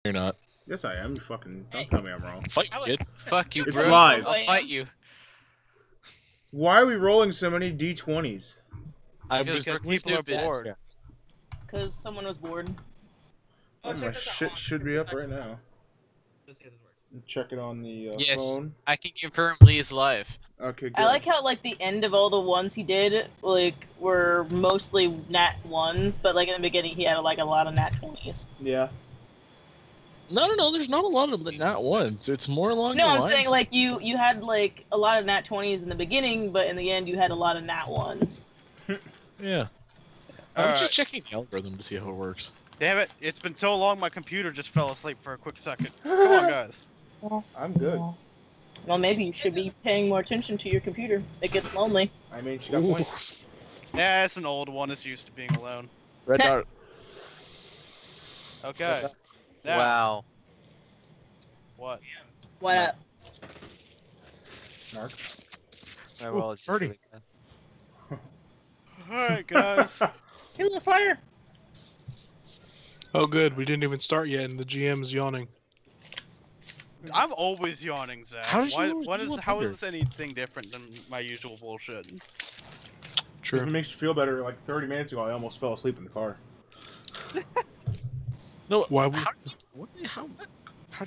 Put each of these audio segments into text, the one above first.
You're not. Yes, I am. You fucking don't tell me I'm wrong. Fight, kid. Fuck you, It's bro. live. I'll fight you. Why are we rolling so many d20s? Because people are bored. Because someone was bored. Oh, my shit should be up right now. Check it on the Yes, phone. I can confirm Lee's live. Okay, good. I like how like the end of all the ones he did like were mostly nat ones, but like in the beginning he had like a lot of nat 20s. Yeah. No, there's not a lot of the nat ones. It's more along No, the I'm lines. saying like you had like a lot of nat 20s in the beginning, but in the end you had a lot of nat ones. Yeah. I'm just checking the algorithm to see how it works. Damn it, it's been so long my computer just fell asleep for a quick second. Come on, guys. I'm good. Well, maybe you should be paying more attention to your computer. It gets lonely. I mean, she got one. Yeah, it's an old one. It's used to being alone. Red dot. Okay. Now, Wow. what? What up? Mark. My roll is just Birdie. really good. Alright, guys. Kill the fire! Oh good, we didn't even start yet and the GM is yawning. I'm always yawning, Zach. How did you How is wonder? this anything different than my usual bullshit? If True. it makes you feel better, like 30 minutes ago, I almost fell asleep in the car. No, Why how'd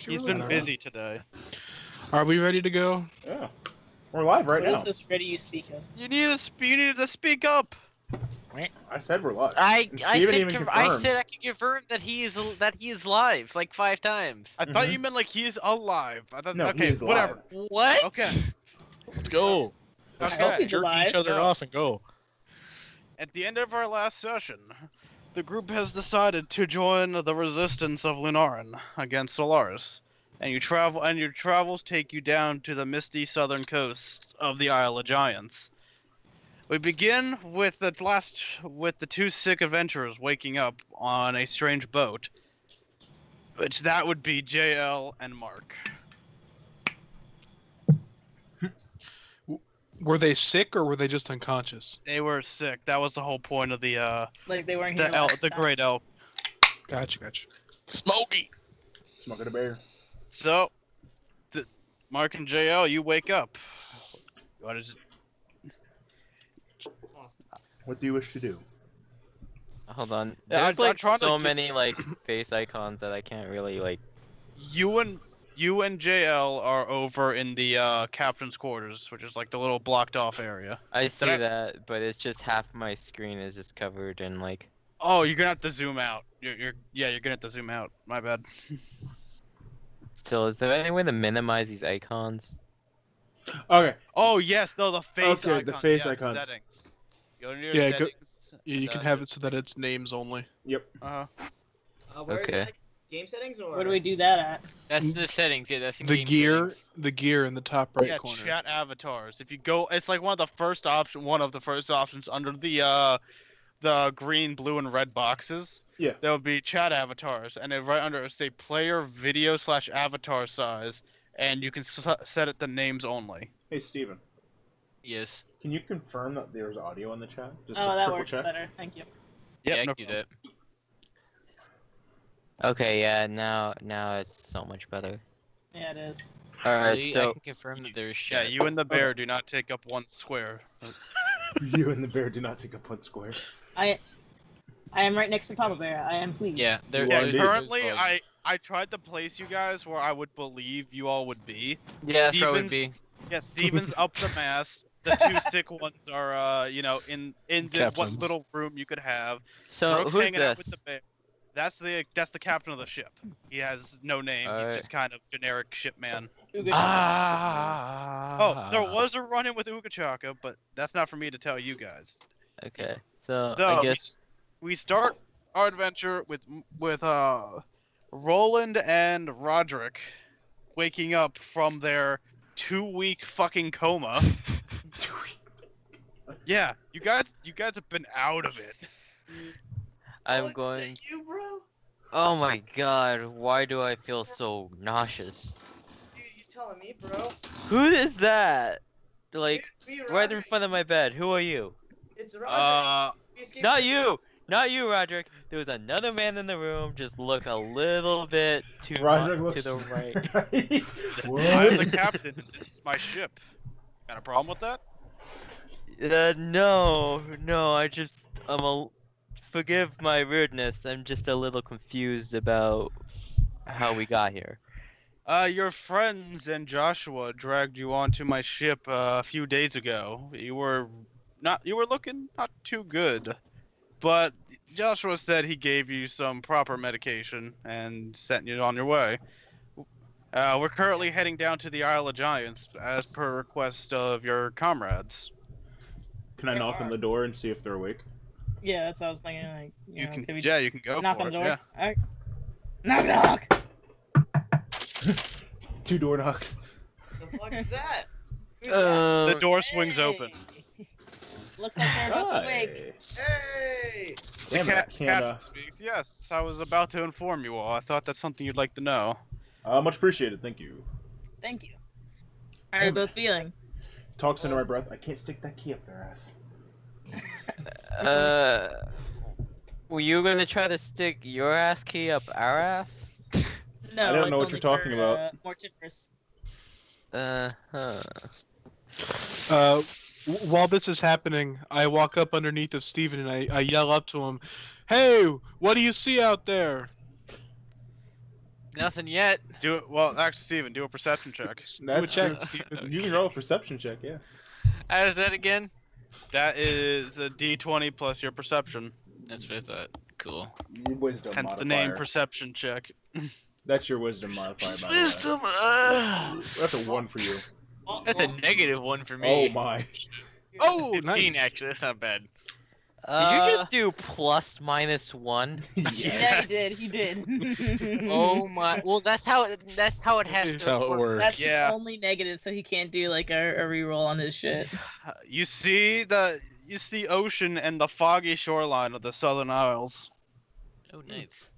you He's really been know? busy today. Are we ready to go? Yeah. We're live right What now. is this ready you speak of? You needed to speak up. I said we're live. I And Steven even said confirmed. I can confirm that he is live like 5 times. I thought you meant like he's alive. I thought, No, okay, he is whatever. What? Okay. Let's go. I hope Okay. he's Jerk alive. each other So- off and go. At the end of our last session, the group has decided to join the resistance of Lunarin against Solaris, and your travels take you down to the misty southern coast of the Isle of Giants. We begin with the two sick adventurers waking up on a strange boat, which that would be JL and Mark. Were they sick or were they just unconscious? They were sick. That was the whole point of the Like they weren't here last time. great elk. Gotcha. Smoky. Smoking a bear. So, Mark and JL, you wake up. What is it? What do you wish to do? Hold on. Yeah, There's I'm like trying to so get- many like face icons that I can't really like. You and JL are over in the captain's quarters, which is like the little blocked off area. I see I- that, but it's just half my screen is just covered in like. Oh, you're gonna have to zoom out. You're gonna have to zoom out. My bad. Still, is there any way to minimize these icons? Okay. Oh yes, no, the face. Okay, icons. the face yes, icons. Settings. Go to your Yeah, settings. Yeah, you can have it so that it's names only. Yep. Where is Okay. that? Game settings or? Where do we do that at? That's the settings. Yeah, that's in The game gear, settings. the gear in the top right Yeah, corner. chat avatars. If you go, it's like one of the first options under the green, blue, and red boxes. Yeah. There would be chat avatars, and then right under it say player video / avatar size, and you can set it to names only. Hey, Steven. Yes. Can you confirm that there's audio in the chat? Just Oh, to that triple works check. better. Thank you. Yeah, Yep, I no can do that. Okay, yeah, now it's so much better. Yeah, it is. All right, Lee, I so can confirm that there's Yeah, shit. you and the bear do not take up one square. You and the bear do not take up one square. I am right next to Papa Bear. I am pleased. Yeah, there. You are Yeah, indeed. currently I tried to place you guys where I would believe you all would be. Yeah, that's where it would Stevens- be. Yeah, Steven's up the mast. The two sick ones are, in the what Captains. little room you could have. so Brooke's who's hanging out this? with the bear. That's the captain of the ship. He has no name. He's Alright. just kind of generic ship man. Uga Oh, there was a run-in with Ugachaka, but that's not for me to tell you guys. Okay, so So I guess we start our adventure with Roland and Roderick waking up from their 2-week fucking coma. Yeah, you guys have been out of it. I'm going. You, bro? Oh my god, why do I feel so nauseous? Dude, you telling me, bro? Who is that? Like, Dude, me, right in Roderick. front of my bed. Who are you? It's Roderick. We escaped Not from- you! not you, Roderick. There was another man in the room. Just look a little bit too Roderick much looks to the right. right. I'm the What? captain, and this is my ship. Got a problem with that? No. Forgive my rudeness. I'm just a little confused about how we got here. Your friends and Joshua dragged you onto my ship a few days ago. You were looking not too good. But Joshua said he gave you some proper medication and sent you on your way. We're currently heading down to the Isle of Giants as per request of your comrades. Can I knock on the door and see if they're awake? Yeah, that's what I was thinking. Like, You know, can, could we yeah, you can go knock for on it. the door? Yeah. Alright. Knock, knock. 2 door knocks. The fuck is that? The door swings Hey. open. Looks like they're both awake. Hey! Damn it, I can't, Captain speaks. Yes, I was about to inform you all. I thought that's something you'd like to know. much appreciated, thank you. Thank you. How are you both feeling? Talks into my breath. I can't stick that key up their ass. Were you gonna try to stick your ass key up our ass? No, I don't know it's what only you're talking for, about. Mortiferous. While this is happening, I walk up underneath of Steven and I yell up to him, "Hey, what do you see out there?" Nothing yet. Do it. Well, actually, Steven, do a perception check. That's check, true. Steven. You can roll a perception check, yeah. How does that again? That is a D20 plus your perception. That's what I thought. Cool. Your wisdom Hence modifier. the name perception check. That's your wisdom modifier, by the way. Wisdom. That's a 1 for you. That's a -1 for Oh me. my. Oh, 15 nice. actually. That's not bad. Did you just do +/-1? Yeah, he did. He did. Oh my. Well, that's how it has That's to how it work. works. That's Yeah. his only negative, so he can't do like a reroll on his shit. You see the ocean and the foggy shoreline of the Southern Isles. Oh, nice.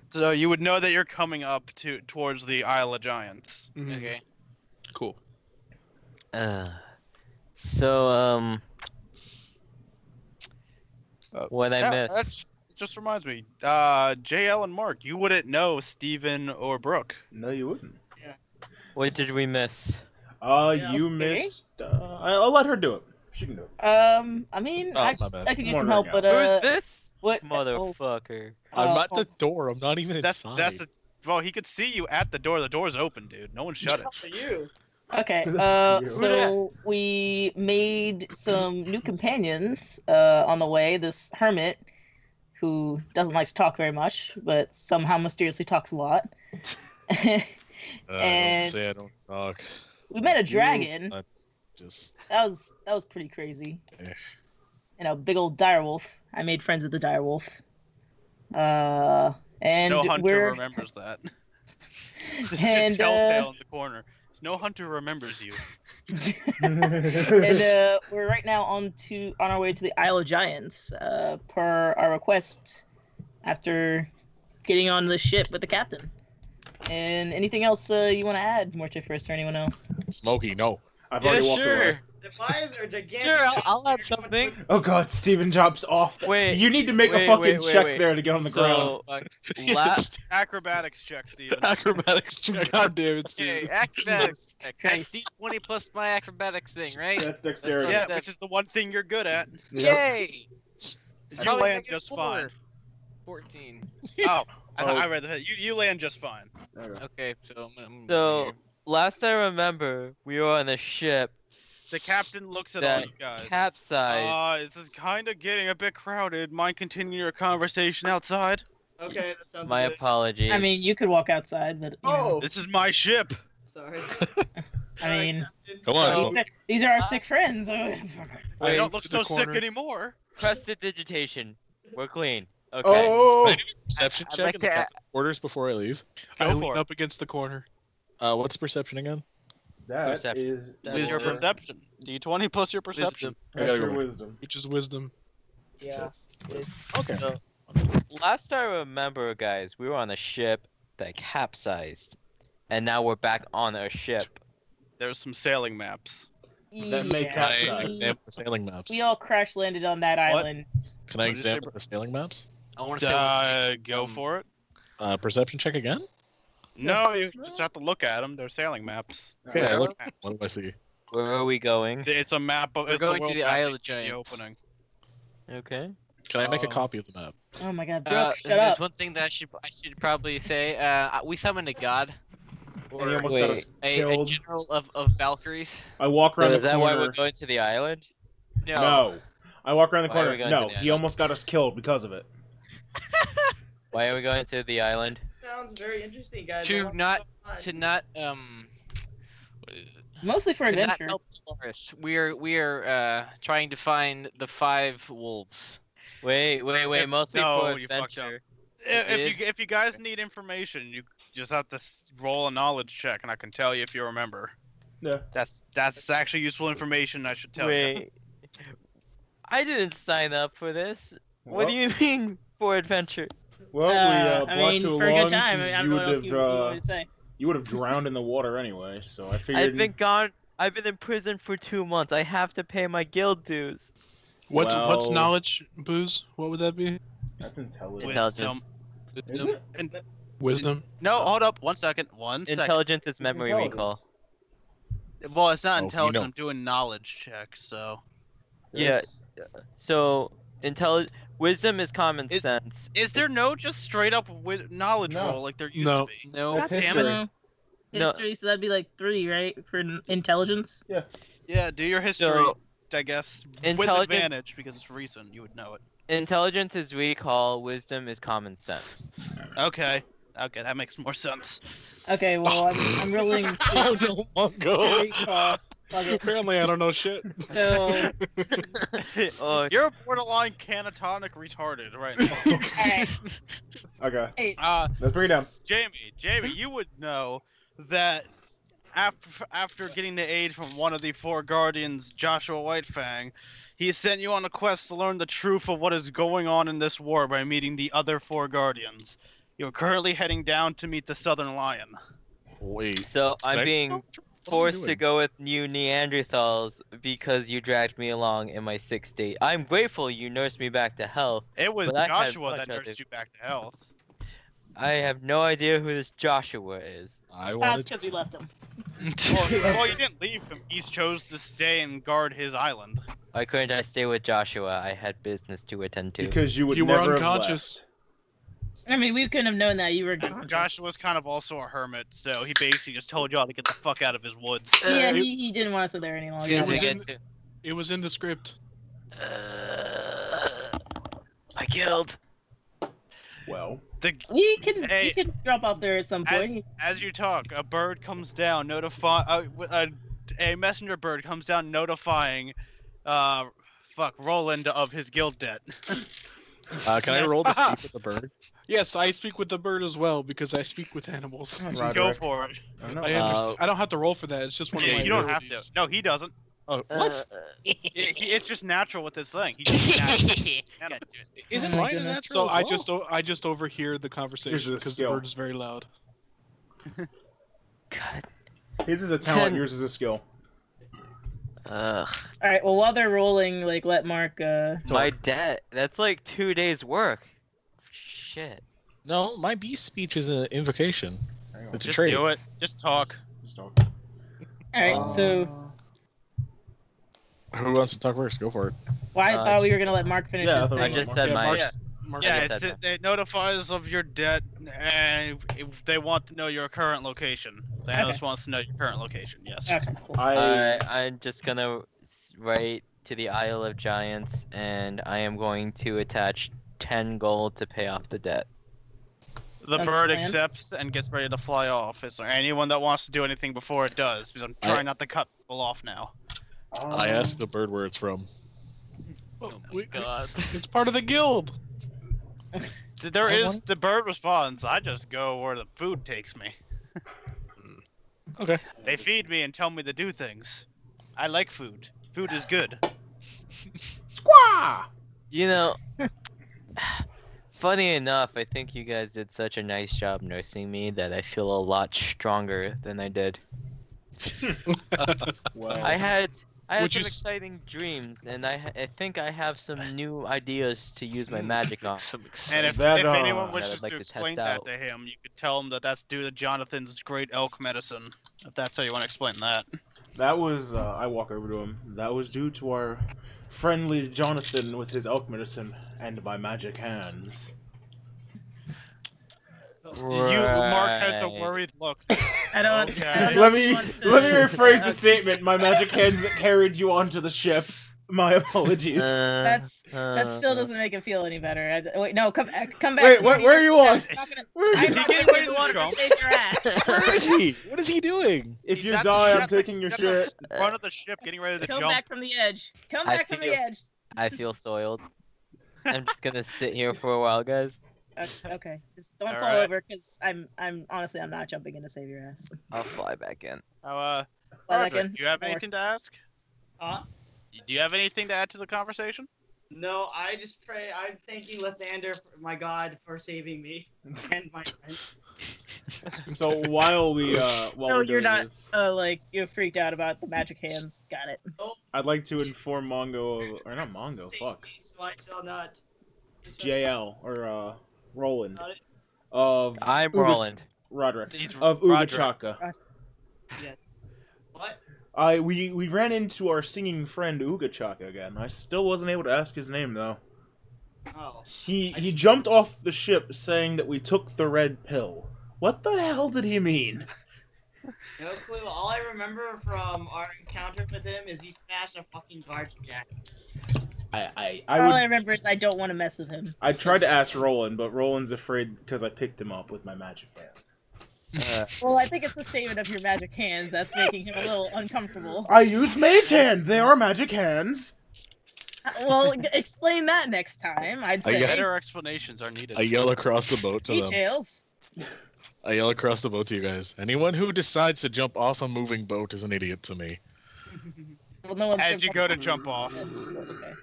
So you would know that you're coming up towards the Isle of Giants. Mhm. Okay. Cool. So what I Yeah, that missed? just reminds me. JL and Mark, you wouldn't know Steven or Brooke. No, you wouldn't. What did we miss? You missed. I'll let her do it. She can do it. I mean, Oh, I my bad. could use More some right help, now. but Who's this what? motherfucker? I'm at oh. the door. I'm not even That's inside. well, he could see you at the door. The door's open, dude. No one shut it. For you. Okay, That's you. so we made some new companions on the way. This hermit, who doesn't like to talk very much, but somehow mysteriously talks a lot. And- Don't say I don't talk. We met a dragon. That's just That was pretty crazy. Eh. And a big old direwolf. I made friends with the direwolf. And No hunter we're remembers that. And, just telltale in the corner. No hunter remembers you. and we're right now on our way to the Isle of Giants, per our request after getting on the ship with the captain. And anything else you want to add, Mortiferous, or anyone else? Smokey. No. I've Yeah, already walked away. sure. The flies are gigantic. Sure, I'll add something. Oh god, Steven drops off. Wait, You need to make a wait, fucking wait, wait, check wait. there to get on the ground. So, Acrobatics check, Steven. Acrobatics check. God damn it, Okay, Steven. acrobatics. I Nice. see 20 plus my acrobatics thing, right? That's dexterity. Yeah, which is the one thing you're good at. Yep. Yay! You Probably land -4. just fine. 14. Oh, Oh. I read that. You land just fine. There you go. Okay, so I'm So last I remember, we were on a ship The captain looks at all that you guys. capsized. This is kind of getting a bit crowded. Mind continuing your conversation outside? Okay, that sounds My good. apologies. I mean, you could walk outside, but you know, This is my ship. Sorry. I mean, Come on. So- Smokey. these are our sick friends. I Wait, don't look to the so sick corner. anymore. prestidigitation. We're clean. Okay. Oh! Perception I'd check like and to get orders before I leave. Go I for lean it. up against the corner. What's perception again? That Perception. is With your perception. D20 plus your perception. I That's gotta your go. wisdom. Which is wisdom. Yeah. Okay. Last I remember, guys, we were on a ship that capsized, and now we're back on a ship. There's some sailing maps. That may Yeah. capsize. I have the sailing maps. We all crash landed on that What? island. Can I What did you say, examine the sailing maps? I want to say. Go for it. Perception check again? No, you just have to look at them. They're sailing maps. Okay, I Where look. Maps. What do I see? Where are we going? It's a map of. We're It's going to world the map Isle you of see in the Giants. opening. Okay. Can I make a copy of the map? Oh my god, Brooke, shut there's up. one thing that I should probably say. We summoned a god. And he almost Wait, got us A killed. general of Valkyries. I walk around So the is that corner. why we're going to the island? No. I walk around the Why are corner. we going No, to the he almost got us killed because of it. Why are we going to the island? Sounds very interesting, guys. I To want not fun. to not Mostly for to not adventure. help Dolores. We're trying to find the 5 wolves. Wait, mostly No, for you fucked up. adventure. If you guys need information, you just have to roll a knowledge check, and I can tell you if you remember. Yeah. That's actually useful information. I should tell you. Wait. I didn't sign up for this. What do you mean for adventure? Well, I brought mean, you for a along good time. I 'cause don't you know would what else have you would say. you would have drowned in the water anyway. So I figured. I've been gone. I've been in prison for 2 months. I have to pay my guild dues. What's Well- knowledge, Booze? What would that be? That's intelligent. Intelligence. Is it? Wisdom. No, hold up. 1 second. 1 second. Intelligence is memory Intelligence. recall. Well, it's not Oh, you intelligence. know. I'm doing knowledge checks, so. Yeah. So wisdom is common Is- sense. Is there no just straight up knowledge No. roll like there used No. to be? No. That's God damn history. it. No. History, so that'd be like 3, right? For intelligence? Yeah, do your history, So, I guess, with intelligence- advantage because it's recent. You would know it. Intelligence is recall. Wisdom is common sense. Okay, that makes more sense. Okay, well, I'm rolling to Oh no, Mongo! recall. Fuck it. Apparently, I don't know shit. So, Oh, You're borderline canatonic retarded right now. alright. Okay. Hey, Let's bring it down. Jamie, you would know that after getting the aid from one of the 4 guardians, Joshua Whitefang, he sent you on a quest to learn the truth of what is going on in this war by meeting the other 4 guardians. You're currently heading down to meet the Southern Lion. Wait. so I'm Did I- being what are you forced to doing? go with you Neanderthals because you dragged me along in my 6th state. I'm grateful you nursed me back to health. It was But I had Joshua much that other- nursed you back to health. I have no idea who this Joshua is. I that's wanted. because we left him. Well, you didn't leave him. He chose to stay and guard his island. Why couldn't I stay with Joshua? I had business to attend to. Because you would You were never unconscious. I mean, we couldn't have known that you were conscious. Joshua's kind of also a hermit, so he basically just told y'all to get the fuck out of his woods. Yeah, he didn't want us there any As longer. soon as we was get in- to. It was in the script. I killed. Well, You can Hey. you can drop off there at some point. As you talk, a bird comes down, a messenger bird comes down notifying, Roland of his guild debt. Can I roll to speak with the bird? Yes, I speak with the bird as well because I speak with animals. Roderick. Go for it. I don't know. I understand. I don't have to roll for that. It's just one of Yeah, my you don't have to. abilities. No, he doesn't. Oh, what? It's just natural with this thing. He just naturally animals. Isn't Oh my mine goodness. natural So as well? I just overhear the Here's conversation a because the skill. bird is very loud. God. His is a talent, 10. yours is a skill. Ugh. All right. Well, while they're rolling, like let Mark. My debt. That's like 2 days work. Shit. No, my beast speech is an invocation. Hang on. It's a Just trait. do it. Just talk. Just talk. All right. So, Who wants to talk first? Go for it. well, I thought we were gonna let Mark finish Yeah, I his thought thing. I just said Yeah, my. Mark's- Yeah. Mark's- Yeah, I guess it notifies of your debt, and if they want to know your current location. Thanos wants to know your current location. Yes. Okay. Cool. I'm just gonna write to the Isle of Giants, and I am going to attach 10 gold to pay off the debt. The Sounds bird planned. accepts and gets ready to fly off. Is there anyone that wants to do anything before it does? Because I'm trying not to cut people off now. I asked the bird where it's from. Well, Oh my god. it's part of the guild. There is the bird responds. I just go where the food takes me. Okay. They feed me and tell me to do things. I like food. Food is good. Squaw! You know, funny enough, I think you guys did such a nice job nursing me that I feel a lot stronger than I did. Well, I had I had Would some you exciting dreams, and I think I have some new ideas to use my magic on. And if That, anyone that wishes I'd like to to test explain that out. to him, you could tell him that that's due to Jonathan's great elk medicine. If that's how you want to explain that. That was, I walk over to him. That was due to our friendly Jonathan with his elk medicine and my magic hands. Mark has a Right. worried look. I don't. Okay. I don't know Let if he me wants to- let me rephrase the statement. My magic hands that carried you onto the ship. My apologies. That still doesn't make it feel any better. Wait, no, come back. Wait, where are you on? I'm not gonna. Where are I'm you? not getting gonna ready be the to one to jump? save your ass. Where is he? What is he doing? If you He's at the die, I'm ship- taking your he's at shit. the front of the ship, getting ready to Come jump. back from the edge. Come I back from the feel- edge. I feel soiled. I'm just gonna sit here for a while, guys. Okay, just don't All fall right. over, because I'm honestly I'm not jumping in to save your ass. I'll fly back in. Fly back Roderick, in. do you have Or- anything to ask? Huh? Do you have anything to add to the conversation? No, I just pray. I'm thanking Lathander, my god, for saving me and my friends. So while No, we're you're doing not. this, Like you're freaked out about the magic hands. Got it. I'd like to inform Mongo, or not Mongo, Save fuck, me, so I shall not. JL or Roland Got it? of I'm Uga- Roland. Roderick He's of Roderick. Ugachaka. What? We ran into our singing friend Ugachaka again. I still wasn't able to ask his name though. Oh. He jumped off the ship saying that we took the red pill. What the hell did he mean? No clue. All I remember from our encounter with him is he smashed a fucking guard jack. I All I would. remember is I don't want to mess with him. I tried to ask Roland, but Roland's afraid because I picked him up with my magic hands. Well, I think it's the statement of your magic hands that's making him a little uncomfortable. I use mage hand. They are magic hands. Well, explain that next time. I'd say. Better explanations are needed. I yell across the boat to them. Details. I yell across the boat to you guys. Anyone who decides to jump off a moving boat is an idiot to me. Well, no one's As you go to jumping jump off. Okay.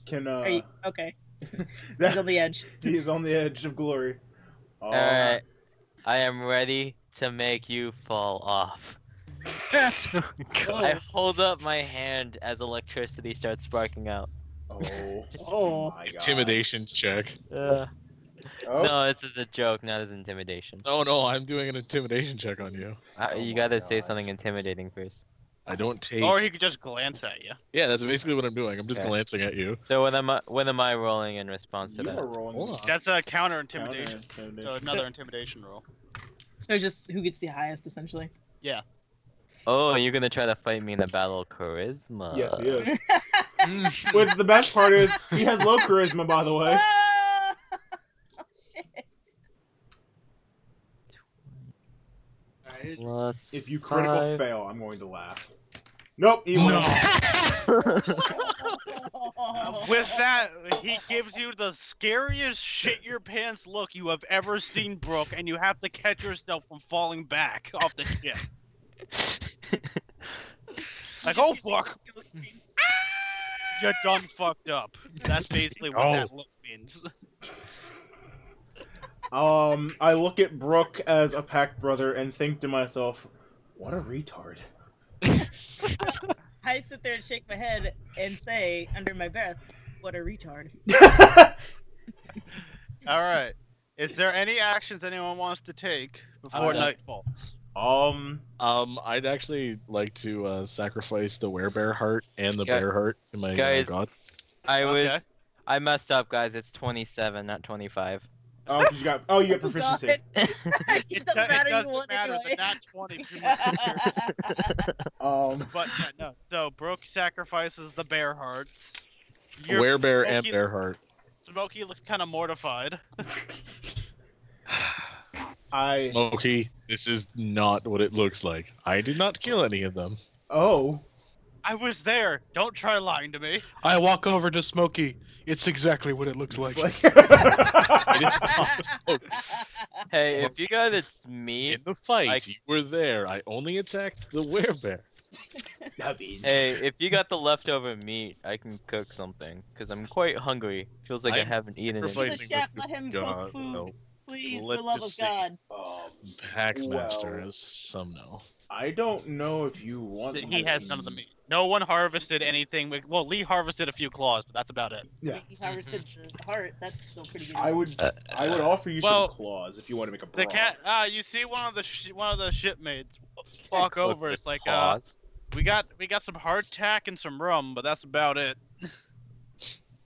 Can Are you, okay. He's that, on the edge. he is on the edge of glory. Alright. I am ready to make you fall off. I hold up my hand as electricity starts sparking out. Oh. Oh. My God. Intimidation check. Oh. No, this is a joke, not as intimidation. Oh no, I'm doing an intimidation check on you. Oh You my gotta say God. something intimidating first. I don't take. Or he could just glance at you. Yeah, that's basically what I'm doing. I'm just Okay. glancing at you. So when am I rolling in response to You that? are rolling. Hold on. That's a counter intimidation. Counter-intimidation. So another intimidation roll. So just who gets the highest, essentially. Oh, you're gonna try to fight me in a battle of charisma. Yes, he is. Which the best part is, he has low charisma, by the way. Ah! Oh, shit. Alright, Plus If you critical 5. fail, I'm going to laugh. Nope, he went off. With that, he gives you the scariest shit your pants look you have ever seen, Brooke, and you have to catch yourself from falling back off the ship. Like, oh fuck! You're done fucked up. That's basically what that look means. I look at Brooke as a pact brother and think to myself, what a retard. I sit there and shake my head and say, under my breath, what a retard. Alright. Is there any actions anyone wants to take before no. night falls? I'd actually like to sacrifice the werebear heart and the Guy- bear heart to my guys. god. Okay. I messed up, guys. It's 27, not 25. Oh, 'cause you got proficiency. God. It It doesn't matter. You doesn't won matter. anyway. The nat 20 pretty much secure. But yeah, no. So Brooke sacrifices the bear hearts. Your Werebear and Smokey- bear heart. Smokey looks kind of mortified. Smokey, this is not what it looks like. I did not kill any of them. Oh. I was there. Don't try lying to me. I walk over to Smokey. It's exactly what it looks It's like. It is not Smokey. Hey, if you got it's In meat. the fight, you were there. I only attacked the werebear. Hey, if you got the leftover meat, I can cook something. Because I'm quite hungry. Feels like I I'm haven't eaten in sacrificing He's a chef, this let him God, cook food. no. Please, Let's for love of just see. God. Packmaster, Well. as some know. I don't know if you want. He has none of the meat. No one harvested anything. Well, Lee harvested a few claws, but that's about it. Yeah. He harvested the heart. That's still pretty good. I would offer you well, some claws if you want to make a The broth. cat. You see one of the shipmates walk over. It's like, Claws. we got some hardtack and some rum, but that's about it.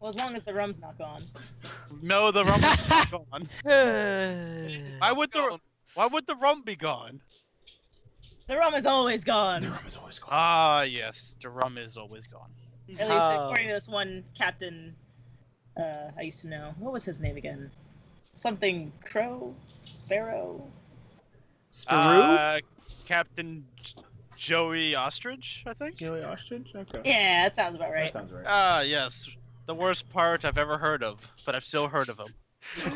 Well, as long as the rum's not gone. No, the rum is not gone. Why would the rum be gone? The rum is always gone. The rum is always gone. Ah, yes, the rum is always gone. At least according to this one captain, I used to know. What was his name again? Something Crow? Sparrow? Sparrow? Captain Joey Ostrich, I think. Joey Ostrich? Okay. Yeah, that sounds about That right. sounds right. Ah, yes. The worst part I've ever heard of, but I've still heard of him.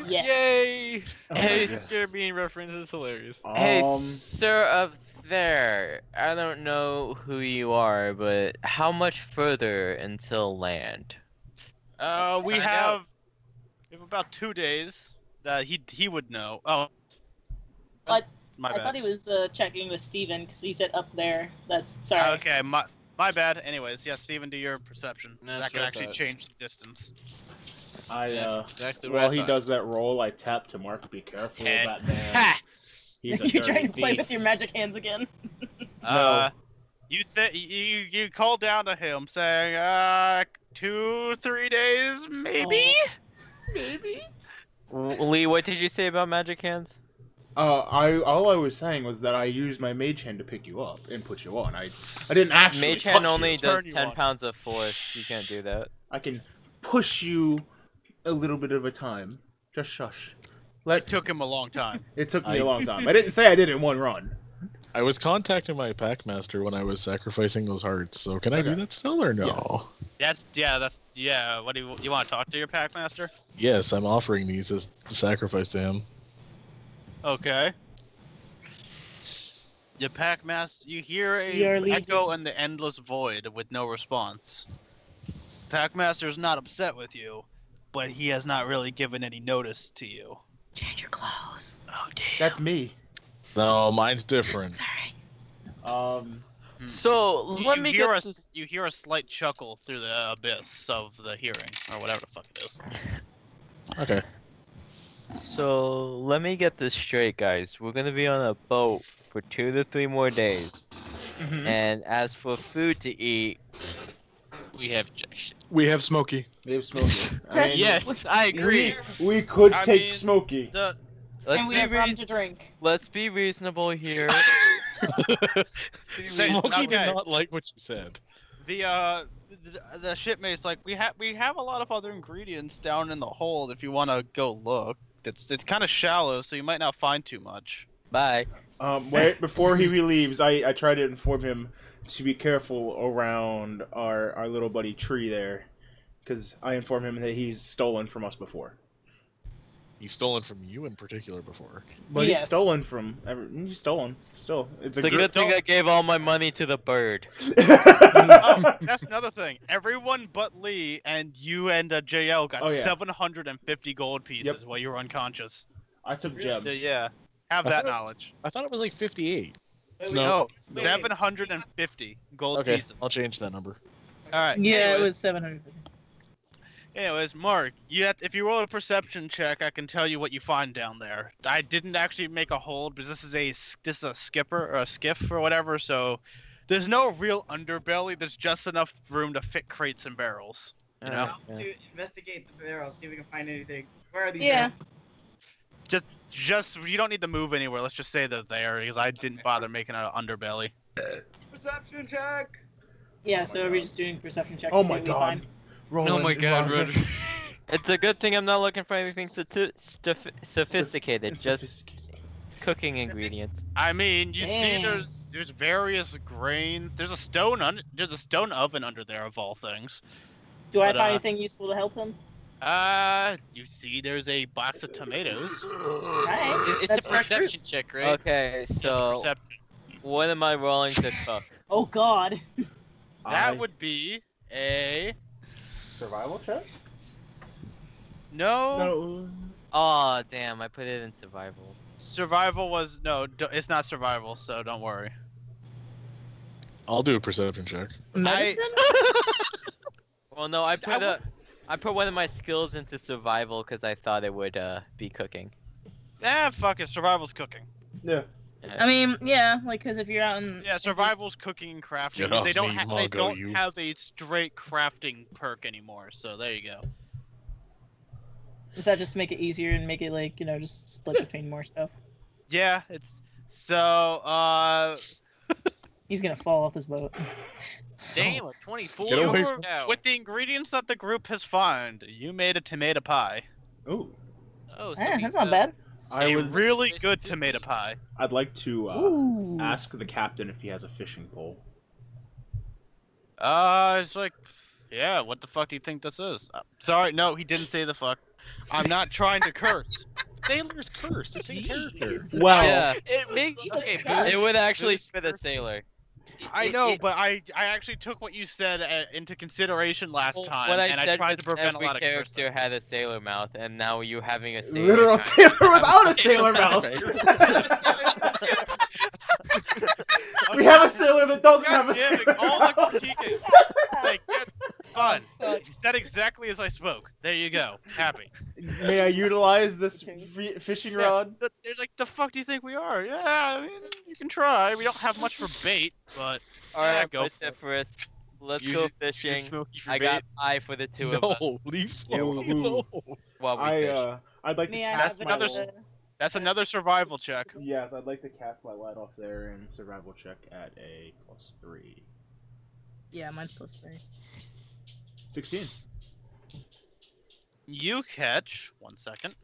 Yes. Yay! Oh Hey, my God. Caribbean reference is hilarious. Hey, sir up there. I don't know who you are, but how much further until land? We Find have out. about 2 days. He would know. Oh. But My I bad. thought he was checking with Steven because he said up there. That's sorry. Okay, my bad. Anyways, yeah, Steven, do your perception. That's That could what I actually thought. change the distance. That's exactly what while I he thought. does that roll, I tap to Mark. Be careful of 10. that man. Ha! He's a You're dirty trying to play thief. with your magic hands again. No. You call down to him saying, 2-3 days, maybe? Maybe. Lee, what did you say about magic hands? All I was saying was that I used my mage hand to pick you up and put you on. I didn't actually Mage touch hand you. only does Turn you 10 on. pounds of force. You can't do that. I can push you a little bit at a time. Just shush. It took him a long time. It took me a long time. I didn't say I did it in one run. I was contacting my pack master when I was sacrificing those hearts, so can I do Okay. that still or no? Yes. Yeah. What do you want to talk to your pack master? Yes, I'm offering these as a sacrifice to him. Okay. The pack master, you hear Your a legion. echo in the endless void with no response. Pack master is not upset with you, but he has not really given any notice to you. Change your clothes. Oh damn. That's me. No, mine's different. Sorry. So, let me get this... You hear a slight chuckle through the abyss of the hearing, or whatever the fuck it is. Okay. So, let me get this straight, guys. We're gonna be on a boat for 2 to 3 more days. Mhm. And as for food to eat, We have Jackson. We have Smokey. We have Smokey. I mean, Yes, I agree. We could I take mean, Smokey. The let's And we be have rum to drink. let's be reasonable here. Smokey okay. did not like what you said. the shipmate's like, we have a lot of other ingredients down in the hold if you want to go look. It's kind of shallow, so you might not find too much. Bye. Wait, before he leaves, I try to inform him to be careful around our little buddy Tree there, because I inform him that he's stolen from us before. He's stolen from you in particular before. But he's Yes. stolen from he's stolen. Still, it's a It's a good thing I gave all my money to the bird. Oh, that's another thing. Everyone but Lee and you and JL got Oh, yeah. 750 gold pieces Yep. while you were unconscious. I took gems. So, yeah, have I that thought- knowledge. I thought it was like 58. No, Wait. 750 gold Okay, pieces. I'll change that number. All right. Yeah, anyways, it was 700. Anyways, Mark, if you roll a perception check, I can tell you what you find down there. I didn't actually make a hold because this is a skipper or a skiff or whatever, so there's no real underbelly. There's just enough room to fit crates and barrels. You know, Yeah. To investigate the barrel, see if we can find anything. Where are these? Yeah. barrels? just you don't need to move anywhere. Let's just say they're there because I didn't bother making an underbelly. Perception check. Yeah, so we're just doing perception checks Oh to see my what we god. find. Roland, my God, Roland. Red. It's a good thing I'm not looking for anything sophisticated, It's just sophisticated. cooking ingredients. I mean, you see, Damn. there's various grains. There's a stone oven under there of all things. Do I But, find anything useful to help him? You see, there's a box of tomatoes. Alright. It's That's a fresh fruit. perception check, right? Okay, That's a so perception. what am I rolling to cook? Oh god. That would be a survival check. no. No. Oh damn, I put it in survival. Survival was no. It's not survival, so don't worry. I'll do a perception check. Medicine? Well, no, I put one of my skills into survival because I thought it would be cooking. Fuck it. Survival's cooking. Yeah. I mean, yeah, like, because if you're out in... Yeah, survival's cooking and crafting. Get off They don't, me, they Mongo, don't you. have a straight crafting perk anymore, so there you go. Is that just to make it easier and make it, like, you know, just split between more stuff? Yeah, it's... So, He's gonna fall off this boat. Damn, a 24. Get away you- No. with the ingredients that the group has found, you made a tomato pie. Ooh. Oh, so Yeah, he's, that's not bad. I a would. really good tomato pie. I'd like to Ooh. ask the captain if he has a fishing pole. It's like, yeah, what the fuck do you think this is? Sorry, no, he didn't say the fuck. I'm not trying to curse. Sailor's curse. It's a character. Well, Yeah, It makes okay. it would actually Boost fit a curse. sailor. I know, but I actually took what you said into consideration last Well, time, what and I said tried was to prevent a every lot of character cursing. had a sailor mouth, and now you having a sailor. literal mouth. sailor without a sailor mouth. We have a sailor that doesn't have a God damn it, sailor all the mouth. critiquing. Like, fun. You said exactly as I spoke. There you go. Happy. May I utilize this fishing rod? They're like, the fuck do you think we are? Yeah, I mean, you can try. We don't have much for bait, but All yeah, right, go for it. Vociferous. Let's Use go it- use fishing. Smokey for I bait. got eye for the two of us No, leave Smokey Ooh. alone. while we fish. I'd like to May I cast have my another light. That's another survival check. Yes, I'd like to cast my light off there and survival check at a +3. Yeah, mine's +3. 16. You catch, 1 second,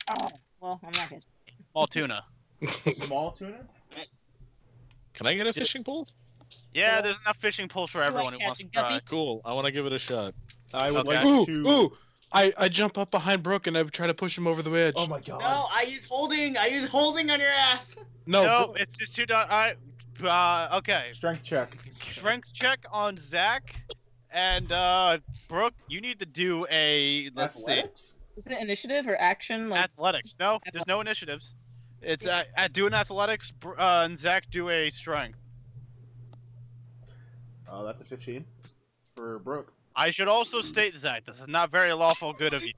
Oh, well, I'm not good. small tuna. Small tuna? Can I get a fishing pole? Yeah, there's enough fishing poles for like everyone who wants to catching try. guppy? Cool. I want to give it a shot. I would Okay. like Ooh, to. ooh! I jump up behind Brooke and I try to push him over the edge. Oh my god. No, I use holding. I use holding on your ass. No, No, Brooke- it's just 2 dot. Okay. Strength check. Strength check on Zach, and Brooke, you need to do a Athletics? Is it initiative or action? Like, athletics. No, there's no initiatives. It's doing athletics, and Zach do a strength. Oh, that's a 15 for Brooke. I should also state, Zach, this is not very lawful good of you.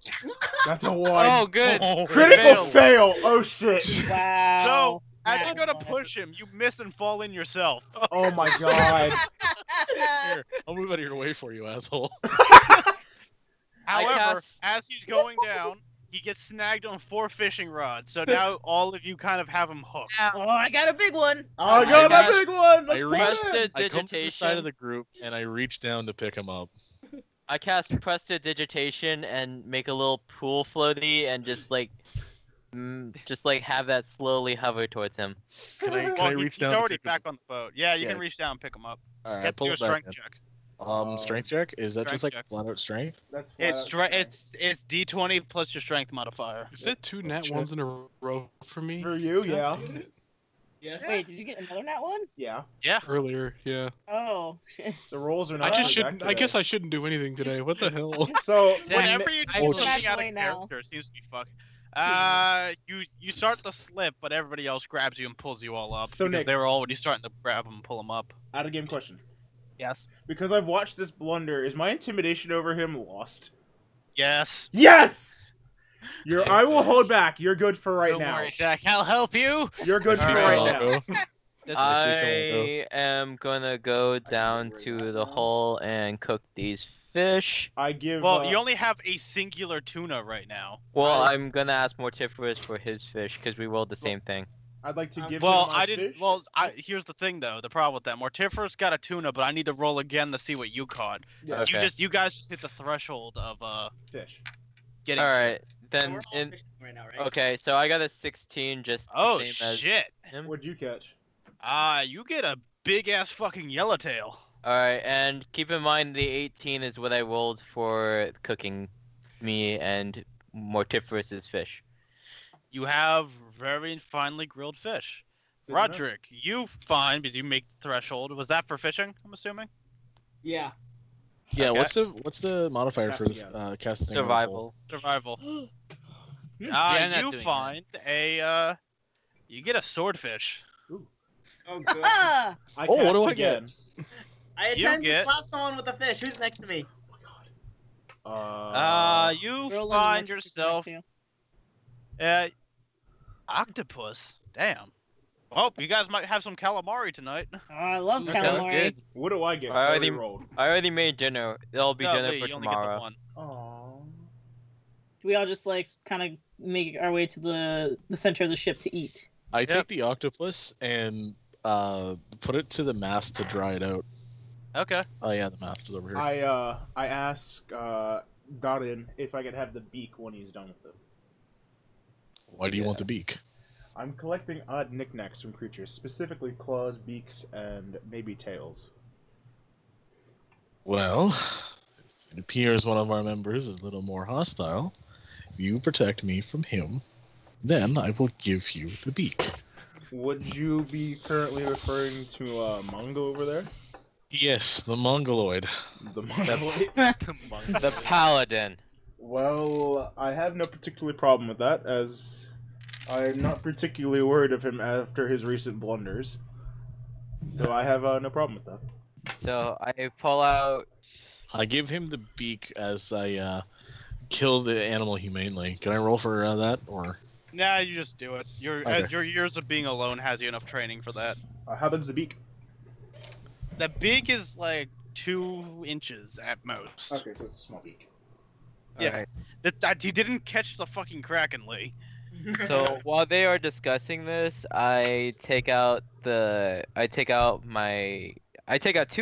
That's a 1. Oh, good. Critical failed. fail. Oh shit. wow. As you Wow. go to push him, you miss and fall in yourself. Oh my god. Here, I'll move out of your way for you, asshole. However, cast- as he's going down, he gets snagged on 4 fishing rods. So now all of you kind of have him hooked. Oh, I got a big one. Oh, I got got- a big one. Let's I put Press it the in. I come to the side digitation. of the group and I reach down to pick him up. I cast prestidigitation and make a little pool floaty and just like have that slowly hover towards him. Can I Well, reach he's down? to already pick him back on the boat. Yeah, you Yeah. can reach down and pick him up. up? All You right, I have to pull do a it back strength in. check. Strength check? Is that just Strength like check. flat out strength? That's It's flat out. it's D20 plus your strength modifier. is that 2 nat ones in a row for me? For you, yeah. Yes. Wait, did you get another nat one? Yeah. Yeah. Earlier, yeah. Oh, shit. The rolls are not. I just exact shouldn't. I today. guess I shouldn't do anything today. What the hell? So Whenever you I do will something out away of now. character, it seems to be fuck. You start to slip, but everybody else grabs you and pulls you all up So, because Nick- they were already starting to grab him and pull him up. out of game question. Yes. Because I've watched this blunder, is my intimidation over him lost? Yes. Yes. I will hold back. You're good for right Don't now. worry, Zach. I'll help you. You're good for Speak right to now. Mongo. I am gonna go down to the hole and cook these fish. I give. Well, you only have a singular tuna right now. Well, I- I'm gonna ask Mortiferous for his fish because we rolled the same thing. I'd like to give. Well, him my I didn't. fish. Well, here's the thing though. The problem with that, Mortiferous got a tuna, but I need to roll again to see what you caught. Yeah, Okay. You guys just hit the threshold of fish. getting. All right, So then. we're all fishing right now, right? Okay, so I got a 16, just the Oh same as shit! him. What'd you catch? You get a big ass fucking yellowtail. All right, and keep in mind the 18 is what I rolled for cooking me and Mortiferous's fish. You have very finely grilled fish. Good enough. Roderick, you find because you make the threshold. Was that for fishing? I'm assuming. Yeah. Yeah, Okay. what's the modifier for this Casting, casting? Survival. Survival. Yeah, I'm not You doing find a you get a swordfish. Ooh. Oh, good. I Oh, what cast do I again. I You attempt to get- slap someone with a fish. Who's next to me? You Roll find initiative yourself next octopus. Damn. Well, you guys might have some calamari tonight. to you. Oh, I love That calamari. sounds good. What do I get? I 'Cause already- rolled. I already made dinner. It'll be No, dinner Lee, for you only get the tomorrow. one. Aww. Do we all just like kind of make our way to the center of the ship to eat? I take the octopus and put it to the mast to dry it out. Okay. Oh yeah, the mast is over here. I ask Darin if I could have the beak when he's done with it. Why do you want the beak? I'm collecting odd knickknacks from creatures, specifically claws, beaks, and maybe tails. Well, it appears one of our members is a little more hostile. If you protect me from him, then I will give you the beak. Would you be currently referring to Mongo over there? Yes, the Mongoloid. The Mongoloid? The paladin. Well, I have no particular problem with that, as I'm not particularly worried of him after his recent blunders. So I have no problem with that. So I pull out. I give him the beak as I kill the animal humanely. Can I roll for that, or? Nah, you just do it. Okay. Your years of being alone has you enough training for that. How big's the beak? The beak is like 2 inches at most. Okay, so it's a small beak. Yeah. Alright. That he didn't catch the fucking Kraken, Lee. So while they are discussing this, I take out 2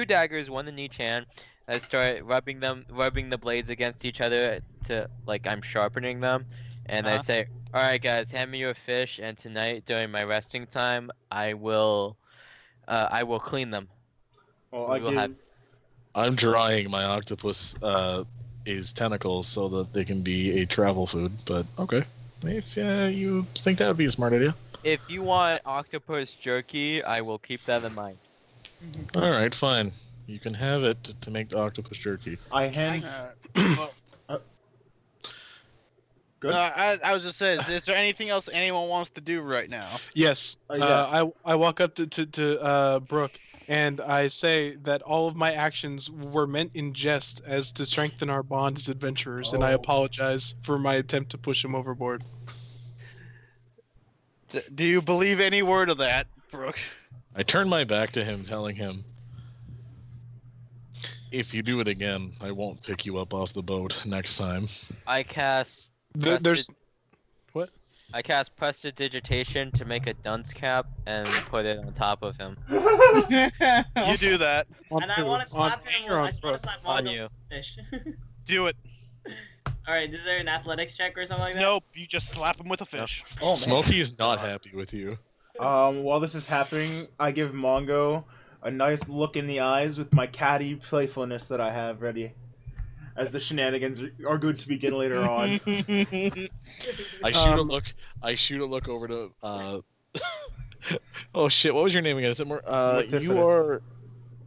daggers, one in each hand. I start rubbing the blades against each other to like I'm sharpening them, and I say, "All right, guys, hand me your fish, and tonight during my resting time, I will clean them." Well, We will have- I'm drying my octopus his tentacles so that they can be a travel food. But okay, if you think that would be a smart idea. If you want octopus jerky, I will keep that in mind. All right, fine. You can have it to make the octopus jerky. I hand. Good. I was just saying, is there anything else anyone wants to do right now? Yes. Yeah. I walk up to Brooke and I say that all of my actions were meant in jest as to strengthen our bond as adventurers, and I Oh. apologize for my attempt to push him overboard. Do you believe any word of that, Brooke? I turn my back to him, telling him, "If you do it again, I won't pick you up off the boat next time." I cast. There's I cast prestidigitation to make a dunce cap and put it on top of him. You do that. And I want to slap him. I just want to slap On Mongo you. with a fish. Do it. Alright, is there an athletics check or something like that? Nope, you just slap him with a fish. Oh man. Smokey is not happy with you. While this is happening, I give Mongo a nice look in the eyes with my catty playfulness that I have ready, as the shenanigans are good to begin later on. I shoot a look. I shoot a look over to. Oh shit! What was your name again? Is it more? Mortiferous.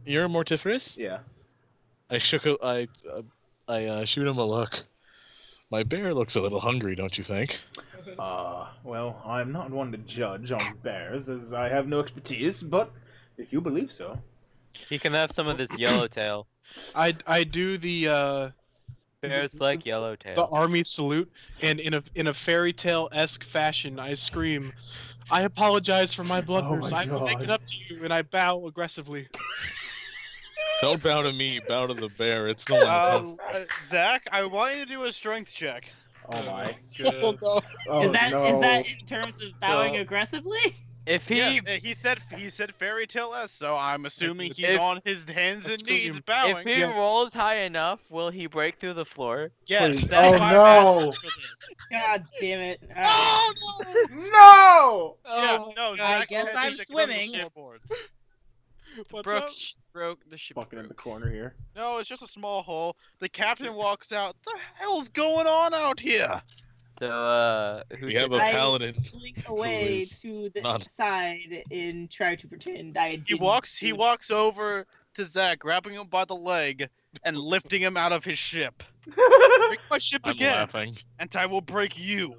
You're Mortiferous. Yeah. I shoot him a look. My bear looks a little hungry, don't you think? Well, I'm not one to judge on bears, as I have no expertise, but if you believe so. He can have some of this yellowtail. I do the Bears like yellowtail. army salute, and in a fairy tale-esque fashion, I scream, "I apologize for my blunders. my I will make God. it up to you," and I bow aggressively. Don't bow to me. Bow to the bear. It's the one. Zach, I want you to do a strength check. Oh my. Good. Oh, is that no. in terms of bowing So- aggressively? If he Yeah, he said fairy tale s, so I'm assuming he's If- on his hands and knees If bowing. if he Yeah. rolls high enough, will he break through the floor? Yes, Please. that's Oh, why I'm no. asking for this. God damn it! Oh no! No! Yeah, Oh, no, I Zach guess had I'm to come to swimming. shipboards. Broke the ship. Fucking in the corner here. No, it's just a small hole. The captain walks out. The hell's going on out here? So who We should- have a I paladin. slink away is to the not- side and try to pretend I didn't. He walks over to Zach, grabbing him by the leg and lifting him out of his ship. Break my ship I'm again, laughing. and I will break you.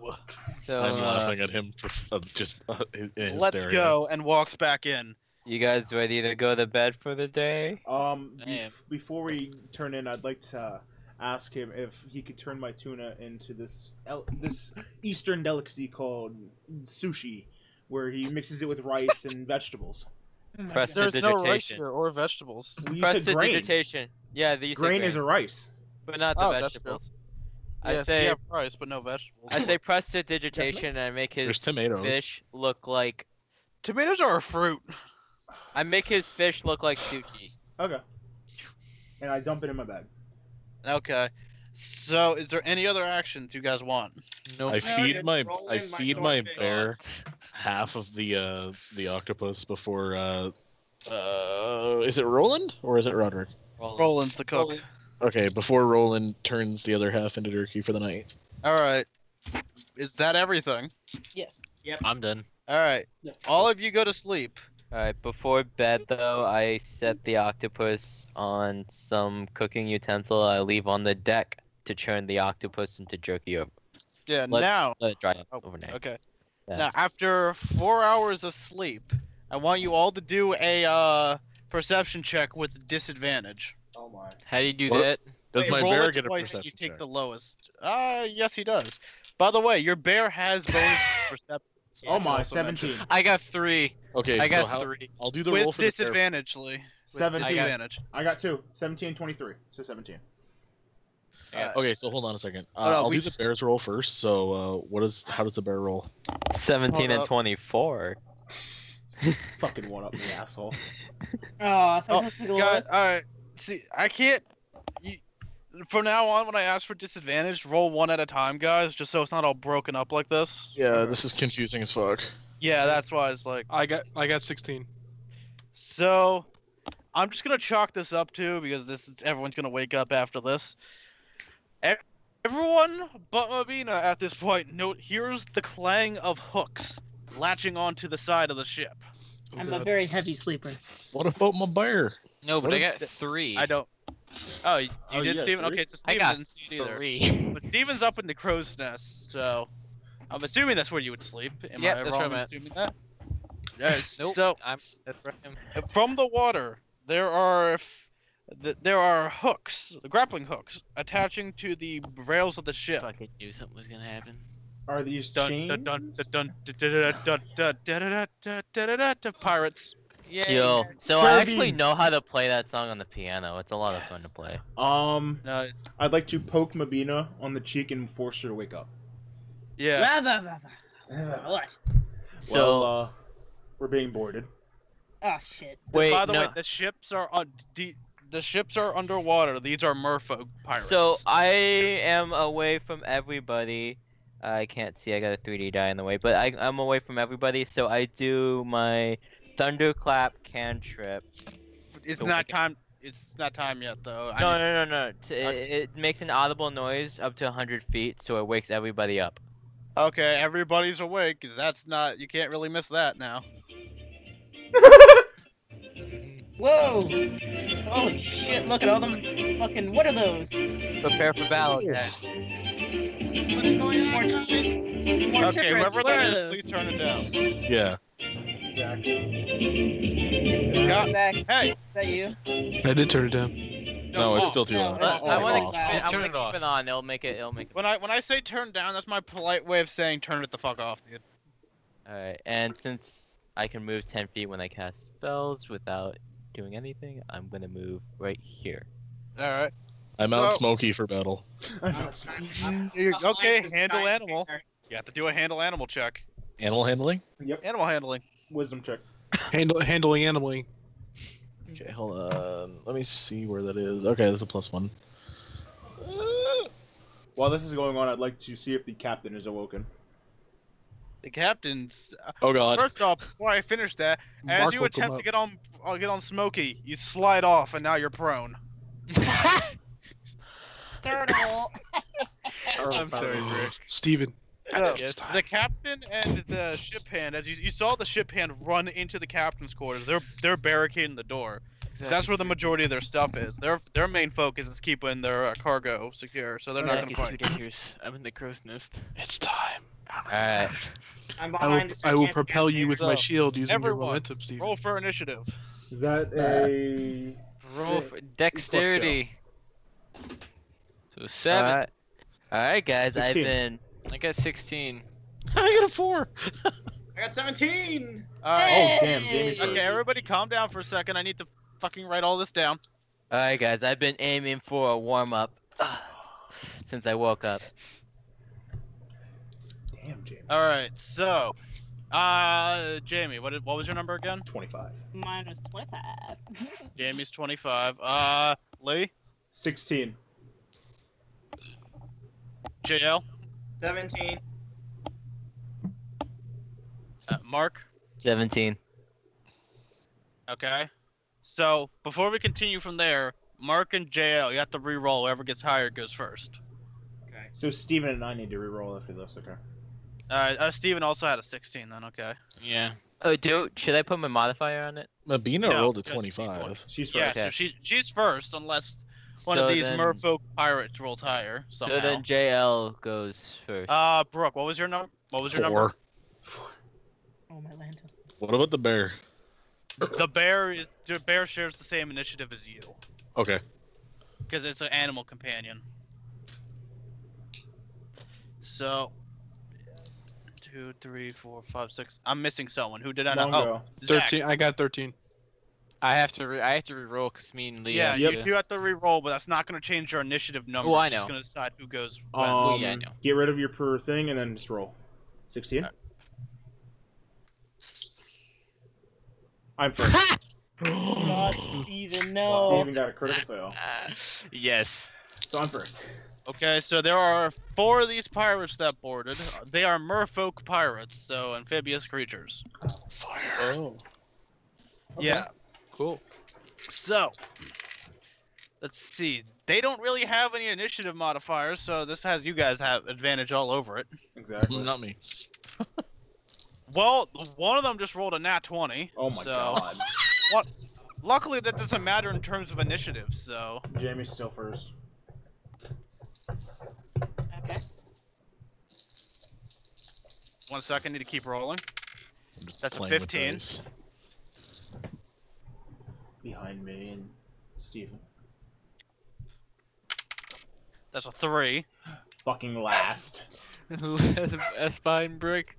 So I'm laughing at him for just in Let's hysteria. go, and walks back in. You guys ready to go to bed for the day? Damn. Before we turn in, I'd like to ask him if he could turn my tuna into this Eastern delicacy called sushi, where he mixes it with rice and vegetables. Oh my Press God. There's no rice digitation. here or vegetables. Well, you Press said grain. digitation. Yeah, you said Grain is a rice. but not the Oh, that's vegetables. Yes, I say, you have rice, but no vegetables. I say press digitation and I make There's his tomatoes. fish look like. Tomatoes are a fruit. I make his fish look like sushi. Okay. And I dump it in my bag. Okay. So, is there any other actions you guys want? Nope. I No, feed you're my rolling my swordfish. bear half of the octopus before is it Roland or is it Roderick? Roland's the cook. Okay, before Roland turns the other half into turkey for the night. Alright. Is that everything? Yes. I'm done. Alright. All of you go to sleep. Alright, before bed though, I set the octopus on some cooking utensil I leave on the deck to turn the octopus into jerky over. Yeah, Let- now. Let it dry up Oh, overnight. Okay. Yeah. Now, after 4 hours of sleep, I want you all to do a perception check with disadvantage. Oh my. How do you do What? that? Does Wait, my roll bear it get a twice and perception you take check? the lowest. Yes, he does. By the way, your bear has bonus perception. so Oh I should my, also mention. 17. I got 3. Okay, I so got how, 3. I'll do the roll With for the bear. disadvantage, Lee. With 17. disadvantage. I got 2. 17 and 23. So 17. Okay, so hold on a second. Oh, no, I'll we do the just- bear's roll first. So how does the bear roll? 17 Hold and up. 24. Fucking one up me, asshole. Oh, so Oh, that's the Guys, lowest. alright. See, I can't. From now on, when I ask for disadvantage, roll one at a time, guys, just so it's not all broken up like this. Yeah, this is confusing as fuck. Yeah, that's why it's like. I got 16. So, I'm just gonna chalk this up to because everyone's gonna wake up after this. Everyone but Mabina at this point hears the clang of hooks latching onto the side of the ship. Oh, I'm a God. very heavy sleeper. What about my bear? No, but What I if got 3. I don't. Oh, you Oh, did, yeah, Steven? three? Okay, so I Steven got didn't see it either. 3. But Steven's up in the crow's nest, so I'm assuming that's where you would sleep. Am Yep, I that's wrong where I'm in at. assuming that? Yes. Nope. So That's right. from the water, there are hooks, grappling hooks, attaching to the rails of the ship. Fucking knew something was gonna happen. Are these Dun chains? dun dun dun dun dun dun dun dun dun dun dun dun Yeah. pirates. Yo, so I Kirby. actually know how to play that song on the piano. It's a lot of fun to play. Nice. I'd like to poke Mabina on the cheek and force her to wake up. Yeah. What? So, Well, we're being boarded. Oh shit. wait, By the no. way, the ships are the ships are underwater. These are merfolk pirates. So I am away from everybody. I can't see. I got a 3D die in the way, but I'm away from everybody. So I do my thunderclap cantrip. it's so not wicked. time. It's not time yet, though. No. It makes an audible noise up to 100 feet, so it wakes everybody up. Okay, everybody's awake. 'Cause that's not. You can't really miss that now. Whoa! Holy shit! Look at all them fucking. What are those? Prepare for battle, guys. What is going on, guys? More Okay, chippers, whoever what that are is, those? please turn it down. Yeah. Got- Zach, is Hey, that you? I did turn it down. No, it's off. still too No, loud. it's- I want to off. keep it. Just I'm turn gonna it keep off. it on. It'll make it. When I say turn down, that's my polite way of saying turn it the fuck off, dude. All right, and since I can move 10 feet when I cast spells without doing anything, I'm gonna move right here. All right. I'm out So- Smokey for battle. Okay, handle animal. You have to do a handle animal check. Animal handling? Yep. Animal handling. Wisdom check. Handling animaling. Okay, hold on. Let me see where that is. Okay, that's a +1. While this is going on, I'd like to see if the captain is awoken. The captain's. Oh god. First off, before I finish that, as Mark you woke him attempt to up. get on Smokey, you slide off, and now you're prone. Turtle. I'm sorry, Rick. Steven. So, Yes. the captain and the ship hand, as you saw the ship hand run into the captain's quarters, they're barricading the door. That's where the majority of their stuff is. Their main focus is keeping their cargo secure, so they're not That gonna gets too fight. dangerous. I'm in the crow's nest. It's time. Alright. I'm I behind. will, so I will can't propel you with my So, shield using your everyone, momentum, Steven. Roll for initiative. Is that a Roll for dexterity. So 7. Alright, guys. 16. I got 16. I got a 4. I got 17. Alright. Oh damn, Jamie's Okay, first. everybody calm down for a second. I need to fucking write all this down. Alright, guys. I've been aiming for a warm up since I woke up. Damn, Jamie. Alright, so Jamie, what was your number again? 25. Mine was 25. Jamie's 25. Lee? 16. JL? 17. Mark? 17. Okay. So, before we continue from there, Mark and JL, you have to re-roll. Whoever gets higher goes first. Okay. So Steven and I need to reroll after this, okay? Steven also had a 16 then, okay. Yeah. Oh, should I put my modifier on it? Mabina No, rolled a just 25. She's Yeah, first. so Okay. she's first, unless one of these merfolk pirates rolls higher somehow. So then JL goes first. Brooke, what was your number? What was your 4. number? Oh, my lantern. What about the bear? The bear shares the same initiative as you, Okay. because it's an animal companion. So, 2, 3, 4, 5, 6. I'm missing someone. Who did I not? Mongo. Oh, Zach. 13. I got 13. I have to re-roll because me and Lee Yeah, have you to. do have to re-roll, but that's not going to change your initiative number. Oh, I It's just know. going to decide who goes when. yeah, I know. Get rid of your per thing and then just roll. 16? I'm first. Not Steven, no. Steven got a critical fail. Yes. So I'm first. Okay, so there are 4 of these pirates that boarded. They are merfolk pirates, so amphibious creatures. Fire. Oh. Yeah. Cool. So, let's see. They don't really have any initiative modifiers, so this has you guys have advantage all over it. Exactly. Not me. Well, one of them just rolled a nat 20. Oh my so- god. Luckily, that doesn't matter in terms of initiative, so... Jamie's still first. Okay. 1 second, need to keep rolling. I'm just That's a playing with 15. dice. Behind me and Steven. That's a 3. Fucking last. Who has a spine brick?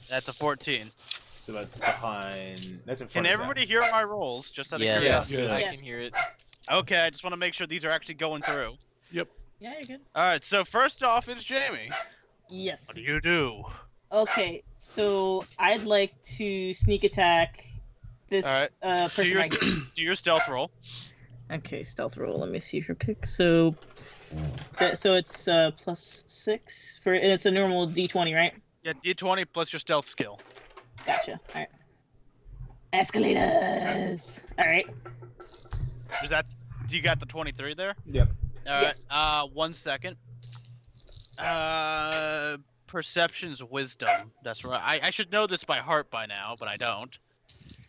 That's a 14. So that's behind. That's in Can front of everybody hear my rolls? Just out of Yes. curiosity. Yeah. I Yes. can hear it. Okay, I just want to make sure these are actually going through. Yeah, you're good. Alright, so first off is Jamie. Yes. What do you do? Okay, so I'd like to sneak attack this Do person your, right here. do your stealth roll. Okay, stealth roll. Let me see her pick. So it's plus 6 for, and it's a normal D20, right? Yeah, d20 plus your stealth skill. Gotcha. All right. Escalators. All right. Is that... Do you got the 23 there? Yep. Alright, Yes. 1 second. Perception's wisdom. That's right. I should know this by heart by now, but I don't.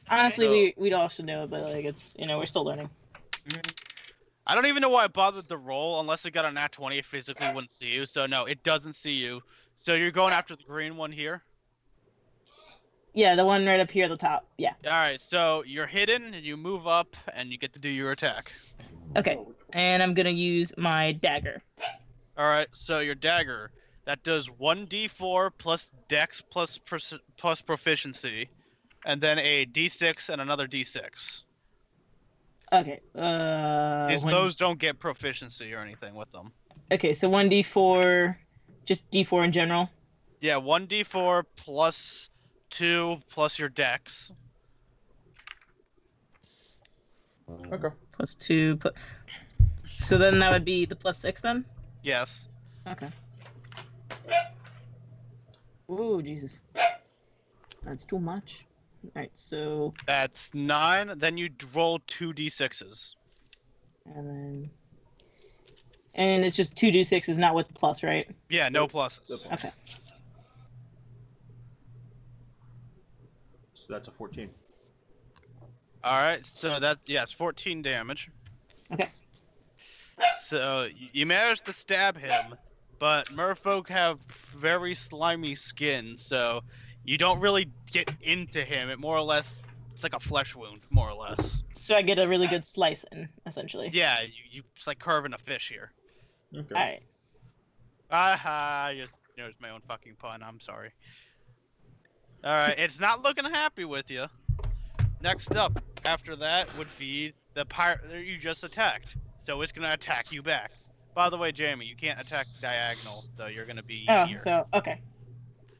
Honestly, So- we'd all should know it, but like it's we're still learning. I don't even know why I bothered to roll unless it got a nat 20. It physically wouldn't see you. So no, it doesn't see you. So you're going after the green one here. Yeah, the one right up here at the top. Yeah. All right. So you're hidden, and you move up, and you get to do your attack. Okay. And I'm gonna use my dagger. All right. So your dagger that does 1d4 plus Dex plus proficiency, and then a d6 and another d6. Okay. Those don't get proficiency or anything with them. Okay, so 1d4, just d4 in general. Yeah, 1d4 plus 2 plus your dex. Okay. Plus 2. So then that would be the plus 6 then? Yes. Okay. Ooh, Jesus. That's too much. Alright, so... That's 9. Then you roll 2d6s. And then... And it's just 2d6 is not with plus, right? Yeah, no pluses. Okay. So that's a 14. Alright, so that, yeah, it's 14 damage. So you managed to stab him, but merfolk have very slimy skin, so you don't really get into him. It more or less, it's like a flesh wound, more or less. So I get a really good slice in, essentially. Yeah, you it's like carving a fish here. Okay. All right. I just noticed my own fucking pun. I'm sorry. All right, it's not looking happy with you. Next up, after that, would be the pirate that you just attacked. So it's gonna attack you back. By the way, Jamie, you can't attack diagonal, so you're gonna be Oh, here. so okay.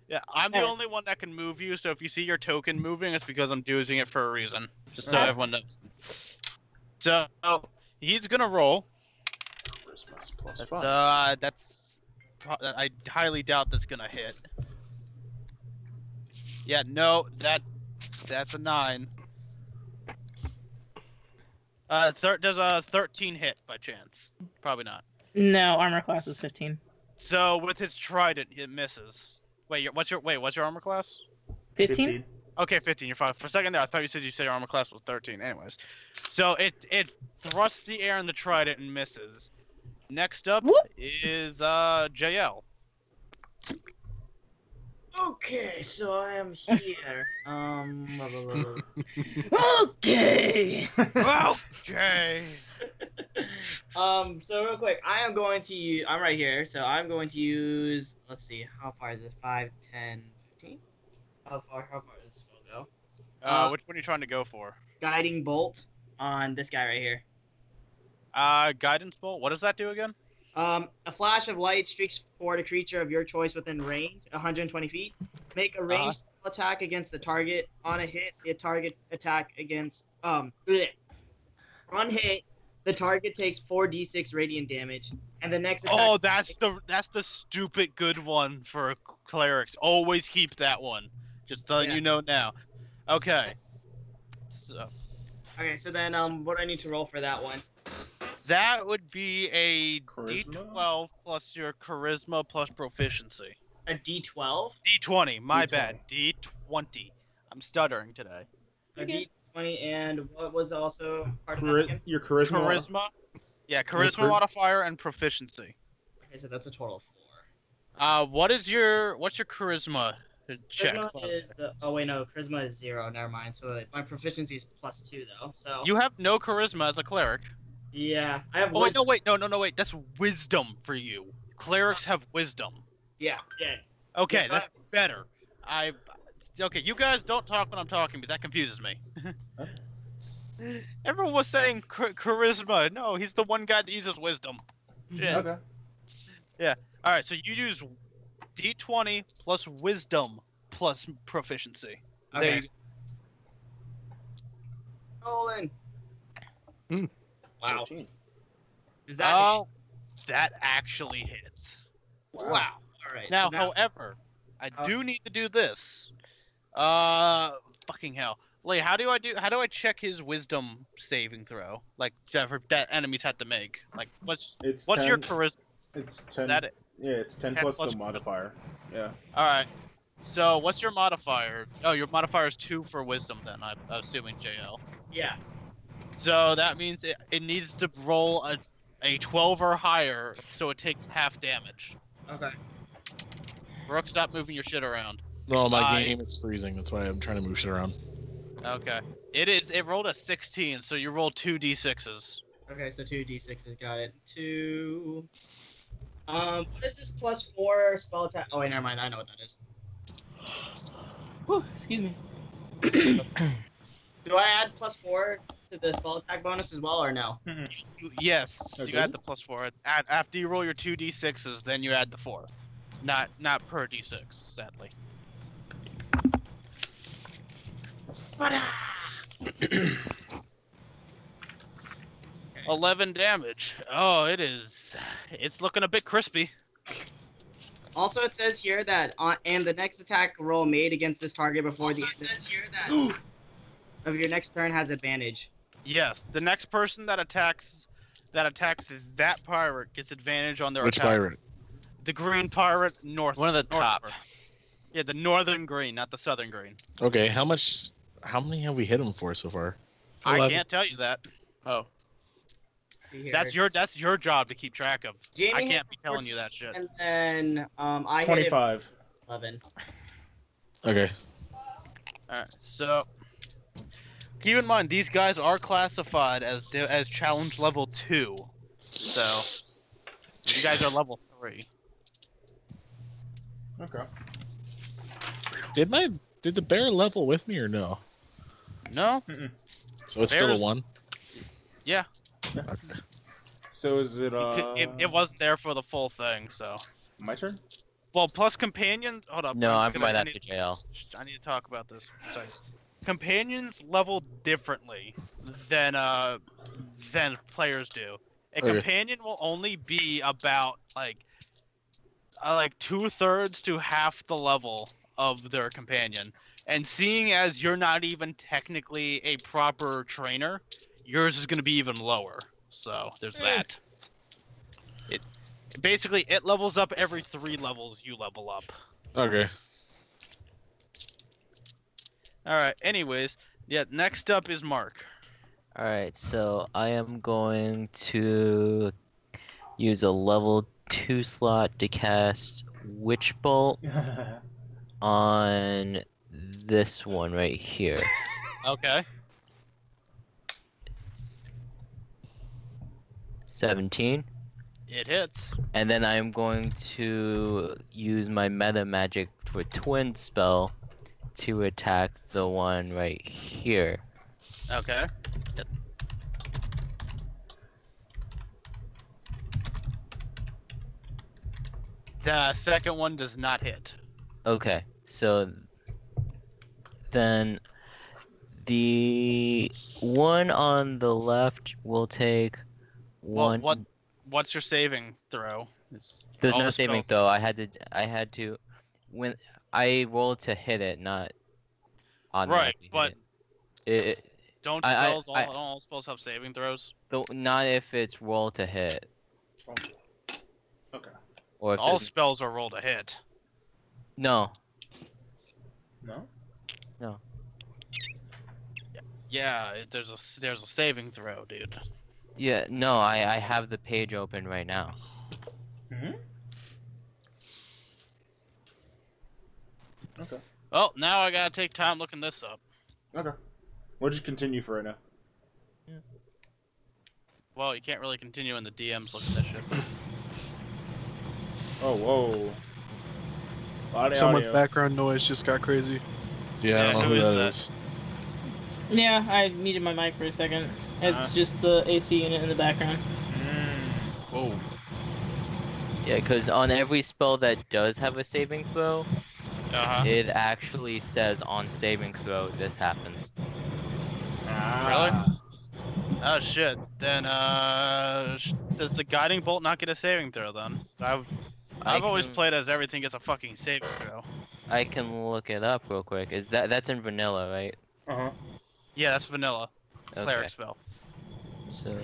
Yeah, I'm the Alright. only one that can move you. So if you see your token moving, it's because I'm using it for a reason. Just so Alright. everyone knows. So he's gonna roll. Christmas plus That's 5. I highly doubt that's gonna hit. Yeah, no, that's a 9. Does a 13 hit by chance? Probably not. No, armor class is 15. So with his trident, it misses. What's your armor class? 15? Okay, 15. You're fine. For a second there, I thought you said your armor class was 13. Anyways, so it thrusts the air in the trident and misses. Next up Whoop. is JL. Okay, so I am here. Blah, blah, blah, blah. Okay. Okay. So real quick, I am going to use, I'm right here, so I'm going to use, let's see, how far is it? 5, 10, 15? How far does this spell go? Which one are you trying to go for? Guiding Bolt on this guy right here. Guidance bolt. What does that do again? A flash of light streaks toward a creature of your choice within range, 120 feet. Make a ranged spell attack against the target. On a hit, the target attack against, bleh. On hit, the target takes 4d6 radiant damage, and the next attack. Oh, that's the stupid good one for clerics. Always keep that one. Just letting you know now. Okay. So Okay, so then what do I need to roll for that one? that would be a Charisma? D12 plus your charisma plus proficiency. A d12? D20. My D20. bad. D20. I'm stuttering today. A d20, and what was also part of that again? Your charisma. Charisma. Yeah, charisma modifier and proficiency. Okay, so that's a total of 4. What's your charisma check? Charisma is oh wait, no, charisma is 0. Never mind. So my proficiency is +2 though. So You have no charisma as a cleric. yeah, I have. Oh wait, wisdom. no, wait. That's wisdom for you. Clerics have wisdom. Yeah. Okay, Yes, that's better. Okay, you guys don't talk when I'm talking because that confuses me. Everyone was saying charisma. No, he's the one guy that uses wisdom. Shit. Okay. All right, so you use D20 plus wisdom plus proficiency. There Okay. you go. Rolling. Wow. 13. Is that? Oh, that actually hits. Wow. All right. Now, so however, I do need to do this. Fucking hell. Like, how do I check his wisdom saving throw? Like, that enemies had to make. Like, what's It's your 10 charisma? It's 10. Is that it? Yeah, it's 10 10 plus plus the modifier. Yeah. All right. So, what's your modifier? Oh, your modifier is 2 for wisdom. Then I'm assuming JL. yeah. So that means it needs to roll a 12 or higher, so it takes half damage. Okay. Brooke, stop moving your shit around. No, my game is freezing. That's why I'm trying to move shit around. Okay. It rolled a 16, so you roll 2 d6s. Okay, so 2 d6s, got it. 2. What is this +4 spell attack? Oh wait, never mind. I know what that is. Whew, excuse me. Do I add +4 to the spell attack bonus as well, or no? Yes, Okay. you add the +4. After you roll your 2 d6s, then you add the 4. Not per d6, sadly. 11 damage. Oh, it's looking a bit crispy. Also, it says here that and the next attack roll made against this target before the end of your next turn has advantage. Yes, the next person that attacks that pirate gets advantage on their Which attack. pirate? The green pirate north. One of the top. northward. Yeah, the northern green, not the southern green. Okay, how many have we hit him for so far? I 11. can't tell you that. Oh. That's your job to keep track of. Jamie I hit can't be telling you 14, that shit. And then I hit it 25. 11. Okay. Alright, so keep in mind these guys are classified as challenge level 2. So you guys are level 3. Okay. Did the bear level with me or no? No? So it's still a Bears- 1? Yeah. So is it It wasn't there for the full thing, so. my turn? Well, plus companions. Hold up. No, I'm just gonna- right I after need- JL. I need to talk about this. Sorry. Companions level differently than players do. A Okay. companion will only be about like 2/3 to half the level of their companion. And seeing as you're not even technically a proper trainer, yours is going to be even lower. So there's that. Basically, it levels up every 3 levels you level up. Okay. Alright, anyways, yeah, next up is Mark. Alright, so I am going to use a level 2 slot to cast Witch Bolt on this one right here. Okay. 17. It hits. And then I'm going to use my meta magic for twin spell to attack the one right here. Okay. The second one does not hit. Okay, so then the one on the left will take Well, one. what's your saving throw? There's all no the saving spells- though. I had to when I rolled to hit it, not automatically hit but it. Don't I- spells I- all spells have saving throws? Not if it's roll to hit. Okay. Or if All it's, spells are roll to hit. no. No? Yeah, there's a saving throw, dude. Yeah, no, I have the page open right now. Mm-hmm. Okay. Well, now I gotta take time looking this up. Okay. We'll just continue for right now. Well, you can't really continue in the DMs looking at that shit. Oh, whoa. Loud Someone's audio. background noise just got crazy. Yeah, I don't know who that is. Yeah, I muted my mic for a second. It's just the AC unit in the background. Whoa. Yeah, because on every spell that does have a saving throw, Uh-huh. it actually says on saving throw this happens. Ah. Oh shit. Then does the guiding bolt not get a saving throw then? I've always played as everything gets a fucking saving throw. I can look it up real quick. Is that's in vanilla, right? Uh-huh. Yeah, that's vanilla. Okay. Cleric spell. So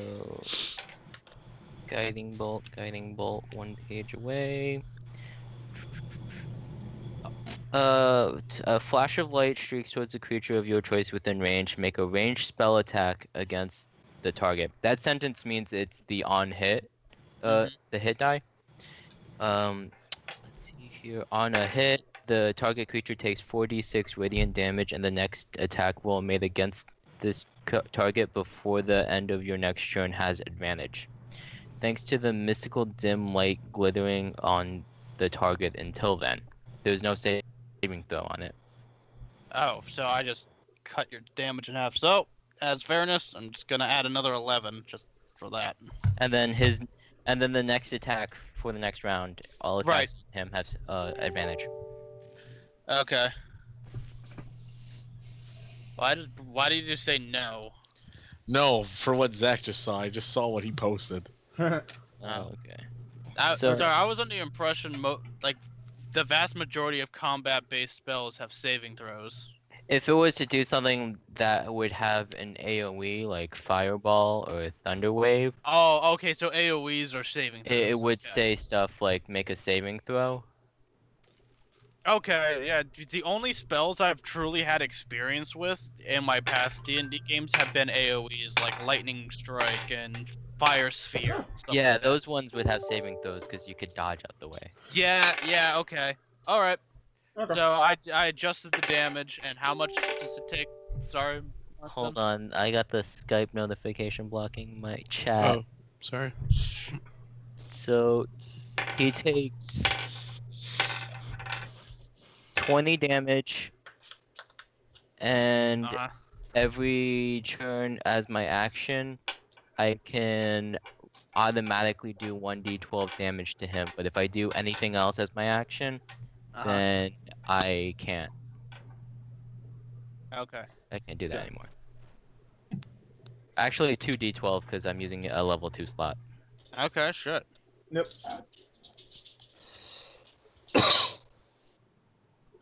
guiding bolt, one page away. A flash of light streaks towards a creature of your choice within range. Make a ranged spell attack against the target. That sentence means it's the on hit, the hit die. Let's see here. On a hit, the target creature takes 4d6 radiant damage, and the next attack roll made against this target before the end of your next turn has advantage. Thanks to the mystical dim light glittering on the target until then. There's no saving throw on it. Oh, so I just cut your damage in half. So, as fairness, I'm just gonna add another 11 just for that. And then the next attack for the next round, all attacks on him have advantage. Okay. Why did you say no? No, for what Zach just saw. I just saw what he posted. Oh, okay. Sorry, I was under the impression like the vast majority of combat-based spells have saving throws. If it was to do something that would have an AoE, like Fireball or Thunder Wave, Oh, okay, so AoEs are saving throws. it would okay. say stuff like make a saving throw. Okay, yeah, the only spells I've truly had experience with in my past D&D games have been AoEs, like Lightning Strike and fire sphere. stuff Yeah, like that. those ones would have saving throws because you could dodge out the way. Yeah, okay. Alright. Okay. So I adjusted the damage, and how much does it take? Sorry. Hold on, I got the Skype notification blocking my chat. Oh, sorry. So he takes 20 damage, and Uh-huh. every turn as my action, I can automatically do 1d12 damage to him. But if I do anything else as my action, Uh-huh. then I can't. Okay. I can't do that Okay. anymore. Actually, 2d12 because I'm using a level 2 slot. Okay, shit. Nope.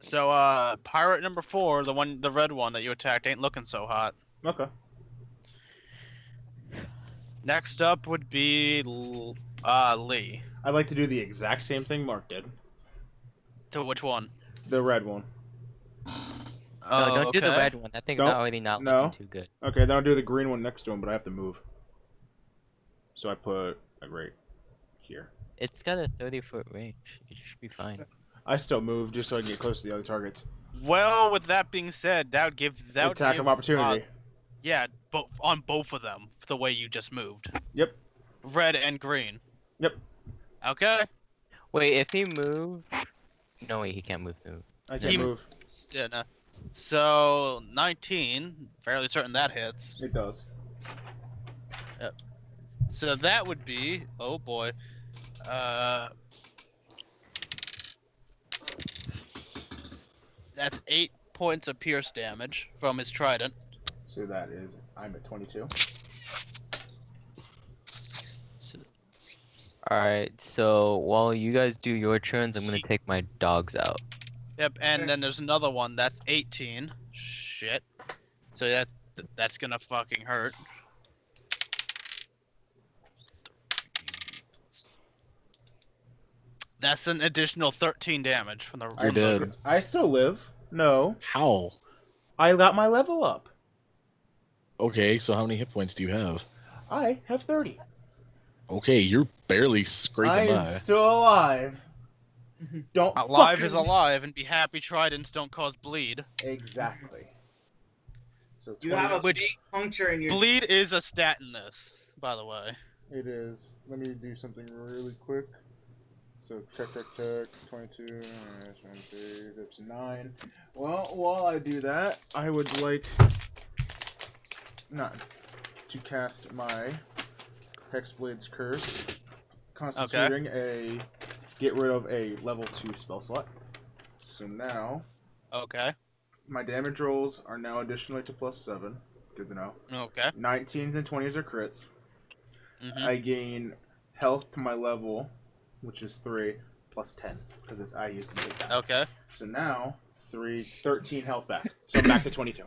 So, pirate number 4, the red one that you attacked, ain't looking so hot. Okay. Next up would be Lee. I'd like to do the exact same thing Mark did. To which one? The red one. No, don't do the red one. That thing's Don't- already not no. looking too good. Okay, then I'll do the green one next to him, but I have to move. So I put like right here. It's got a 30-foot range. It should be fine. I still move just so I can get close to the other targets. Well, with that being said, that would give Attack of opportunity. Yeah, on both of them, the way you just moved. Yep. Red and green. Yep. Okay. Wait, if he moves... No, wait, he can't move. I can't He- move. Yeah, no. So 19, fairly certain that hits. It does. So that would be, oh boy, that's 8 points of pierce damage from his trident. So that is I'm at 22. Alright, so while you guys do your turns, I'm gonna take my dogs out. Yep, and then there's another one that's 18. Shit. So that's gonna fucking hurt. That's an additional 13 damage from the. You're dead. I still live. No, How? I got my level up. Okay, so how many hit points do you have? I have 30. Okay, you're barely I scraping am by. still alive. Don't Alive is fucking- alive, and be happy tridents don't cause bleed. Exactly. So You have a 20 big puncture in your. Bleed is a stat in this, by the way. It is. Let me do something really quick. So check. 22. 23. That's 9. Well, while I do that, I would like not to cast my Hexblade's Curse, constituting a get rid of a level 2 spell slot. So now Okay. my damage rolls are now additionally to +7. Good to know. Okay. 19s and 20s are crits. Mhm. I gain health to my level, which is 3, plus 10, because I used the big die. Okay. So now, 13 health back. So I'm back to 22.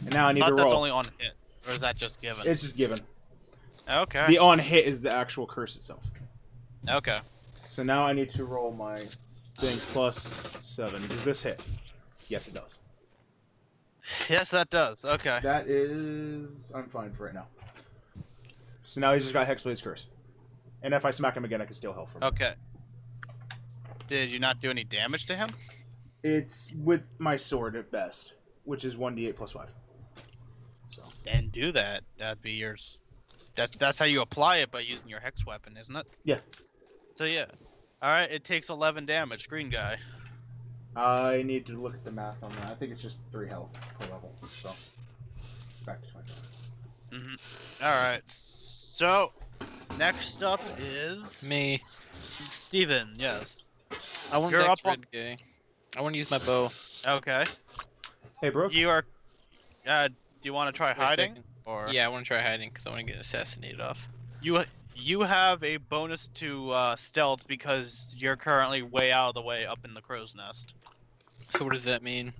And now I need to Thought that's roll. only on hit, or is that just given? It's just given. Okay. The on hit is the actual curse itself. Okay. So now I need to roll my thing plus 7. Does this hit? Yes, it does. Yes, that does. Okay. That is... I'm fine for right now. So now he's just got Hexblade's Curse. And if I smack him again, I can steal health from him. Okay. Did you not do any damage to him? It's with my sword at best, which is 1d8 plus 5. So Then do that. That'd be yours. That's how you apply it by using your hex weapon, isn't it? Yeah. So yeah. All right. It takes 11 damage. Green guy. I need to look at the math on that. I think it's just 3 health per level. So back to 20. Mhm. All right. So next up is Me. Steven. Yes. I want You're to up on- red guy. I want to use my bow. Okay. Hey, Brooke. You are. Do you want to try Wait a hiding? second. Or Yeah, I want to try hiding because I want to get assassinated off. you have a bonus to stealth because you're currently way out of the way up in the crow's nest. So what does that mean?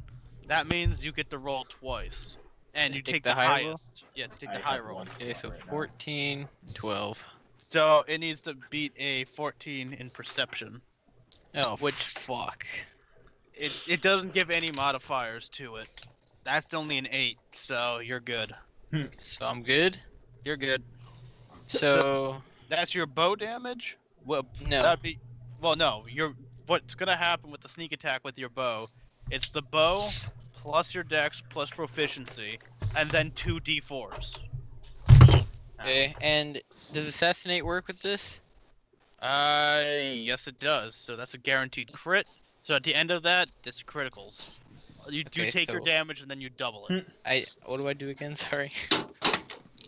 That means you get to roll twice, and you Take take the the high roll? highest. Yeah, take I the high have roll. one. Okay, so Right now. 14, 12. So it needs to beat a 14 in perception. Oh, Which- fuck. It doesn't give any modifiers to it. That's only an 8, so you're good. So I'm good? You're good. So That's your bow damage? Well, no. that'd be. Well, no. What's gonna happen with the sneak attack with your bow? It's the bow plus your dex plus proficiency, and then 2 d4s. Okay, and does assassinate work with this? Yes, it does. So that's a guaranteed crit. So at the end of that, it's criticals. You do Okay, take your so- damage and then you double it. What do I do again? Sorry.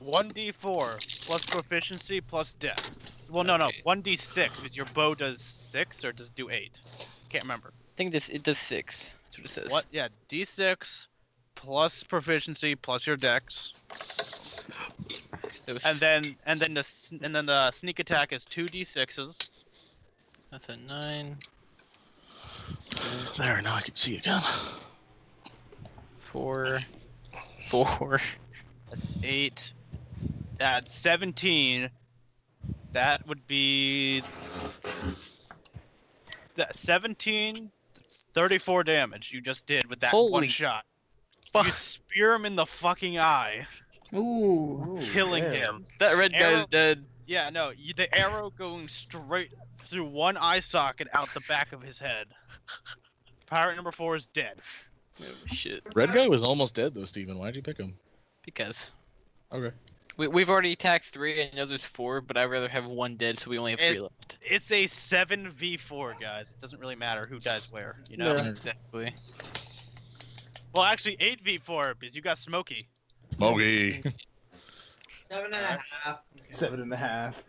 1d4 plus proficiency plus dex. Well, no, Okay. 1d6 because your bow does 6 or does it do 8? Can't remember. I think it does 6. That's what it says. What? Yeah, d6 plus proficiency plus your dex, So and then the sneak attack is 2d6s. that's a 9, There, now I can see again. 4. That's 8. That's 17. That would be that 17. That's 34 damage you just did with that one Holy shot. fuck. You spear him in the fucking eye, Ooh. killing damn. him. That red guy's Arrow- dead. Yeah, no, the arrow going straight through one eye socket out the back of his head. Pirate number 4 is dead. Oh, shit. Red guy was almost dead though, Steven. Why'd you pick him? Because Okay. we've already attacked 3. I know there's 4, but I'd rather have 1 dead, so we only have 3 left. It's a 7v4, guys. It doesn't really matter who dies where, you know? Yeah. Exactly. Well, actually 8v4 because you got Smokey. Smokey. 7.5. 7.5.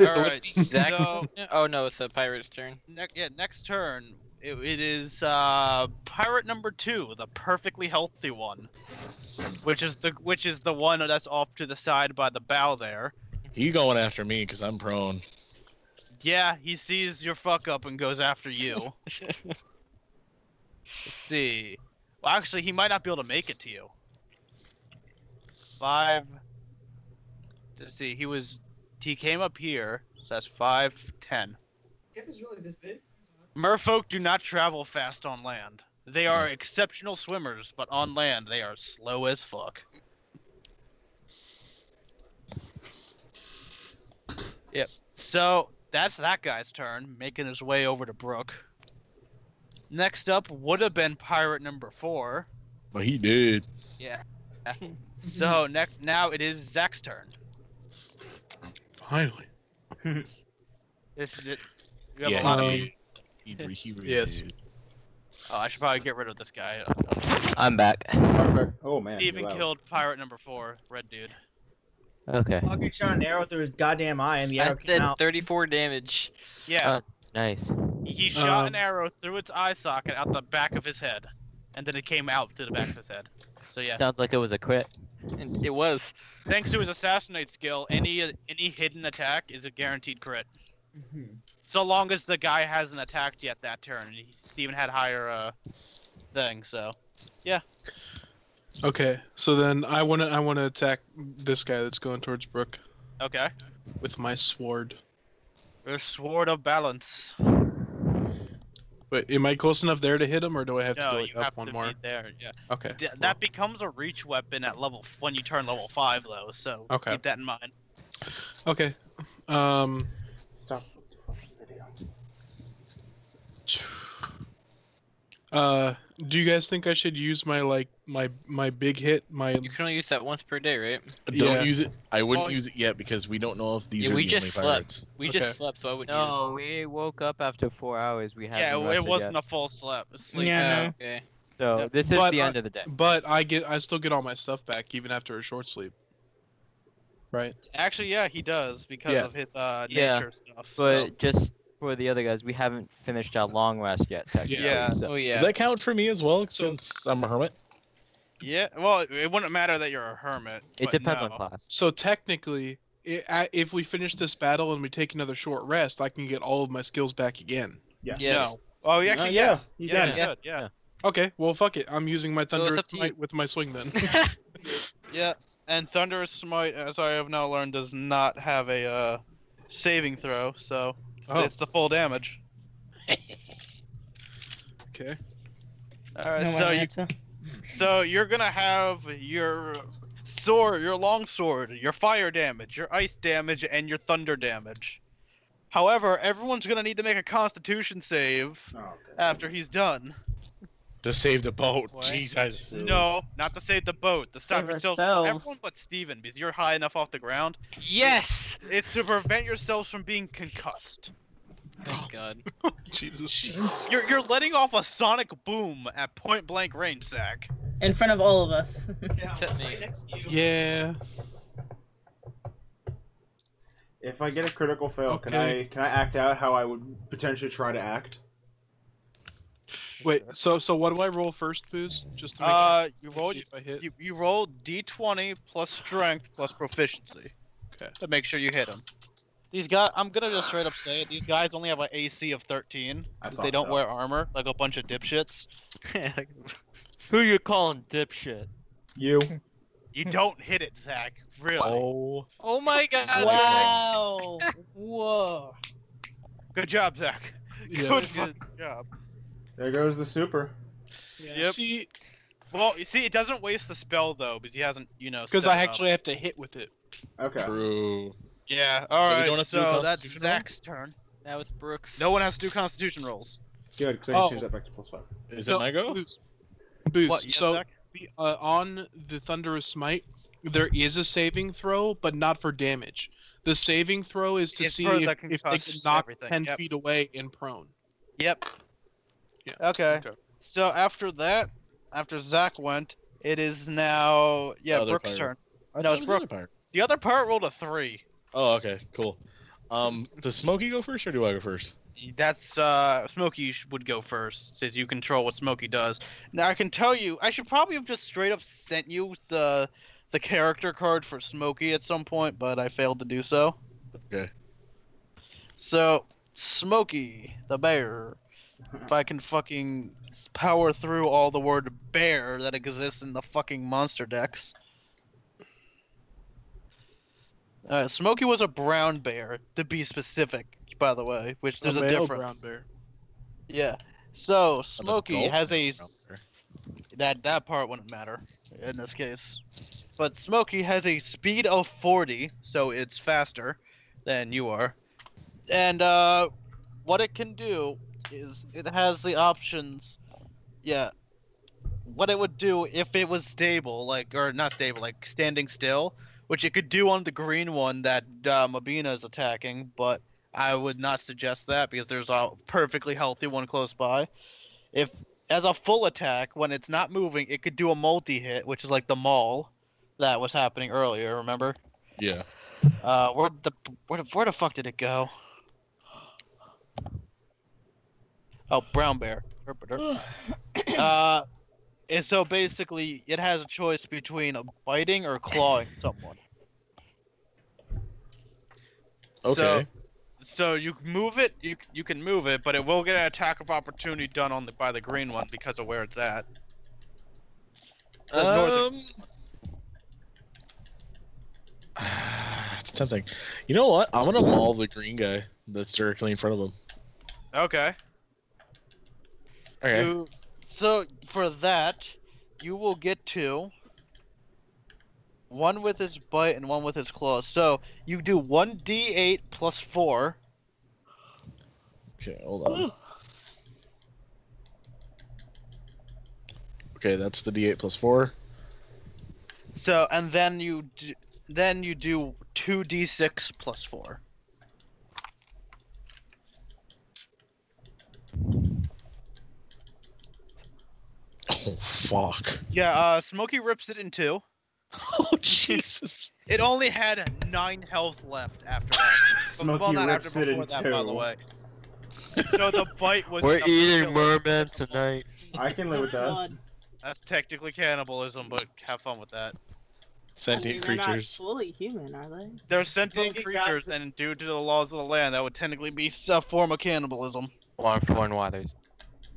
Alright, Exact. so Oh no, it's the pirate's turn. next turn, it is pirate number 2, the perfectly healthy one. Which is the one that's off to the side by the bow there. He going after me because I'm prone. Yeah, he sees your fuck up and goes after you. Let's see. Well, actually, he might not be able to make it to you. 5. Let's see. He came up here, so that's 5, 10. If it's really this big. Merfolk do not travel fast on land. They are exceptional swimmers, but on land they are slow as fuck. Yep. So that's that guy's turn, making his way over to Brook. Next up would have been pirate number 4. But he did. Yeah. So now it is Zach's turn. Finally. You have Yeah, a lot of he- people. He really Yes. did. Oh, I should probably get rid of this guy. I'm back. Oh man. Steven wow. killed pirate number 4, red dude. Okay. Fucking shot an arrow through his goddamn eye, and the arrow That came did out. 34 damage. Yeah. Nice. He shot Um, an arrow through its eye socket out the back of his head, and then it came out through the back of his head. So yeah, Sounds like it was a crit. And it was. thanks to his assassinate skill, any hidden attack is a guaranteed crit. So long as the guy hasn't attacked yet that turn, and Steven had higher thing. So Okay, so then I wanna attack this guy that's going towards Brook okay, with my sword. the sword of balance. Wait, am I close enough there to hit him, or do I have to No, go you like, up have one to more? be there. Yeah, Okay. that becomes a reach weapon at when you turn level 5 though. So Okay. keep that in mind. Okay. Stop the fucking video. Do you guys think I should use my my big hit? You can only use that once per day, right? Don't Yeah. use it. I wouldn't Oh, use it yet because we don't know if these Yeah, are we the just only pirates. slept. We Okay. just slept, so I wouldn't use No, we woke up after 4 hours. We Yeah, haven't it rested wasn't yet. a full sleep. it. Yeah, no. Okay. So Yep. this is But the I- end of the day. But I still get all my stuff back even after a short sleep. Right. Actually, yeah, he does because Yeah. of his Yeah, nature stuff. But so. just for the other guys, we haven't finished our long rest yet, technically. Yeah. So Oh Does yeah. that count for me as well since I'm a hermit? Yeah, well, it wouldn't matter that you're a hermit. it but depends no. on class. So technically, if we finish this battle and we take another short rest, I can get all of my skills back again. Yeah. Yes. No. Oh, actually, yeah, yes. you yeah, can. you could, yeah. Okay, well fuck it. I'm using my So it's thunderous up to you. smite with my swing then. Yeah, and Thunderous Smite, as I have now learned, does not have a saving throw, so Oh. it's the full damage. Okay. Alright, No so one you answer. So you're gonna have your sword, your long sword, your fire damage, your ice damage, and your thunder damage. However, everyone's gonna need to make a Constitution save Oh, okay. after he's done. To save the boat. What? Jesus. No, not to save the boat. To stop Save yourselves. ourselves. Everyone but Steven, because you're high enough off the ground. Yes! It's to prevent yourselves from being concussed. Thank God. Jesus. You're letting off a sonic boom at point blank range, Zach. In front of all of us. Yeah, Except me. right next to you. Yeah. If I get a critical fail, Okay. can I act out how I would potentially try to act? Wait. So what do I roll first, Booze? Just to make You sure roll see if I hit. you roll D20 plus strength plus proficiency. Okay. To make sure you hit him. These guys, I'm gonna just straight up say it. These guys only have an AC of 13. I They thought don't so. wear armor like a bunch of dipshits. Who you calling dipshit? You. You don't hit it, Zach. Really. Oh. Oh my God. Wow. Whoa. Good job, Zach. Yeah. Good fucking job. There goes the super. Yep. See, Well, you see, it doesn't waste the spell though, because he hasn't, because set I it up. actually have to hit with it. Okay. True. Yeah. So All we right. don't have to do So that's Constitution roll? Zach's turn. Now it's Brooks. No one has to do Constitution rolls. Good, because I can Oh. change that back to +5. Is So, it my go? Booze. What? Yes, so Zach? on the Thunderous Smite, there is a saving throw, but not for damage. The saving throw is to It's see for the if they can concussed knock everything, 10 yep. feet away and prone. Yep. Yeah. Okay. So after that, after Zach went, it is now Other Brooks' pirate. turn. I No, thought it's it was Brooke. other pirate. The other part rolled a 3. Oh, okay, cool. Does Smokey go first or do I go first? That's Smokey would go first, since you control what Smokey does. Now I can tell you, I should probably have just straight up sent you the character card for Smokey at some point, but I failed to do so. Okay. So Smokey the bear. If I can fucking power through all the word bear that exists in the fucking monster decks. Smokey was a brown bear, to be specific, by the way, which there's a male difference. brown bear. Yeah. So Smokey Adult has a brown bear. that part wouldn't matter in this case. But Smokey has a speed of 40, so it's faster than you are. And what it can do is it has the options. Yeah. What it would do if it was stable, or not stable, like standing still, which it could do on the green one that Mabina is attacking, but I would not suggest that because there's a perfectly healthy one close by. If as a full attack, when it's not moving, it could do a multi-hit, which is like the maul that was happening earlier, remember? Yeah. Where the fuck did it go? Oh, brown bear. And so basically, it has a choice between biting or clawing someone. Okay. So you move it, you can move it, but it will get an attack of opportunity done by the green one because of where it's at. The northern- It's tempting. You know what? I'm gonna maul the green guy that's directly in front of him. Okay. Okay. So for that, you will get 2. One with his bite and one with his claws. So you do 1d8 plus 4. Okay, hold on. Okay, that's the D8 plus 4. So and then you do 2d6 plus 4. Oh, fuck. Yeah, Smokey rips it in 2. Oh, Jesus. It only had 9 health left after that. Smokey well, not rips after it before in that, 2. by the way. So the bite was. We're enough to eating kill him. mermen tonight. I can live with that. God. That's technically cannibalism, but have fun with that. Sentient They're not creatures. fully human, are they? They're sentient Smokey got creatures, and due to the laws of the land, that would technically be a form of cannibalism. On foreign waters.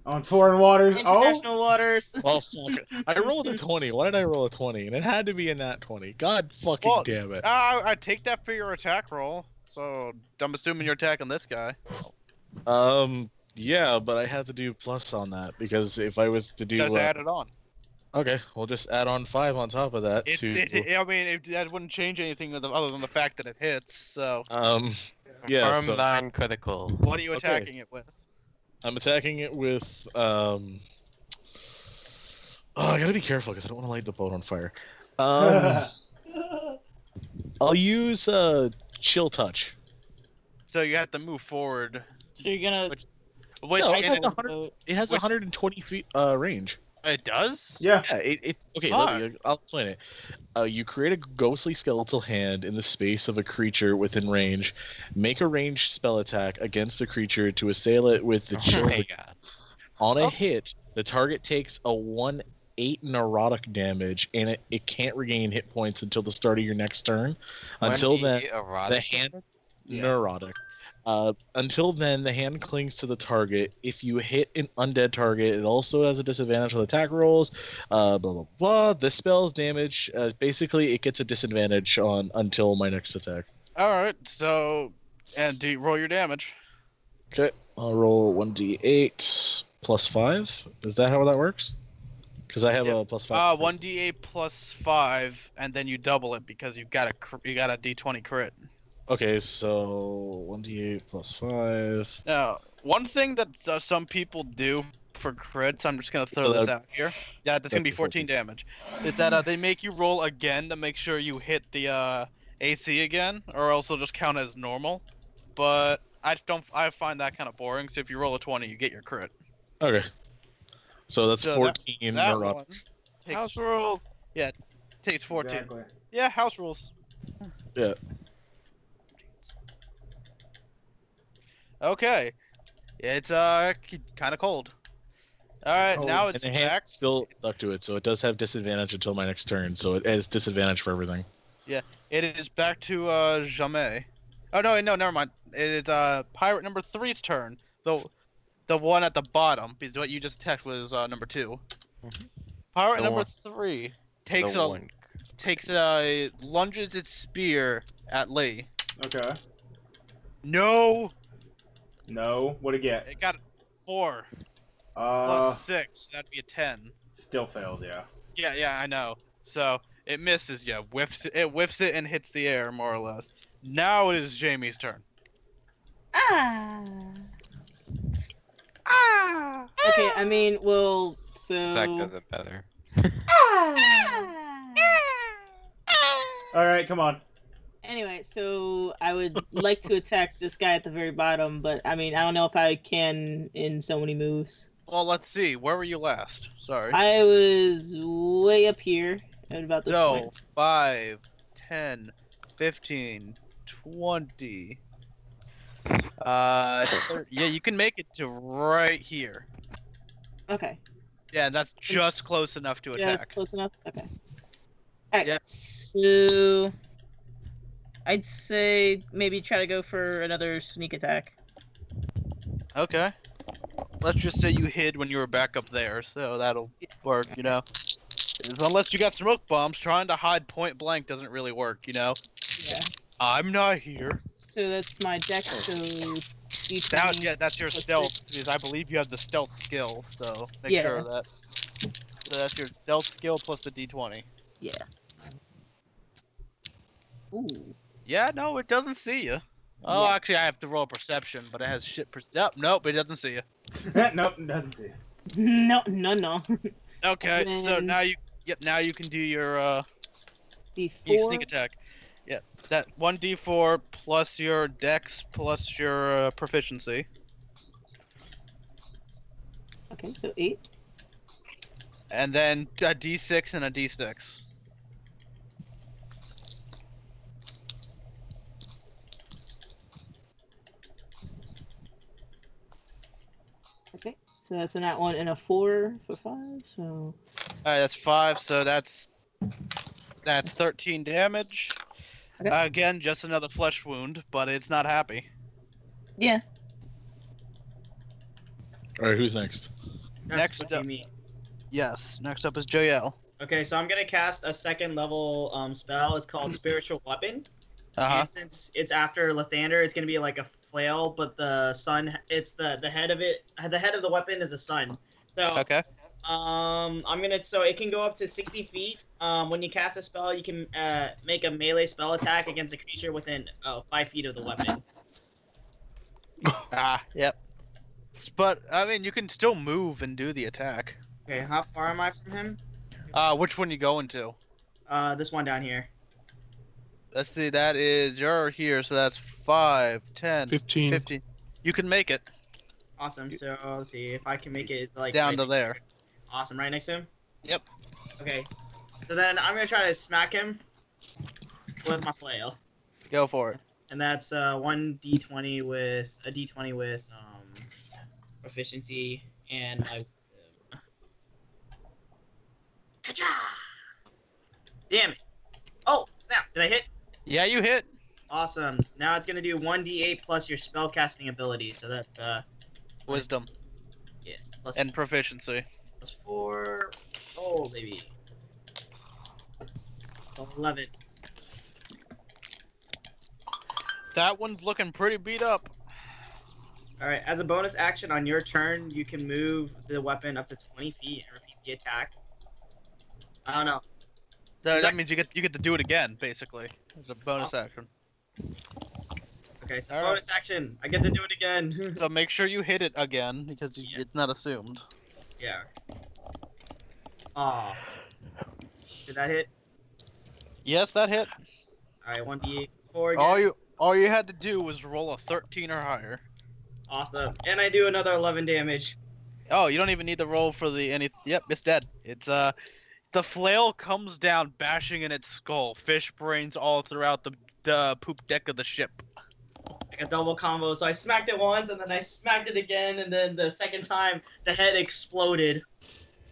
On foreign waters. Oh, International waters. Well, fuck it. I rolled a 20. Why did I roll a 20? And it had to be a nat 20. God fucking Well, damn it. I take that for your attack roll. So I'm assuming you're attacking this guy. Yeah, but I had to do plus on that because if I was to do Just add it on. Okay, we'll just add on 5 on top of that I mean, that wouldn't change anything other than the fact that it hits. So, yeah. Firm So non-critical. what are you Okay. attacking it with? I'm attacking it with Oh, I gotta be careful because I don't want to light the boat on fire. I'll use Chill Touch. So you have to move forward. So you're gonna. Which No, it and has 100. It has Which- 120 feet range. it does? Yeah. Yeah, it okay. Fuck. I'll explain it. You create a ghostly skeletal hand in the space of a creature within range. Make a ranged spell attack against a creature to assail it with the Oh chill. my god. On a Oh. hit, the target takes a 1/8 neurotic damage, and it can't regain hit points until the start of your next turn. Until then, the hand Yes. neurotic. Until then, the hand clings to the target. If you hit an undead target, it also has a disadvantage on attack rolls. Blah blah blah. This spell's damage. Basically, it gets a disadvantage on until my next attack. All right. So, and roll your damage. Okay, I'll roll 1d8 plus 5. Is that how that works? Because I have Yep. a plus 5. 1d8 plus 5, and then you double it because you got a d20 crit. Okay, so 1d8 plus 5. Now, one thing that some people do for crits, I'm just gonna throw So this that- out here. Yeah, that's gonna be that's 14 damage. Is that they make you roll again to make sure you hit the AC again, or else it'll just count as normal. But I find that kind of boring. So if you roll a 20, you get your crit. Okay. So that's So 14 That neurotic. one takes House rules. takes 14. Exactly. Yeah, house rules. Yeah. Okay. It's kind of cold. All right, Cold. now And it's the hand back. still stuck to it, so it does have disadvantage until my next turn. So it has disadvantage for everything. It is back to Jamais. Oh no, never mind. It's pirate number 3's turn. The one at the bottom, because what you just attacked was number 2. Pirate The number one- 3 takes The one. lunges its spear at Lee. Okay. No, No. What'd it get? it got 4 Uh, plus 6. That'd be a 10. still fails. Yeah. Yeah, I know. So it misses you. It whiffs it and hits the air more or less. Now it is Jamie's turn. Ah. Ah! Okay, I mean, well, so. Zach does it better. All right. Come on. Anyway, so I would like to attack this guy at the very bottom, but I mean, I don't know if I can in so many moves. Well, let's see. Where were you last? Sorry. I was way up here at about this So, point. 5, 10, 15, 20. Yeah, you can make it to right here. Okay. Yeah, that's just close enough to Yeah, that's attack. close enough. Okay. Alright, Yeah. so I'd say maybe try to go for another sneak attack. Okay. Let's just say you hid when you were back up there, so that'll work, you know. Unless you got smoke bombs, trying to hide point blank doesn't really work, you know. Yeah. I'm not here. So that's my dex, so D20. That's your plus stealth, 6. because I believe you have the stealth skill, so make Yeah. sure of that. So that's your stealth skill plus the d20. Yeah. Ooh. Yeah, no, it doesn't see you. Oh, Yeah. actually, I have to roll perception, but it has shit. Nope, it doesn't see you. Nope. Doesn't see. No. Okay, so then- now you can do your D4. sneak attack. Yeah, that 1d4 plus your dex plus your proficiency. Okay, so 8. And then a d6 and a d6. Okay, so that's a nat 1 and a 4 for 5. So Alright, that's 5, so that's 13 damage. Okay. Again, just another flesh wound, but it's not happy. yeah. All right, who's next? Next That's what up. you mean. Yes, next up is JL. Okay, so I'm gonna cast a second level spell. It's called Spiritual Weapon. Uh-huh. And since it's after Lathander, it's gonna be like a flail, but the sun. It's the head of it. The head of the weapon is a sun. So Okay. So it can go up to 60 feet. When you cast a spell, you can make a melee spell attack against a creature within 5 feet of the weapon. Yep. But I mean, you can still move and do the attack. Okay, how far am I from him? Which one you going to? This one down here. Let's see. That is you're here, so that's 5, 10, 15. 15. You can make it Awesome. So let's see if I can make it like down right to there. Awesome, right next to him. Yep. Okay. So then I'm gonna try to smack him with my flail, Go for it. and that's 1d20 with a d20 with proficiency and my. Ka-cha! Damn it! Oh snap! Did I hit? Yeah, you hit. Awesome. Now it's gonna do 1d8 plus your spellcasting ability. So that's Wisdom yes plus and proficiency. plus 4. Oh baby. 11. That one's looking pretty beat up. All right. As a bonus action on your turn, you can move the weapon up to 20 feet and repeat the attack. I don't know. That means you get to do it again, basically. It's a bonus action. Okay, so All bonus action. I get to do it again. So make sure you hit it again because Yeah. it's not assumed. Yeah. Aw. Did that hit? Yes, that hit. All right, 1d8 4 again. All you had to do was roll a 13 or higher. Awesome. And I do another 11 damage. Oh, you don't even need to roll for the any. Yep, it's dead. It's the flail comes down, bashing in its skull. Fish brains all throughout the poop deck of the ship. Like a double combo. So I smacked it once, and then I smacked it again, and then the second time the head exploded.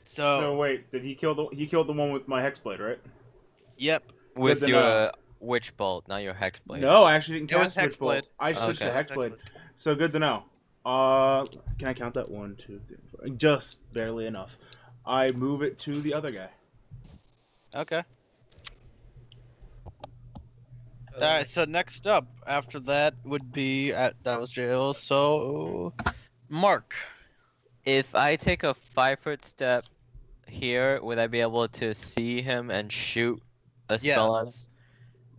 So wait, did he kill the one with my hexblade, right? Yep. With then, your witch bolt, not your hex blade. No, I actually didn't It was cast Witchbolt. Hexblade. I switched Okay. to Hexblade. So good to know. Can I count that? 1, 2, 3, 4. Just barely enough. I move it to the other guy. Okay. Alright, so next up after that would be that was jail. So Mark. If I take a 5-foot step here, would I be able to see him and shoot a spell at him? Yes.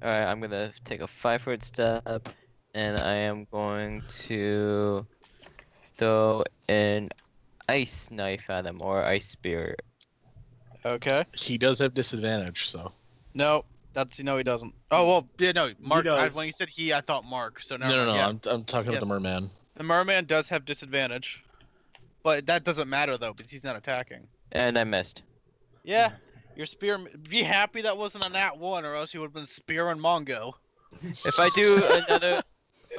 Alright, I'm gonna take a 5-foot step, and I am going to throw an ice knife at him, or ice spear. Okay. He does have disadvantage, so. No, he doesn't. Oh well, yeah, no, Mark. does. When you said he, I thought Mark. So No, never no, mind. I'm talking Yes. about the merman. The merman does have disadvantage, but that doesn't matter though because he's not attacking. And I missed. Yeah, your spear. Be happy that wasn't a nat 1, or else you would have been spearing Mongo. If I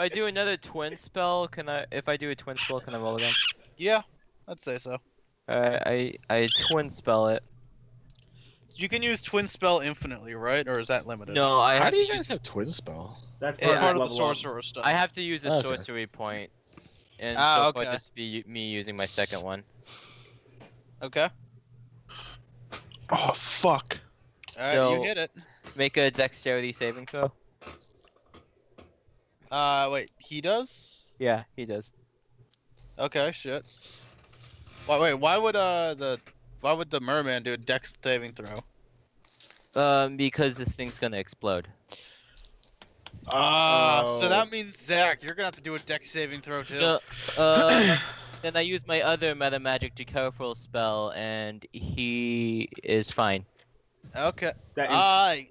do another twin spell, can I? If I do a twin spell, can I roll again? Yeah, I'd say so. Alright, I twin spell it. You can use twin spell infinitely, right? Or is that limited? No, I How have do to you guys use. have twin spell? That's It's part of the level up. sorcerer stuff. I have to use a Okay. sorcery point, and Ah, so far okay. this would be me using my second one. Okay. Oh fuck. Alright, So- you hit it. Make a dexterity saving throw. Wait, he does? Yeah, he does. Okay, shit. Wait, why would the merman do a dex saving throw? Because this thing's gonna explode. So that means Zach, you're gonna have to do a dex saving throw too. No, then I use my other meta magic decouple spell, and he is fine. Okay. That is,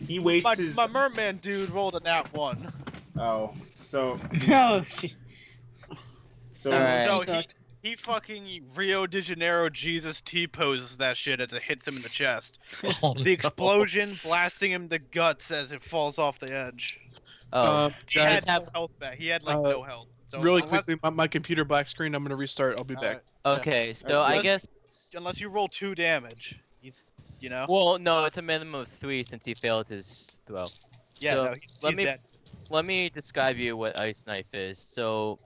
he wastes his. My merman dude rolled a nat 1. Oh, so Oh, shit. Alright. So he fucking Rio de Janeiro Jesus T-poses that shit as it hits him in the chest. Oh, The explosion blasting him the guts as it falls off the edge. Oh, He guys had no health back. He had like no health. So Really unless, quickly, my computer black screen. I'm gonna restart. I'll be back. okay. So I Unless- guess. unless you roll 2 damage, you know. Well, no, it's a minimum of 3 since he failed his throw. Yeah, so no, he's let me dead. let me describe you what ice knife is. So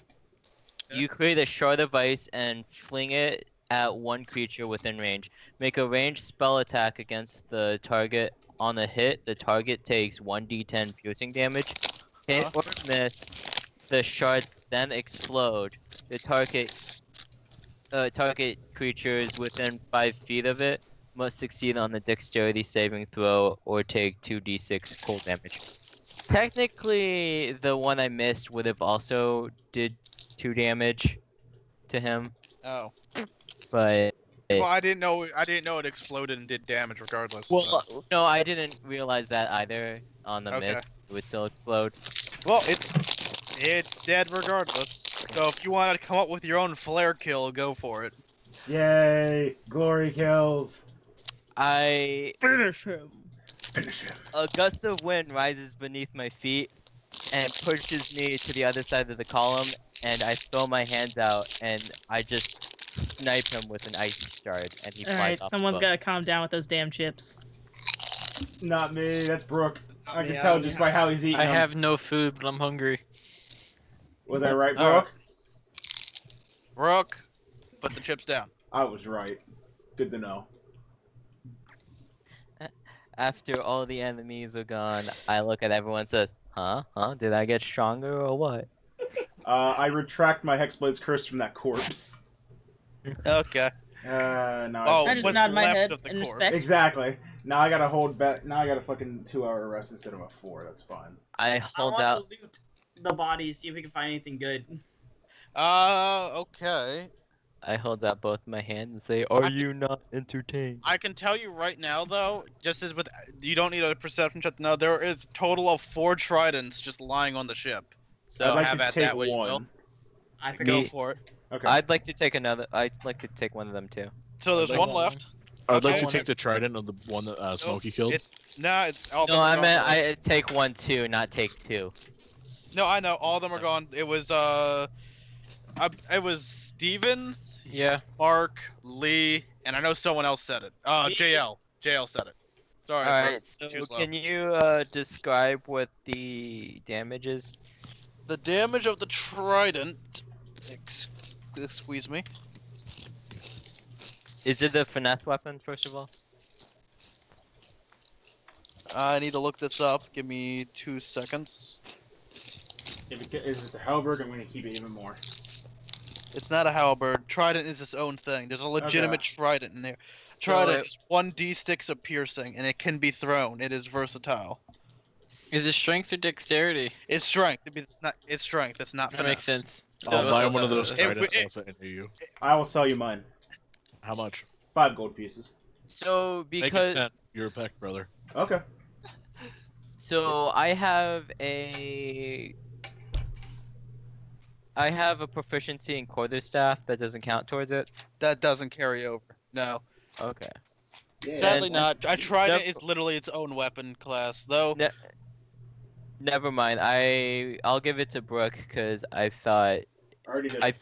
you create a shard of ice and fling it at one creature within range. Make a ranged spell attack against the target. On a hit, the target takes 1d10 piercing damage. Hit or miss, the shard then explode. The target target creatures within 5 feet of it must succeed on the dexterity saving throw or take 2d6 cold damage. Technically, the one I missed would have also did 2 damage to him, Oh. but Well, I didn't know it exploded and did damage regardless. so. well, no, I didn't realize that either on the Okay. myth. It would still explode. Well, it's dead regardless. So if you want to come up with your own flare kill, go for it. Yay! Glory kills. I Finish him. Finish him. A gust of wind rises beneath my feet and pushes me to the other side of the column, and I throw my hands out and I just snipe him with an ice shard, and he flies Alright, off. someone's the gotta calm down with those damn chips. Not me. That's Brooke. I can Yeah, tell just by how he's eating. I them. have no food, but I'm hungry. Was I right, All right. Brooke? Rook, put the chips down. I was right. Good to know. After all the enemies are gone, I look at everyone and says, huh? Did I get stronger or what? I retract my Hexblade's curse from that corpse. Okay. No. Oh, I just what's nod my left head of the in corpse? respect. Exactly. Now I gotta hold back. Now I got a fucking 2-hour rest instead of a 4. That's fine. I I hold want out. to loot the bodies, see if we can find anything good. Okay. I hold out both my hands and say, "Are you not entertained?" I can tell you right now, though, just as with you don't need a perception check. No, there is a total of 4 tridents just lying on the ship. So I'd like have to at take that way you will. one. I Me- forgot. Go for it. Okay. I'd like to take another. I'd like to take one of them too. So there's like one that left. I'd like Okay. to take the trident of the one that Smokey killed. It's it's all of No, them are I gone. meant I take one too, not take 2. No, I know all of them are gone. It was it was Steven, Yeah. Mark, Lee, and I know someone else said it. JL. JL said it. Sorry. All I right. spoke So too slow. can you describe what the damage is? The damage of the trident. Squeeze me. Is it a finesse weapon, first of all? I need to look this up. Give me 2 seconds. If it's a halberd, I'm gonna keep it even more. It's not a halberd. Trident is its own thing. There's a legitimate trident in there. Trident is 1d6 of piercing, and it can be thrown. It is versatile. Is it strength or dexterity? It's strength. It's strength. It's not That makes finesse. sense. I'll buy one of those If tridents. we- I'll fit into you. I will sell you mine. How much? 5 gold pieces. So Make it because 10. You're a peck, brother. Okay. so I have a proficiency in quarterstaff that doesn't count towards it. That doesn't carry over. No. Okay. Yeah. Sadly And- not. I tried Never- it. It's literally its own weapon class, though. Ne- Never mind. I'll give it to Brooke because I thought Already did. I-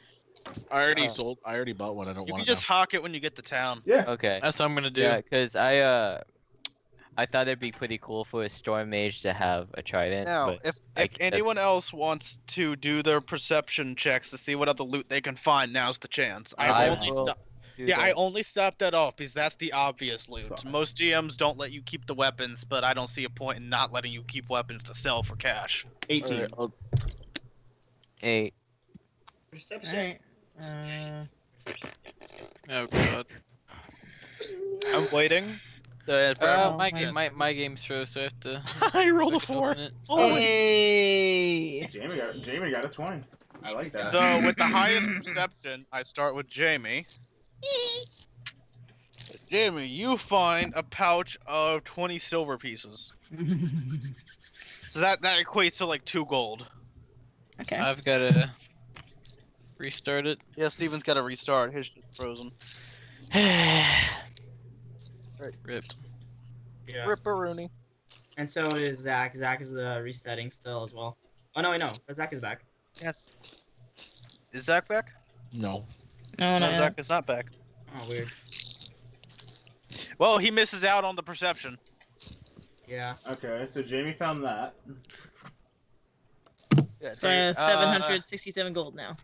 I already Oh. I already bought one. I don't You want can it just hawk it when you get to town. Yeah. okay. That's what I'm gonna do. Yeah, because I thought it'd be pretty cool for a storm mage to have a trident. Now, but if I- that's- anyone else wants to do their perception checks to see what other loot they can find, now's the chance. I I will do I that. only stopped that off because that's the obvious loot. Fine. Most GMs don't let you keep the weapons, but I don't see a point in not letting you keep weapons to sell for cash. 18. Alright, 8. Perception. Alright. Oh god. I'm waiting. For Oh, My nice. my game's froze, so I have to. I rolled a I have to 4. open it. Hey! Jamie got a 20. I like that. So with the highest perception, I start with Jamie. Jamie, you find a pouch of 20 silver pieces. So that equates to like 2 gold. Okay. I've gotta restart it. Yeah, Steven's got to restart. His shit's frozen. Ripped. Yeah. Ripperoonie. And so is Zach. Zach is resetting still as well. Oh no, wait, no. Zach is back. Yes. Is Zach back? No. No, No, no. Zach is not back. Oh, weird. Well, he misses out on the perception. Yeah. Okay, so Jamie found that. Yeah, So I have uh, 767 gold now.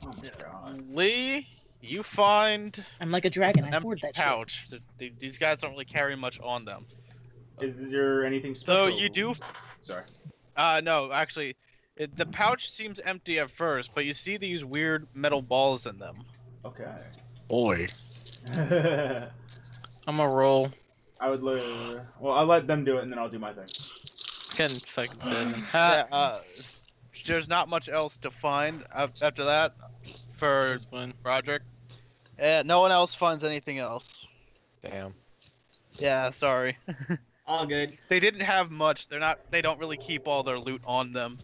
Oh my god. Lee, you find I'm like a dragon. an I hoard empty that pouch. These guys don't really carry much on them. Is there anything So special? you do. Sorry. No, actually, the pouch seems empty at first, but you see these weird metal balls in them. Okay. Boy. I I'm a roll. would well, I'll let them do it and then I'll do my thing. Can fucking send. Yeah, there's not much else to find after that for This one. Roderick. No one else finds anything else. Damn. Yeah, sorry. All good. They didn't have much. They don't really keep all their loot on them.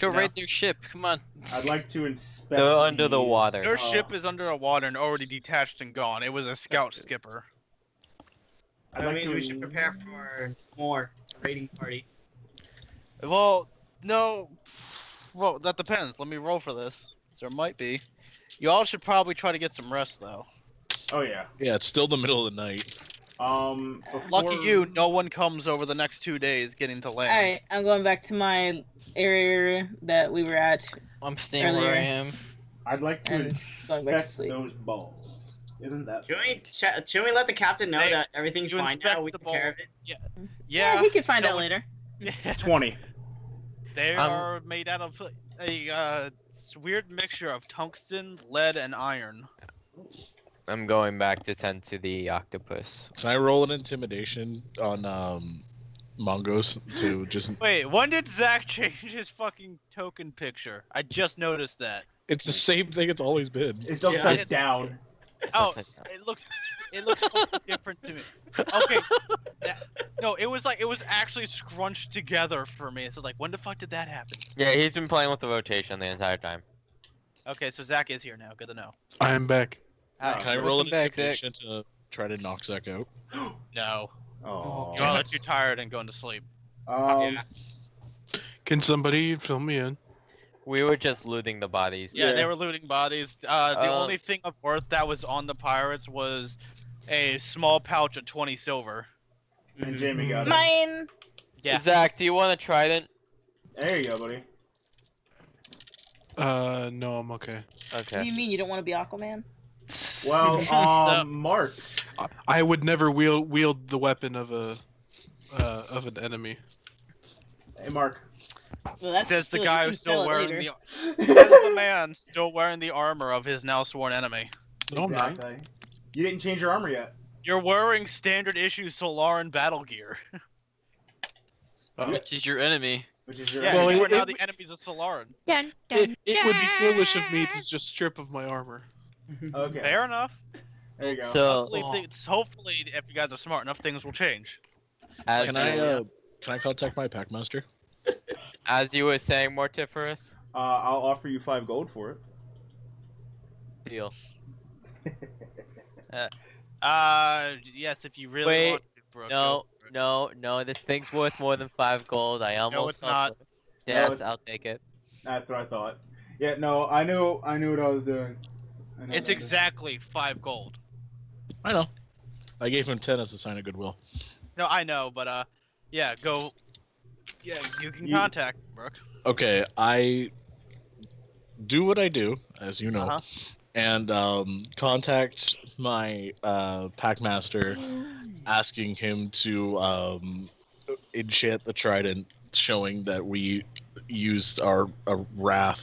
Go No. raid their ship. Come on. I'd like to inspect. They're under the these, water. Their ship is under the water and already detached and gone. It was a scout skipper. I'd That like means to we should prepare for more raiding party. Well, no. Well, that depends. Let me roll for this. There might be. You all should probably try to get some rest, though. Oh yeah. Yeah, it's still the middle of the night. Before... Lucky you, no one comes over the next 2 days getting to land. Alright, I'm going back to my area that we were at. I'm staying where I Earlier. am. I'd like to And going back to inspect sleep. those balls. Isn't that? Should we let the captain know Hey, that everything's you fine inspect now? We the take care of ball. it. Yeah, he can find no out one- later. Yeah. 20. They are made out of a weird mixture of tungsten, lead, and iron. I'm going back to tend to the octopus. Can I roll an intimidation on Mongos to just? Wait, when did Zach change his fucking token picture? I just noticed that. It's the same thing it's always been. It's upside it's- down. Oh, it looks fucking different to me. Okay, no, it was actually scrunched together for me. So like, when the fuck did that happen? Yeah, he's been playing with the rotation the entire time. Okay, so Zach is here now. Good to know. I am back. Oh, Can I roll an Welcome back, Zach. intimidation to try to knock Zach out? No, Oh. you're all too tired and going to sleep. Um, Can somebody fill me in? We were just looting the bodies. Yeah, Yeah. they were looting bodies. The only thing of worth that was on the pirates was a small pouch of 20 silver. and Jamie got it. Mine! Yeah. Zach, do you want a trident? There you go, buddy. No, I'm okay. What do Okay. you mean you don't want to be Aquaman? Well, Mark. I would never wield the weapon of an enemy. Hey, Mark. Well, that's Says the silly. guy You who's can sell still it wearing later. the says the man still wearing the armor of his now sworn enemy. No, I'm not. Exactly. You didn't change your armor yet. You're wearing standard issue Solaran battle gear. Which is your enemy? Which is your. Yeah, Well, you are it- now it- the enemies of Solaran. It would be foolish of me to just strip of my armor. Okay. Fair enough. There you go. So, Hopefully, if you guys are smart enough, things will change. as Can I contact my packmaster? as you were saying, Mortiferous, I'll offer you 5 gold for it. deal. Yes, if you really Wait, want to, Brooke. No, go for it. no, this thing's worth more than 5 gold. I almost. it's not. sold it. Yes, it's- I'll take it. That's what I thought. Yeah, no, I knew what I was doing. I know It's what I did. exactly 5 gold. I know. I gave him 10 as a sign of goodwill. No, I know, but yeah, go. Yeah, you can You- contact Brooke. Okay, I do what I do, as you know, Uh-huh. and contact my packmaster, asking him to enchant the trident, showing that we used our wrath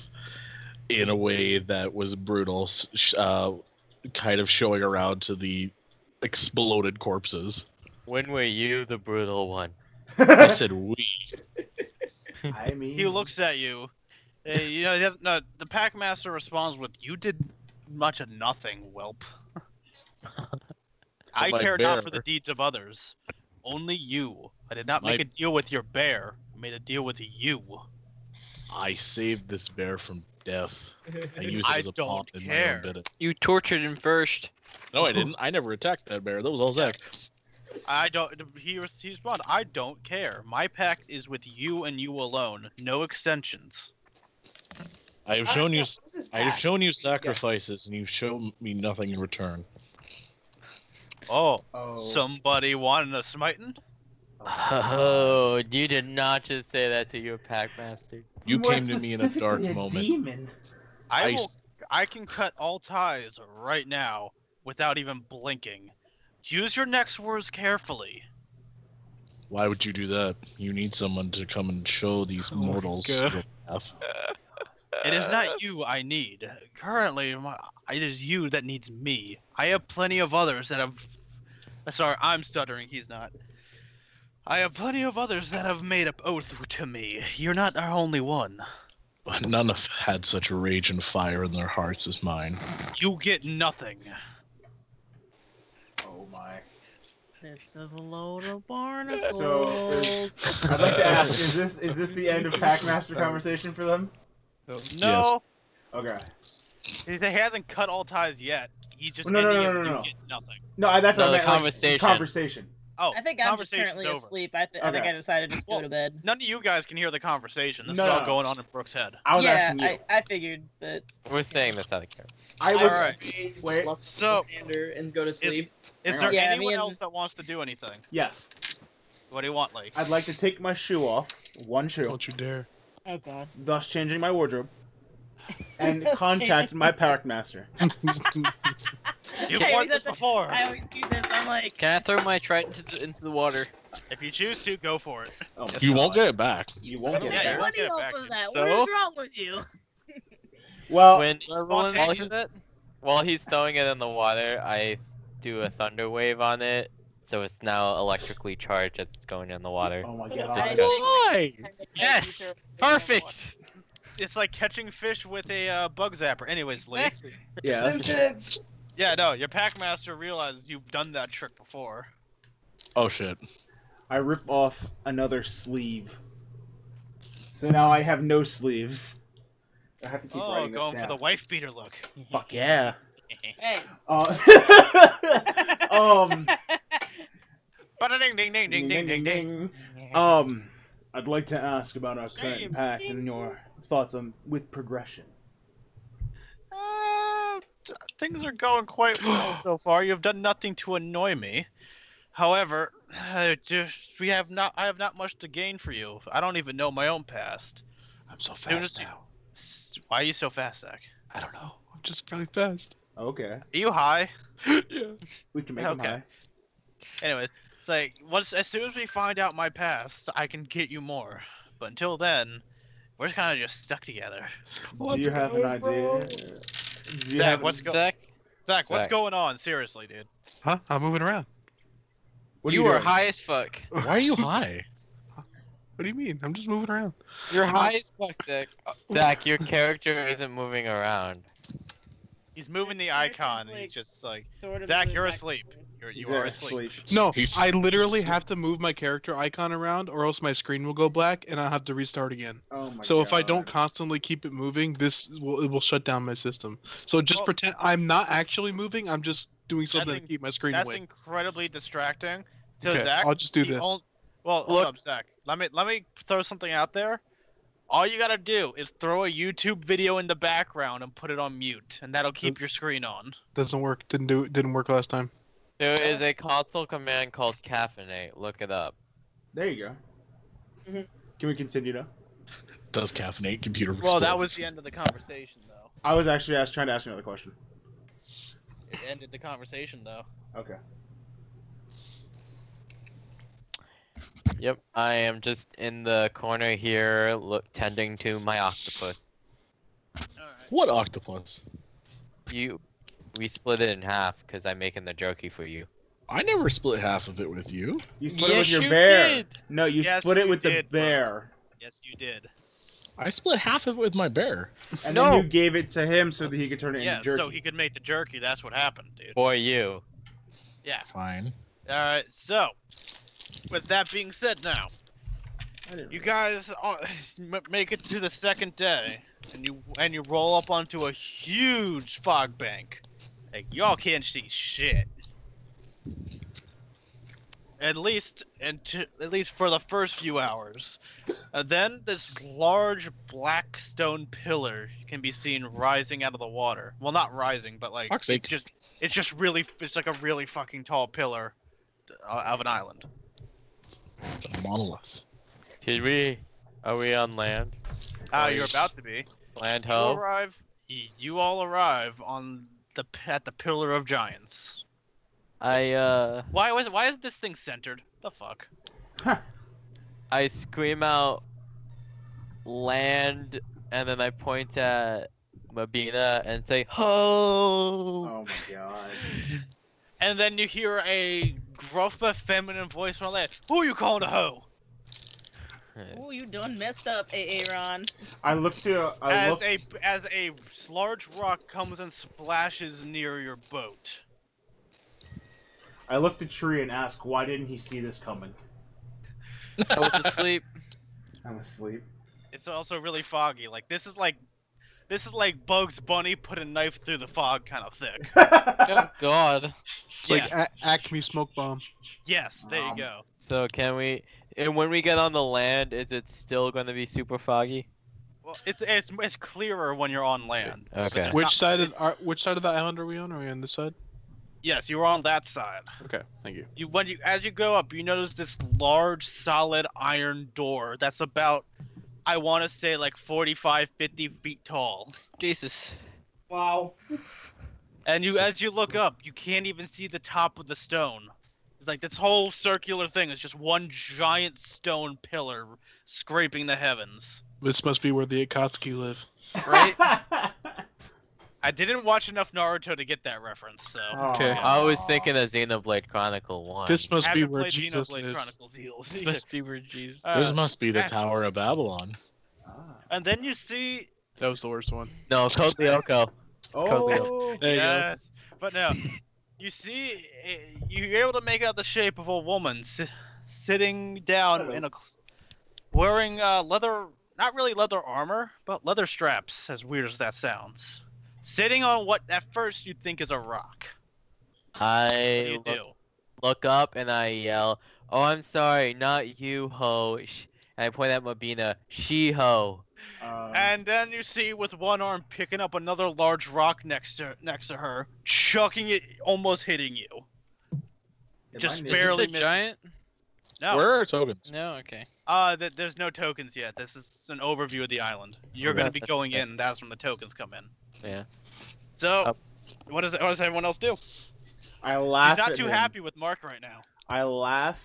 in a way that was brutal, kind of showing around to the exploded corpses. When were you the brutal one? I said we. I mean, He looks at you. You know, no, the Packmaster responds with, "You did much of nothing, whelp. I my care not for the bear- deeds of others. Only you. I did not My- make a deal with your bear. I made a deal with you. I saved this bear from death. I used it I as a don't pawn in my care. own bidding. You tortured him first. No, I didn't. I never attacked that bear. That was all Zach. I don't. He responded, "I don't care. My pact is with you and you alone. No extensions." I have How shown does you. that- what is this I have pact? shown you sacrifices, and you've shown me nothing in return. Oh, Oh. somebody wanted a smiting? Oh, you did not just say that to your packmaster. You More came to me in a dark specifically, moment. Demon. I can cut all ties right now without even blinking. Use your next words carefully. Why would you do that? You need someone to come and show these mortals God. your path. It is not you I need. Currently, It is you that needs me. I have plenty of others that have. Sorry, I'm stuttering. He's not. I have plenty of others that have made an oath to me. You're not our only one. None have had such rage and fire in their hearts as mine. You get nothing. Oh my. This is a load of barnacles. So, I'd like to ask: is this the end of Packmaster conversation for them? No. Okay. He hasn't cut all ties yet. He's just No, ending no, it no, with no, you no. get nothing. No, that's what No, I the meant. conversation. Conversation. Oh, I think I'm just conversation's currently over. asleep. I think I decided to just go to bed. None of you guys can hear the conversation. This No, is all no. going on in Brooke's head. I was Yeah, asking you. I figured, but We're saying this out of character. I was. Alright. Wait. So- and go to sleep. Is Hang there on. Yeah, anyone me and- else that wants to do anything? Yes. What do you want, Lee? I'd like to take my shoe off, one shoe, Don't you dare. oh god. thus changing my wardrobe, and Thus contact changing- my Packmaster. You've I won always this have to- before. I always do this. I'm like, Can I throw my trident into the water? If you choose to, go for it. Oh my You God. won't get it back. You won't get Yeah, it you back. won't get it off back, of dude. that. So? What is wrong with you? Well, When Spontaneous. while he's throwing it in the water, I do a thunder wave on it, so it's now electrically charged as it's going in the water. oh my Just God. because- Why? Yes! Perfect! It's like catching fish with a bug zapper. Anyways, Lee. Yeah. That's, Yeah, no, your Packmaster realizes you've done that trick before. Oh shit. I rip off another sleeve. So now I have no sleeves. I have to keep Oh, writing this going down. for the wife beater look. Fuck yeah. Hey. Um. Ba-da-ding, ding, ding, ding, ding, ding, ding. I'd like to ask about our current pact and your thoughts on with progression. Things are going quite well so far. You've done nothing to annoy me. However, I have not much to gain for you. I don't even know my own past. I'm so Soon fast as you- now. Why are you so fast, Zach? I don't know. I'm just really fast. Okay, Are you high? Yeah. we can make them Okay. high. Anyways, it's like as soon as we find out my past, I can get you more. But until then, we're kind of just stuck together. Do you have an idea? Do you Zach, have what's go- Zach, Zach, what's Zach. going on? Seriously, dude. Huh? I'm moving around. what you are doing? high as fuck. Why are you high? What do you mean? I'm just moving around. You're high as fuck, Zach. Zach, your character isn't moving around. He's moving the Your character's icon. And like- he's just like, Sort of Zach, moving you're back asleep. and forth. You He's are asleep. asleep. No, He's- I literally have to move my character icon around, or else my screen will go black, and I'll have to restart again. Oh my So God. if I don't constantly keep it moving, it will shut down my system. So just Well- pretend I'm not actually moving. I'm just doing something to in- keep my screen That's awake. incredibly distracting. So Okay, Zach, I'll just do the this. well, hold Look- up, Zach. Let me throw something out there. All you gotta do is throw a YouTube video in the background and put it on mute, and that'll keep your screen on. Doesn't work. Didn't work last time. There is a console command called caffeinate. Look it up. There you go. Mhm. Can we continue now? Does caffeinate computer Well, that explode? was the end of the conversation, though. I was actually trying to ask another question. It ended the conversation, though. Okay. Yep, I am just in the corner here, tending to my octopus. All right. What octopus? We split it in half because I'm making the jerky for you. I never split half of it with you. You split it with Yes, your you bear. did. No, you Yes, split it you with the did, bro. bear. Yes, you did. I split half of it with my bear. And No. then you gave it to him so that he could turn it Yeah, into jerky. so he could make the jerky. That's what happened, dude. For you. Yeah. Fine. All right. So, with that being said, now I didn't you really- guys make it to the second day, and you roll up onto a huge fog bank. Like y'all can't see shit. At least for the first few hours. Then this large black stone pillar can be seen rising out of the water. Well, not rising, but like Fuck's sake. it's like a really fucking tall pillar of an island. It's a monolith. Are we on land? You're about to be. Land You ho? arrive. You all arrive at the Pillar of Giants. Why is this thing centered? The fuck? I scream out land, and then I point at Mabina and say, "Ho!" Oh my god. And then you hear a gruff but feminine voice from land. Who are you calling a hoe? Oh, you done messed up, Aaron. I looked to. As a large rock comes and splashes near your boat. I looked at Tree and asked, why didn't he see this coming? I was asleep. I'm asleep. It's also really foggy. Like this is like Bugs Bunny put a knife through the fog kind of thick. Oh God. It's like Acme smoke bomb. Yes, there you go. So can we? And when we get on the land, is it still going to be super foggy? Well, it's clearer when you're on land. Okay. There's Which not- side of the island are we on? Are we on this side? Yes, you're on that side. Okay, thank you. As you go up, you notice this large, solid iron door that's about, I want to say, like 45, 50 feet tall. Jesus. Wow. And as you look up, you can't even see the top of the stone. It's like this whole circular thing is just one giant stone pillar scraping the heavens. This must be where the Akatsuki live. Right? I didn't watch enough Naruto to get that reference, so. Okay. I was thinking of Xenoblade Chronicle 1. This must be Haven't where played Jesus Xenoblade lives. Chronicles Heals. This must be where Jesus. This must be the Tower of Babylon. And then you see. That was the worst one. No, Code Lyoko. Oh, There you go. Yes, but no. You see, you're able to make out the shape of a woman sitting down in wearing leather, not really leather armor, but leather straps. As weird as that sounds, sitting on what at first you'd think is a rock. What do I you do? look up and I yell, "Oh, I'm sorry, not you, ho." And I point at Mabina, "She ho." And then you see with one arm picking up another large rock next to her, chucking it, almost hitting you. Just Is barely this a giant? No. Where are our tokens? No. Okay. There's no tokens yet. This is an overview of the island. You're Okay, gonna be that's going fair. in, and that's when the tokens come in. Yeah. So, what does everyone else do? I laugh He's not at too him. happy with Mark right now. I laugh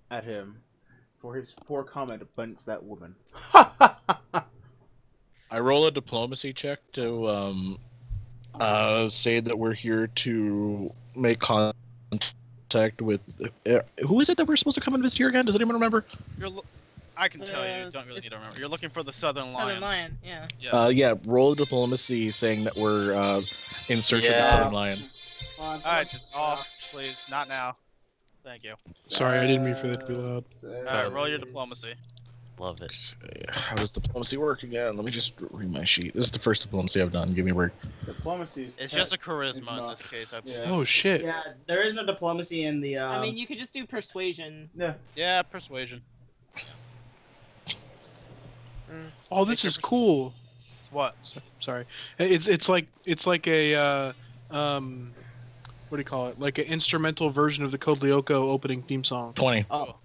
at him for his poor comment against that woman. I roll a diplomacy check to say that we're here to make contact with. Who is it that we're supposed to come and visit here again? Does anyone remember? I can tell you. You don't really need to remember. You're looking for the Southern Southern Lion. Lion, yeah. Yeah. Yeah, roll a diplomacy saying that we're in search of the Yeah. Southern Lion. All right, just off, please. Not now. Thank you. Sorry, I didn't mean for that to be loud. All right, roll your diplomacy. Love it. How does diplomacy work again? Let me just read my sheet. This is the first diplomacy I've done. Give me a break. Diplomacy is It's just a It's charisma in not. this case. Yeah. Oh shit. Yeah, there is no diplomacy in the. I mean, you could just do persuasion. Yeah. Yeah, persuasion. Oh, this is cool. What? Sorry. It's like a what do you call it? Like an instrumental version of the Code Lyoko opening theme song. 20. Oh.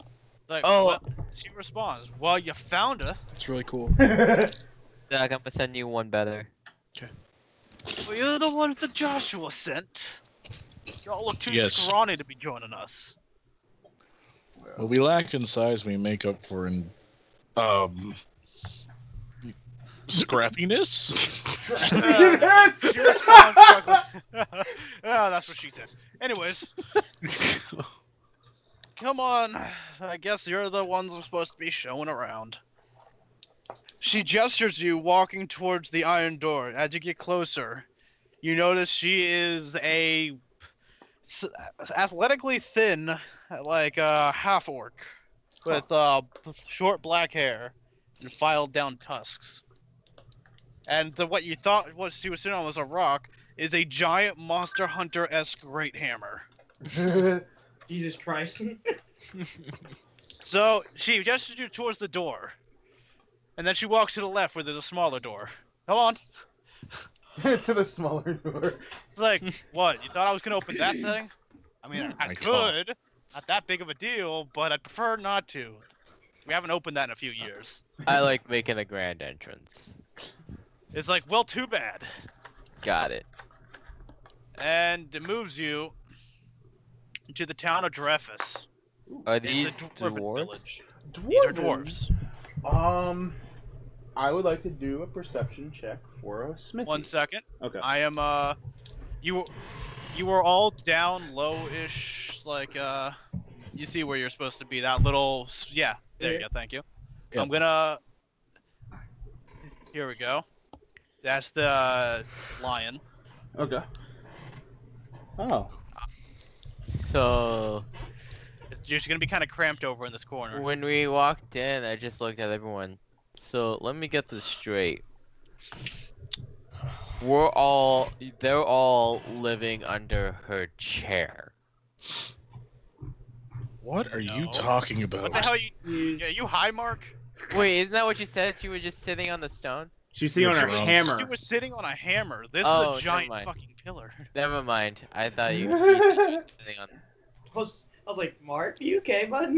Like, Oh. well, she responds, "Well, you found her. It's really cool. Zach, I'm gonna send you one better. Well, you're the one that Joshua sent. Y'all look too Yes. scrawny to be joining us." What we lack in size, we make up for in scrappiness. She responds quickly. Oh, that's what she said. Anyways, come on. I guess you're the ones I'm supposed to be showing around. She gestures you walking towards the iron door. As you get closer, you notice she is athletically thin, like a half orc, with short black hair and filed down tusks. And what you thought was she was sitting on was a rock is a giant Monster Hunter-esque great hammer. Jesus Christ. So she gestures you towards the door, and then she walks to the left where there's a smaller door. Come on. To the smaller door. It's like, what? You thought I was gonna open that thing? I mean, I My could. Not that big of a deal, but I'd prefer not to. We haven't opened that in a few years. I like making a grand entrance. It's like, well, too bad. Got it. And it moves you to the town of Dreyfus. Are It's these a dwarven dwarves? village. These are dwarves. I would like to do a perception check for a smithy. 1 second. Okay. I am you were all down low-ish, like you see where you're supposed to be. That little yeah. There you go. Thank you. Yep. I'm gonna. Here we go. That's the lion. Okay. Oh. So It's just gonna be kind of cramped over in this corner. when we walked in, I just looked at everyone. So let me get this straight. They're all living under her chair. What are you No. talking about? What the hell yeah, you high, Mark? Wait, isn't that what you said? You were just sitting on the stone? She's sitting on her You're wrong. hammer. She was sitting on a hammer. This Oh, is never a giant mind. fucking pillar. Never mind. I thought you were sitting on. I was like, Mark, you okay, bud?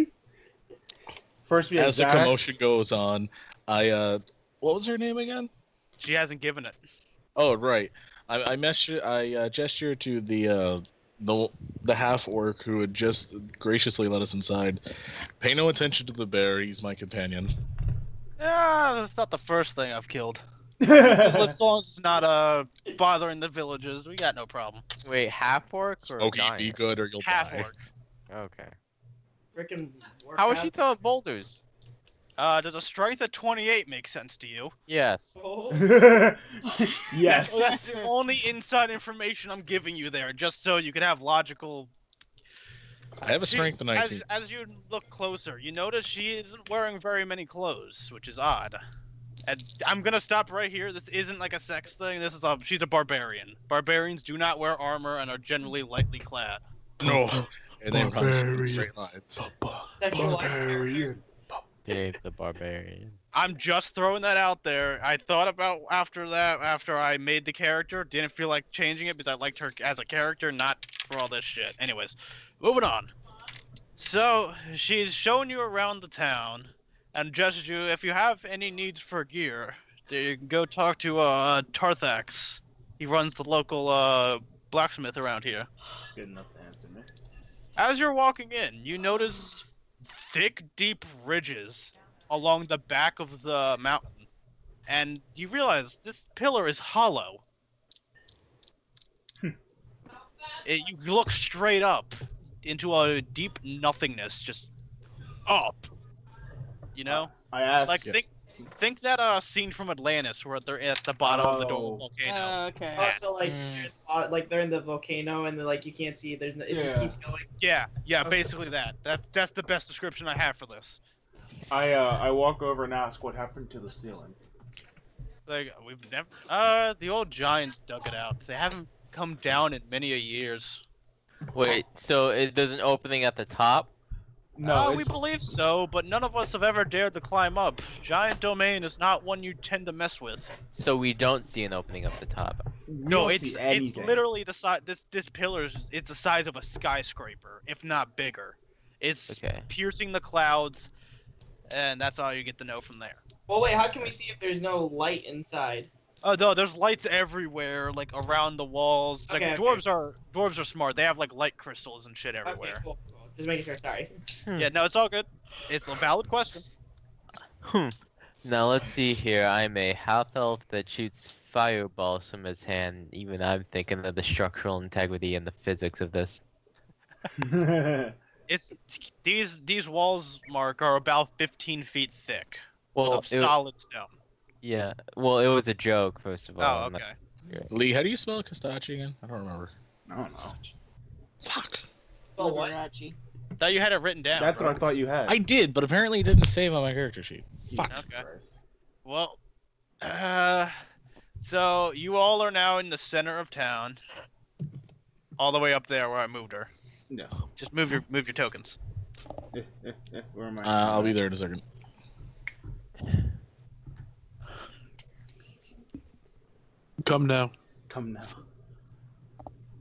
First we have As the Zach. commotion goes on, what was her name again? She hasn't given it. Oh, right. I gestured to the half orc who had just graciously let us inside. Pay no attention to the bear. He's my companion. Yeah, that's not the first thing I've killed. As long as it's not bothering the villagers, we got no problem. Wait, half orcs or Okay, giant? be good or you'll Half die. orc. Okay. Frickin' How is she throwing boulders? Does a strength of 28 make sense to you? Yes. Yes. That's the only inside information I'm giving you there, just so you can have logical. I have a strength of 19. As you look closer, you notice she isn't wearing very many clothes, which is odd. And I'm gonna stop right here. This isn't like a sex thing. She's a barbarian. Barbarians do not wear armor and are generally lightly clad. No. And they run in Barbarian. straight lines. Sexualized Dave the Barbarian. I'm just throwing that out there. I thought about after I made the character, didn't feel like changing it because I liked her as a character, not for all this shit. Anyways, moving on. So she's showing you around the town, and just if you have any needs for gear, you can go talk to Tarthax. He runs the local blacksmith around here. Good enough to answer me. As you're walking in, you notice thick, deep ridges along the back of the mountain, and you realize this pillar is hollow. You look straight up into a deep nothingness, just up. You know, I asked. like think that scene from Atlantis where they're at the bottom of the Oh. volcano. Okay. Also, like they're in the volcano and like you can't see. It just Yeah. keeps going. Yeah, Okay. basically that. That's the best description I have for this. I walk over and ask what happened to the ceiling. Like we've never. The old giants dug it out. They haven't come down in many a years. Wait, so there's an opening at the top? No, We believe so, but none of us have ever dared to climb up. Giant domain is not one you tend to mess with. So we don't see an opening up the top. No, don't it's see anything. literally the size. This pillar it's the size of a skyscraper, if not bigger. It's Okay. piercing the clouds, and that's all you get to know from there. Well, wait. How can we see if there's no light inside? Oh no, there's lights everywhere, like around the walls. Like Okay, dwarves are smart. They have like light crystals and shit everywhere. Okay, cool. Just making sure. Sorry. Yeah, no, it's all good. It's a valid question. Now let's see here. I'm a half elf that shoots fireballs from his hand. Even I'm thinking of the structural integrity and the physics of this. It's these walls, Mark, are about 15 feet thick Well, of solid stone. yeah. Well, it was a joke, first of all. Oh, I'm not- okay. Lee, how do you spell Kostachi again? I don't remember. I don't know. Fuck. Oh, what? Liberace. Thought you had it written down. That's bro. what I thought you had. I did, but apparently it didn't save on my character sheet. Jesus Okay. Christ. Well, so you all are now in the center of town, all the way up there where I moved her. Yes. Just move your tokens. Where am I? I'll be there in a second. Come now. Come now.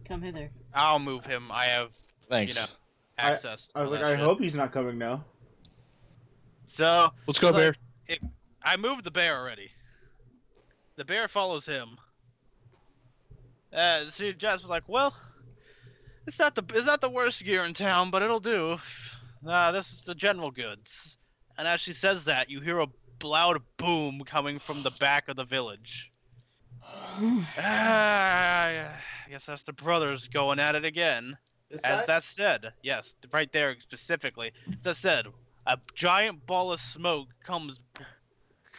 Come hither. I'll move him. I have Thanks. You know. access. I was to like, that I shit. hope he's not coming now. So Let's go, Like- Bear. I moved the bear already. The bear follows him. So Jess was like, well, it's not the worst gear in town, but it'll do. This is the general goods. And as she says that, you hear a loud boom coming from the back of the village. I guess that's the brothers going at it again. As that said, yes, right there specifically. As that said, a giant ball of smoke comes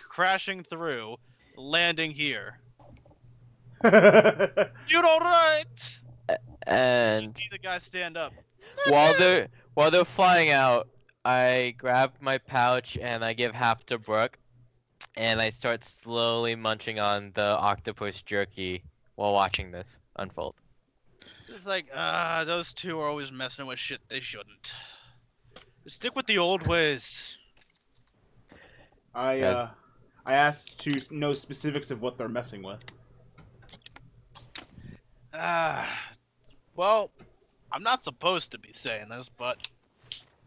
crashing through, landing here. You're all right. And You see the guy stand up. while they're flying out, I grab my pouch and I give half to Brooke, and I start slowly munching on the octopus jerky while watching this unfold. It's like, those two are always messing with shit they shouldn't. Stick with the old ways. I asked to know specifics of what they're messing with. Well, I'm not supposed to be saying this, but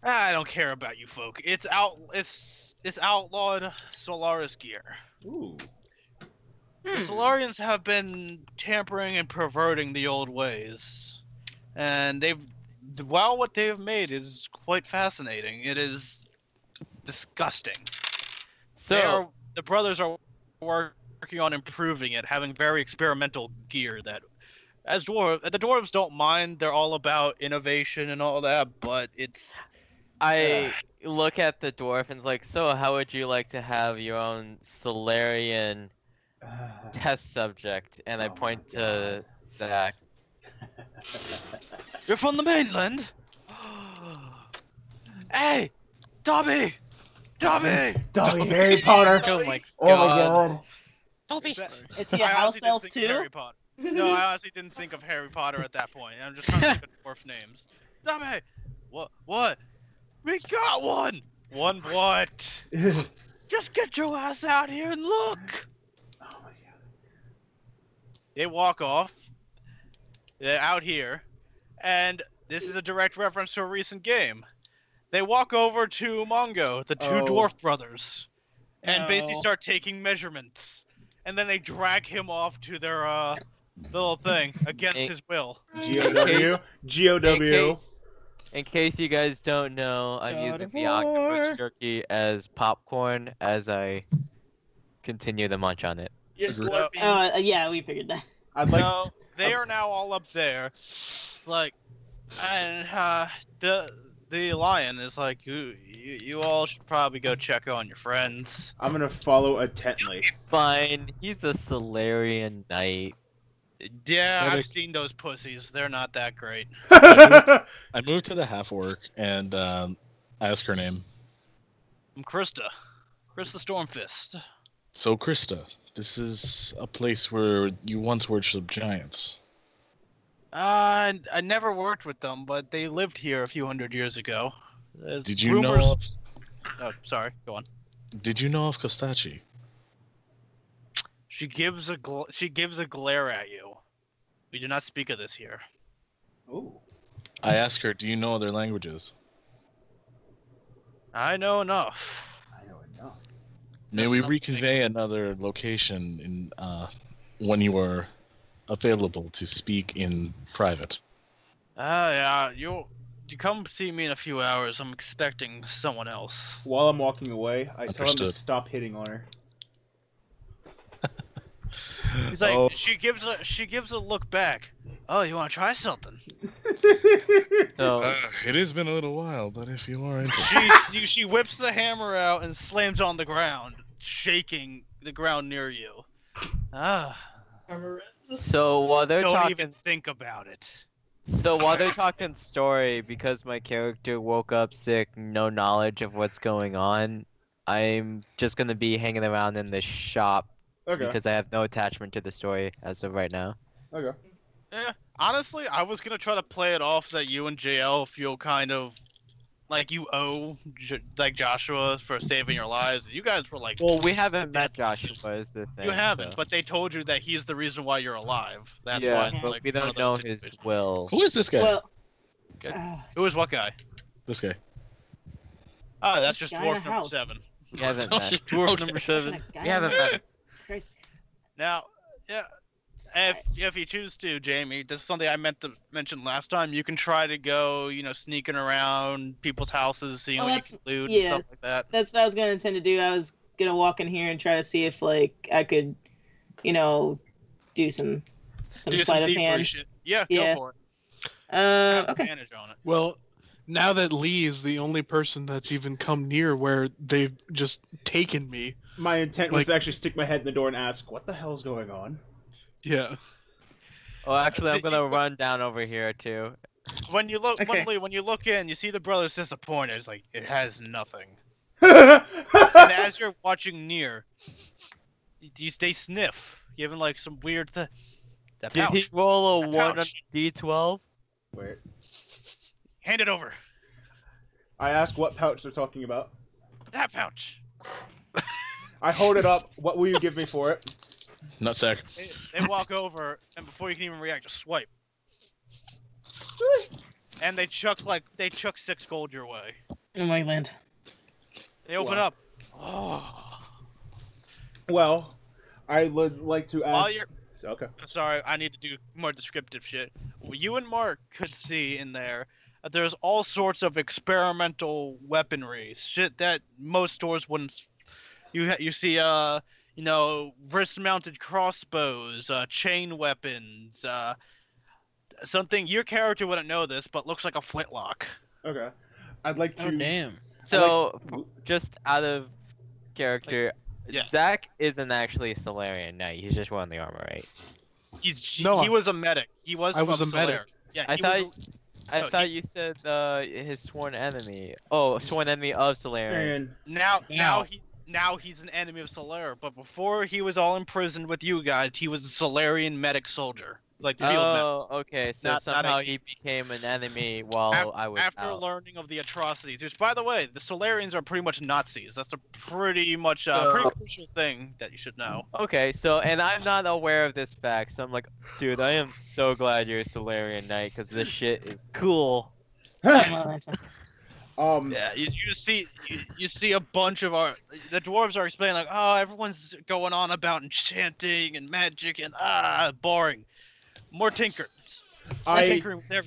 I don't care about you folk. It's outlawed Solaris gear. Ooh. The Solarians have been tampering and perverting the old ways, and what they've made is quite fascinating. It is disgusting. So The brothers are working on improving it, having very experimental gear that, the dwarves don't mind. They're all about innovation and all that, but it's. I look at the dwarf and it's like, so how would you like to have your own Solarian test subject? And I point to Zach. You're from the mainland? Hey! Dobby! Dobby! Dobby, Harry Potter. Oh my Oh my god. Dobby. Is he a I house honestly didn't elf think of too? Harry Potter. No, I honestly didn't think of Harry Potter at that point. I'm just trying to think of dwarf names. Dobby! What? We got one! One what? Just get your ass out here and look! Oh my god. They walk off. They're out here. And this is a direct reference to a recent game. They walk over to Mongo, the two dwarf brothers, and basically start taking measurements. And then they drag him off to their little thing against his will. GOW. GOW. In case you guys don't know, I'm using the octopus jerky as popcorn as I continue to munch on it. You're slurping. Yeah, we figured that. So they are now all up there. It's like, and the lion is like, you all should probably go check on your friends. I'm gonna follow intently. Fine, he's a Solarian knight. Yeah, I've seen those pussies. They're not that great. I moved to the half orc and ask her name. I'm Krista. Krista Stormfist. So Krista, this is a place where you once worshipped giants. I never worked with them, but they lived here a few hundred years ago. There's Did you rumors... know? Oh, sorry. Go on. Did you know of Kostachi? She gives a glare at you. We do not speak of this here. Ooh. I asked her, do you know other languages? I know enough. I know enough. May we reconvey another location in when you are available to speak in private? Yeah. You come see me in a few hours. I'm expecting someone else. While I'm walking away, I tell him to Understood. stop hitting on her. He's like, Oh. she gives a look back. Oh, you want to try something? So It has been a little while, but if you are interested. She whips the hammer out and slams on the ground, shaking the ground near you. so while they're Don't talking, even think about it. so while they're talking story, because my character woke up sick, no knowledge of what's going on, I'm just gonna be hanging around in the shop Okay. because I have no attachment to the story as of right now. Okay. Yeah, honestly, I was gonna try to play it off that you and JL feel kind of like you owe like Joshua for saving your lives. You guys were like, Well, we haven't met That's- Joshua, is the thing. you haven't, so- but they told you that he's the reason why you're alive. That's yeah, why. but Like, we one don't of know those his situations. will. Who is this guy? Well, Good. ah, Who is what guy? This guy. Oh, that's just Guy in a dwarf number house. 7. We haven't Oh, met. shit. Dwarf Okay. number 7. that guy We haven't in the- met. Christ. Now, yeah, if you choose to, Jamie, this is something I meant to mention last time. You can try to go, sneaking around people's houses, seeing Oh, what you that's- can loot and yeah. stuff like that. That's what I was gonna intend to do. I was gonna walk in here and try to see if like I could, you know, do some Do sleight of thievery hand. shit. Yeah, Yeah. go for it. Have Okay. advantage on it. Well, now that Lee is the only person that's even come near where they've just taken me. My intent was Like- to actually stick my head in the door and ask, "What the hell's going on?" Yeah. Oh, actually, I'm gonna run down over here too. When you look, Okay. when you look in, you see the brothers disappointed. It's like it has nothing. I And as you're watching near, they sniff, giving like some weird. That Did pouch. he roll a That 1 on pouch. D12? Wait. Hand it over. I ask what pouch they're talking about. That pouch. I hold it up. What will you give me for it? Nutsack. They walk over, and before you can even react, just swipe. And they chuck 6 gold your way. Oh my land. They open Wow. up. Oh. Well, I would like to While ask. you're- Okay. Sorry, I need to do more descriptive shit. You and Mark could see in there. There's all sorts of experimental weaponry, shit that most stores wouldn't. You see, you know, wrist-mounted crossbows, chain weapons, something your character wouldn't know this, but looks like a flintlock. Okay. I'd like to. Oh, damn. So, just out of character, Yeah. Zach isn't actually a Solarian Knight. He's just wearing the armor, right? No, He was a medic. He was. I was from a medic. Solaris. Yeah, I he thought was- I No, thought you said his sworn enemy. Oh, sworn enemy of Solarian. And Now he's an enemy of Solaris, but before he was all imprisoned with you guys, he was a Solarian medic soldier, like field medic. Oh, okay. So Not somehow a- he became an enemy while I was After out. learning of the atrocities, which, by the way, the Solarians are pretty much Nazis. That's a pretty much So- pretty crucial thing that you should know. Okay, so and I'm not aware of this fact, so I'm like, dude, I am so glad you're a Solarian Knight because this shit is cool. Yeah, you see a bunch of the dwarves are explaining like, oh, everyone's going on about enchanting and magic and boring. More tinkers. More tinkering with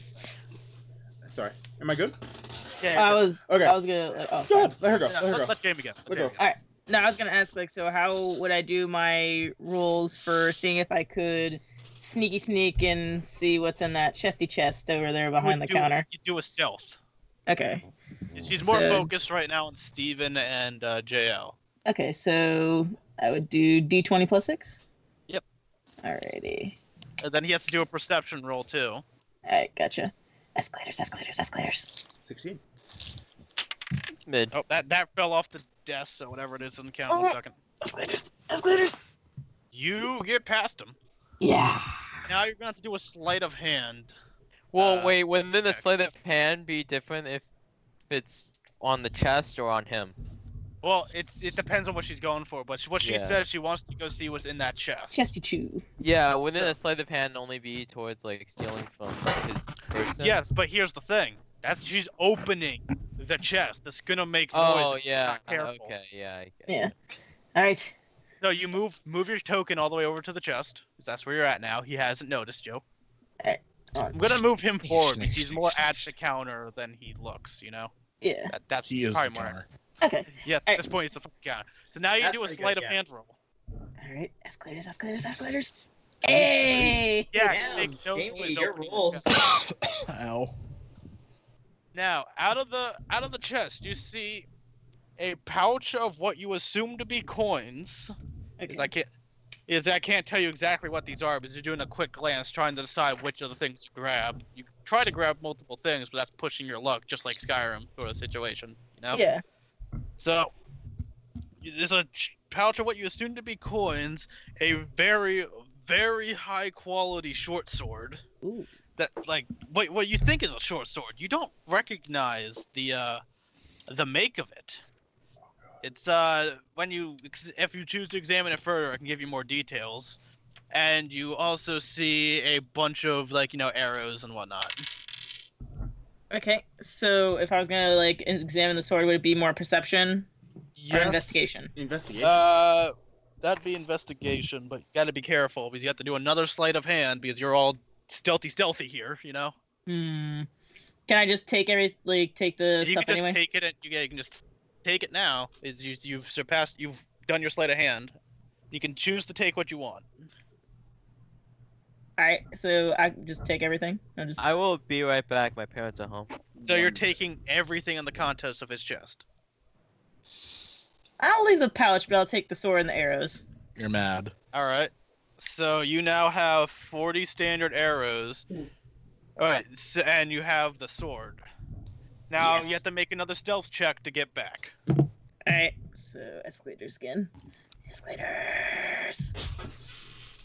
Sorry. Am I good? Yeah, I was Okay. I was gonna like, oh Go sorry. ahead. Let her go. yeah, Let her go. let Jamie go. Let Jamie go. No, I was gonna ask like, so how would I do my rules for seeing if I could sneak and see what's in that chesty chest over there behind the counter? You do a stealth. Okay. She's more So- focused right now on Steven and JL. Okay, so I would do D20 plus 6? Yep. Alrighty. And then he has to do a perception roll too. Alright, gotcha. Escalators. 16. Mid. Oh, that fell off the desk, so whatever it is doesn't count. 1 second. Escalators. You get past him. Yeah. Now you're gonna have to do a sleight of hand. Well, wait, wouldn't the okay. sleight of hand be different if it's on the chest or on him? Well, it depends on what she's going for, but what she Yeah. said she wants to go see what's in that chest. Chesty chew. Yeah, wouldn't So- a sleight of hand only be towards like stealing from his person? Yes, but here's the thing. She's opening the chest. That's gonna make noise. Oh if she's yeah. not careful. Okay. Yeah. I get Yeah. it. Alright. So you move your token all the way over to the chest, because that's where you're at now. He hasn't noticed you. I'm gonna move him forward because he's more at the counter than he looks. You know. Yeah. That's He is the probably more. counter. Okay. Yeah, at Alright. this point, it's the fucking counter. So now you That's do a pretty good, sleight of yeah. hand roll. Alright. Escalators. Hey! Yeah, Damn, make no Jamie, noise your opening the rolls. chest. Ow. Now, out of the chest, you see a pouch of what you assume to be coins. Okay. I can't tell you exactly what these are because you're doing a quick glance trying to decide which of the things to grab. You try to grab multiple things, but that's pushing your luck, just like Skyrim sort of situation, you know? Yeah. So, there's a pouch of what you assume to be coins, a very, very high quality short sword. Ooh. That, like, what you think is a short sword. You don't recognize the make of it. It's if you choose to examine it further, I can give you more details. And you also see a bunch of arrows and whatnot. Okay. So if I was gonna like examine the sword, would it be more perception or investigation? Investigation. That'd be investigation, but you gotta be careful because you have to do another sleight of hand because you're all stealthy here, you know. Hmm. Can I just take the You stuff can just anyway? take it, and you can just take it now. You've done your sleight of hand. You can choose to take what you want. Alright, so I just take everything. I will be right back. My parents are home. So you're taking everything in the contents of his chest. I'll leave the pouch, but I'll take the sword and the arrows. You're mad. All right. So you now have 40 standard arrows. All right, so, and you have the sword. Now Yes. you have to make another stealth check to get back. Alright, so escalators again. Escalators.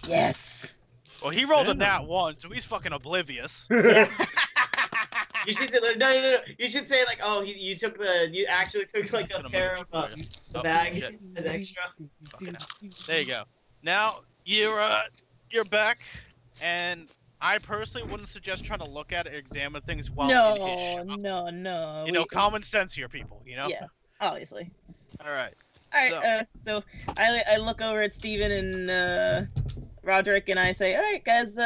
Yes. Well, he rolled a nat 1, so he's fucking oblivious. You should say no. You should say like, oh, you actually took like a pair of the bag shit. as extra. Fucking hell. There you go. Now you're back, and I personally wouldn't suggest trying to look at it, examine things while in his shop. No. You know, common sense here, people. You know. Yeah, obviously. All right. Alright, so I look over at Steven and Roderick and I say, alright guys,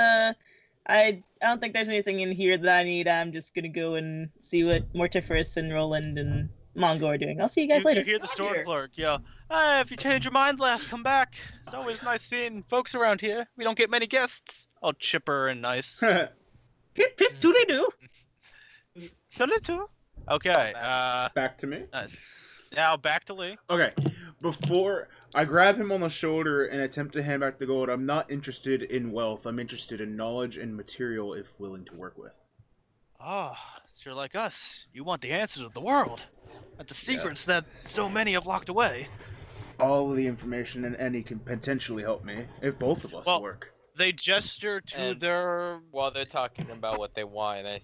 I don't think there's anything in here that I need. I'm just gonna go and see what Mortiferous and Roland and Mongo are doing. I'll see you guys later. You hear the store clerk yell, "Hey, if you change your mind, lass, come back. It's always nice seeing folks around here. We don't get many guests." All chipper and nice. Pip pip doodly doo. Okay, Back to me. nice. Now back to Lee. Okay, before I grab him on the shoulder and attempt to hand back the gold, I'm not interested in wealth. I'm interested in knowledge and material if willing to work with. Ah, you're like us. You want the answers of the world, and the secrets that so many have locked away. All of the information and any can potentially help me if both of us work. They gesture to And- their. While they're talking about what they want, and I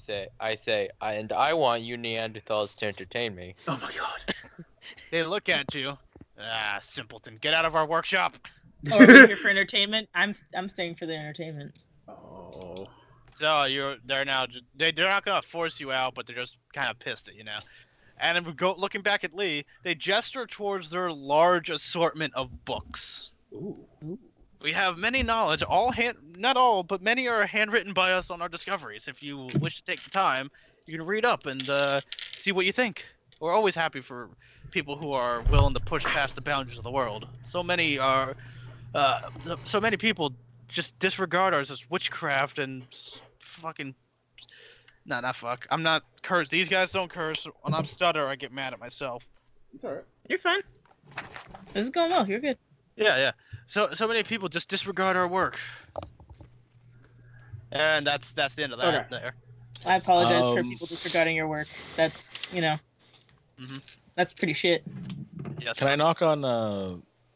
say, and I want you Neanderthals to entertain me. Oh my god. They look at you. Ah, simpleton, get out of our workshop. Or we're here for entertainment. I'm staying for the entertainment. Oh. So they're not gonna force you out, but they're just kind of pissed at you now. And then looking back at Lee, they gesture towards their large assortment of books. Ooh. We have many knowledge, not all, but many are handwritten by us on our discoveries. If you wish to take the time, you can read up and see what you think. We're always happy for people who are willing to push past the boundaries of the world. So many people just disregard ours as witchcraft and fucking. Nah, not fuck. I'm not cursed. These guys don't curse. When I'm stutter, I get mad at myself. It's alright. You're fine. This is going well. You're good. Yeah. So many people just disregard our work. And that's the end of that there. I apologize for people disregarding your work. That's Mhm. that's pretty shit. Yes. Can I knock on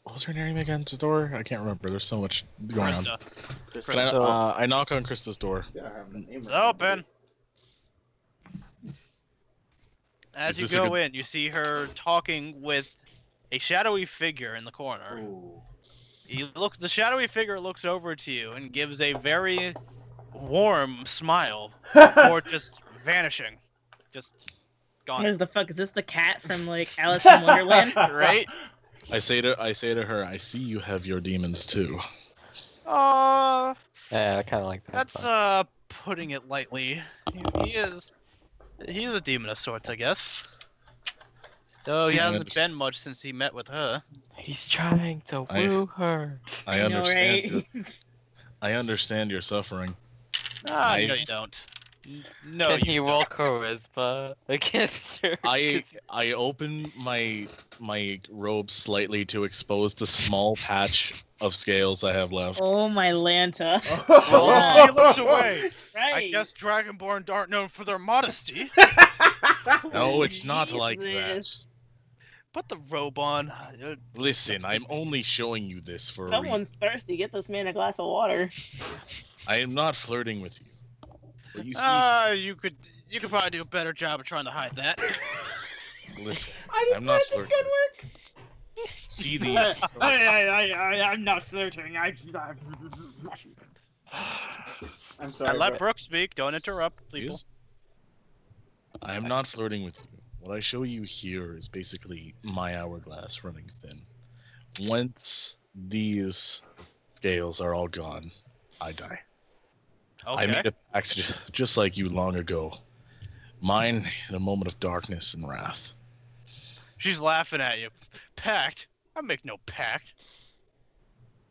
what was her name again's door? I can't remember. There's so much going on. Krista. Can I knock on Krista's door. Yeah, I have the name It's right now. open. As Is you this a go good- in, you see her talking with a shadowy figure in the corner. Ooh. The shadowy figure looks over to you and gives a very warm smile before just vanishing. Just gone. What the fuck is this? The cat from like Alice in Wonderland? Right? I say to her, I see you have your demons too. Yeah, I kind of like that. That's putting it lightly. He's a demon of sorts, I guess. Though he hasn't been much since he met with her. He's trying to woo her. I know, understand. right? I understand your suffering. Ah, I- no, you don't. No, Can you he roll charisma against her? I open my robe slightly to expose the small patch of scales I have left. Oh my Lanta. Oh, he looks away. Right. I guess Dragonborn aren't known for their modesty. No, it's not like that. Jesus. Put the robe on. Listen, I'm only showing you this for a Someone's reason. thirsty. Get this man a glass of water. I am not flirting with you. But you see, You could probably do a better job of trying to hide that. listen, I'm not flirting. See the. I'm not flirting. I'm sorry. I let but- Brooke speak. Don't interrupt, people. Yes. I am not flirting with you. What I show you here is basically my hourglass running thin. Once these scales are all gone, I die. I Okay. made a pact just like you long ago. Mine in a moment of darkness and wrath. She's laughing at you. Pact? I make no pact.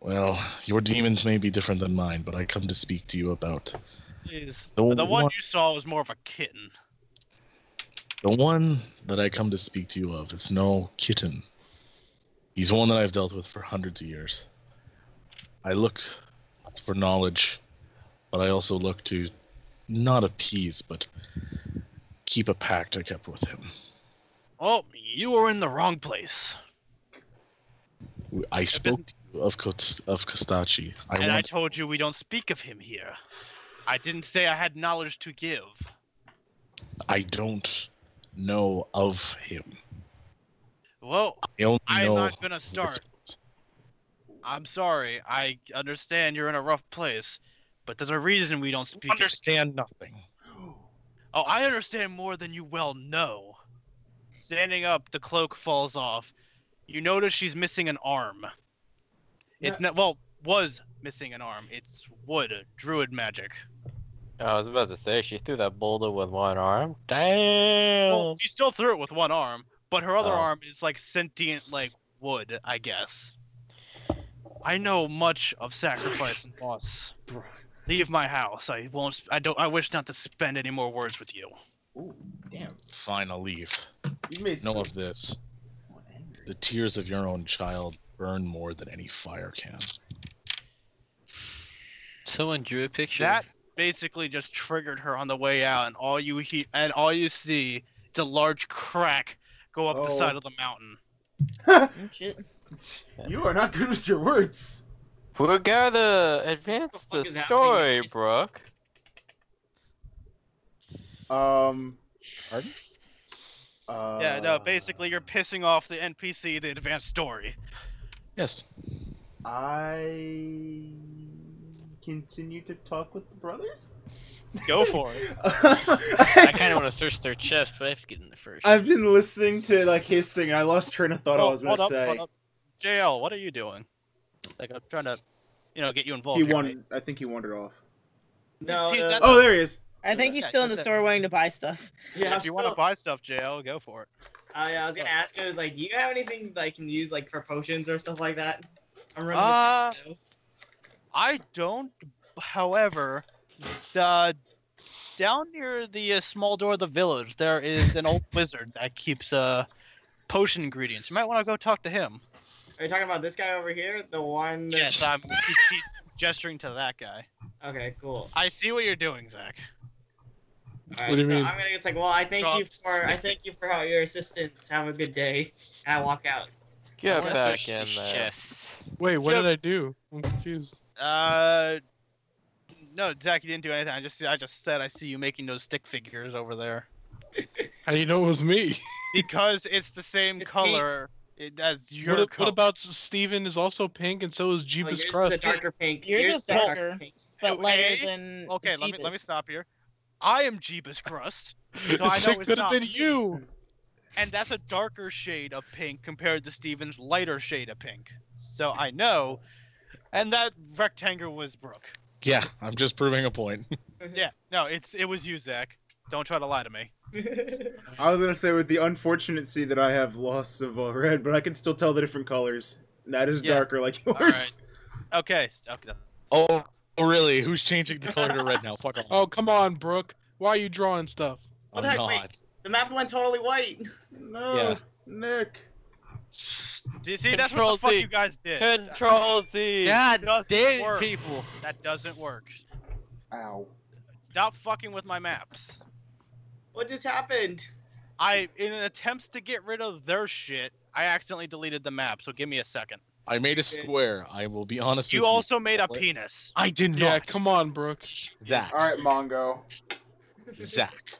Well, your demons may be different than mine, but I come to speak to you about Please. The The one one- you saw was more of a kitten. the one that I come to speak to you of. Is no kitten. He's one that I've dealt with for hundreds of years. I look for knowledge, but I also look to not appease, but keep a pact I kept with him. Oh, you were in the wrong place. I spoke to you of Kostachi. I told you we don't speak of him here. I didn't say I had knowledge to give. I don't know of him. Well, I only I'm know not gonna start. I'm sorry. I understand you're in a rough place, but there's a reason we don't speak. Understand nothing. Oh, I understand more than you well know. Standing up, the cloak falls off. You notice she's missing an arm. It's not, well, was missing an arm. It's wood, druid magic. I was about to say, she threw that boulder with one arm. Damn! Well, she still threw it with one arm, but her other Oh. arm is like sentient, like wood, I guess. I know much of sacrifice and loss. Leave my house. I won't. I wish not to spend any more words with you. Ooh, damn. It's fine, I'll leave. You made Know of this. The tears of your own child burn more than any fire can. Someone drew a picture. That basically just triggered her on the way out, and all you see is a large crack go up the Oh. side of the mountain. Oh, shit. You are not good with your words. We gotta advance What the the fuck is happening story, next? Brooke. Pardon? Yeah, no, basically you're pissing off the NPC, the advanced story. Yes. I continue to talk with the brothers. Go for it. I kind of want to search their chest, but I have to get in there first. I've been listening to like his thing, and I lost train of thought. I was gonna say hold up. JL, what are you doing? Like, I'm trying to, get you involved. he here, won. mate. I think he wandered off. No, See, no. that- Oh, there he is. I think he's still in the store wanting to buy stuff. Yeah, If you want to buy stuff, JL, go for it. I was gonna ask him, like, do you have anything that I can use, like, for potions or stuff like that? I'm running. Uh, this- I don't. However, down near the small door of the village, there is an old wizard that keeps potion ingredients. You might want to go talk to him. Are you talking about this guy over here? The one. That... Yes, he's gesturing to that guy. Okay, cool. I see what you're doing, Zach. Alright, What do you so mean? I'm gonna. It's like, well, I thank you for how your assistance. Have a good day. And I walk out. I Get wanna back search in these there. chests. Wait, what Yep. did I do? I'm confused. No, Zach, you didn't do anything. I just said I see you making those stick figures over there How do you know it was me? because it's the same It's color as your What color. about Steven is also pink and so is Oh, Jeebus yours is the Crust. darker pink. Yours is the darker. pink. But lighter Okay, than Okay, let me Jeebus. stop here. I am Jeebus Crust, The so I know stick it's could have not been me. you. and that's a darker shade of pink compared to Steven's lighter shade of pink. So I know, and that rectangle was Brooke. Yeah, I'm just proving a point. Yeah, no, it was you, Zach. Don't try to lie to me. I was gonna say with the unfortunate see that I have loss of red, but I can still tell the different colors. That is Yeah. darker, like yours. Alright. Okay. Oh, really? Who's changing the color to red now? Fuck off. Oh, come on, Brooke. Why are you drawing stuff? What I'm the heck, wait. not. The map went totally white. No, Yeah. Nick. See, that's what Control the fuck Z. you guys did. Control Z. God doesn't damn it, work. people. That doesn't work. Ow. Stop fucking with my maps. What just happened? In an attempt to get rid of their shit, I accidentally deleted the map. So give me a second. I made a square. I will be honest You with also made a What? penis. I did Yeah, not. come on, Brooke. Zach. All right, Mongo. Zach.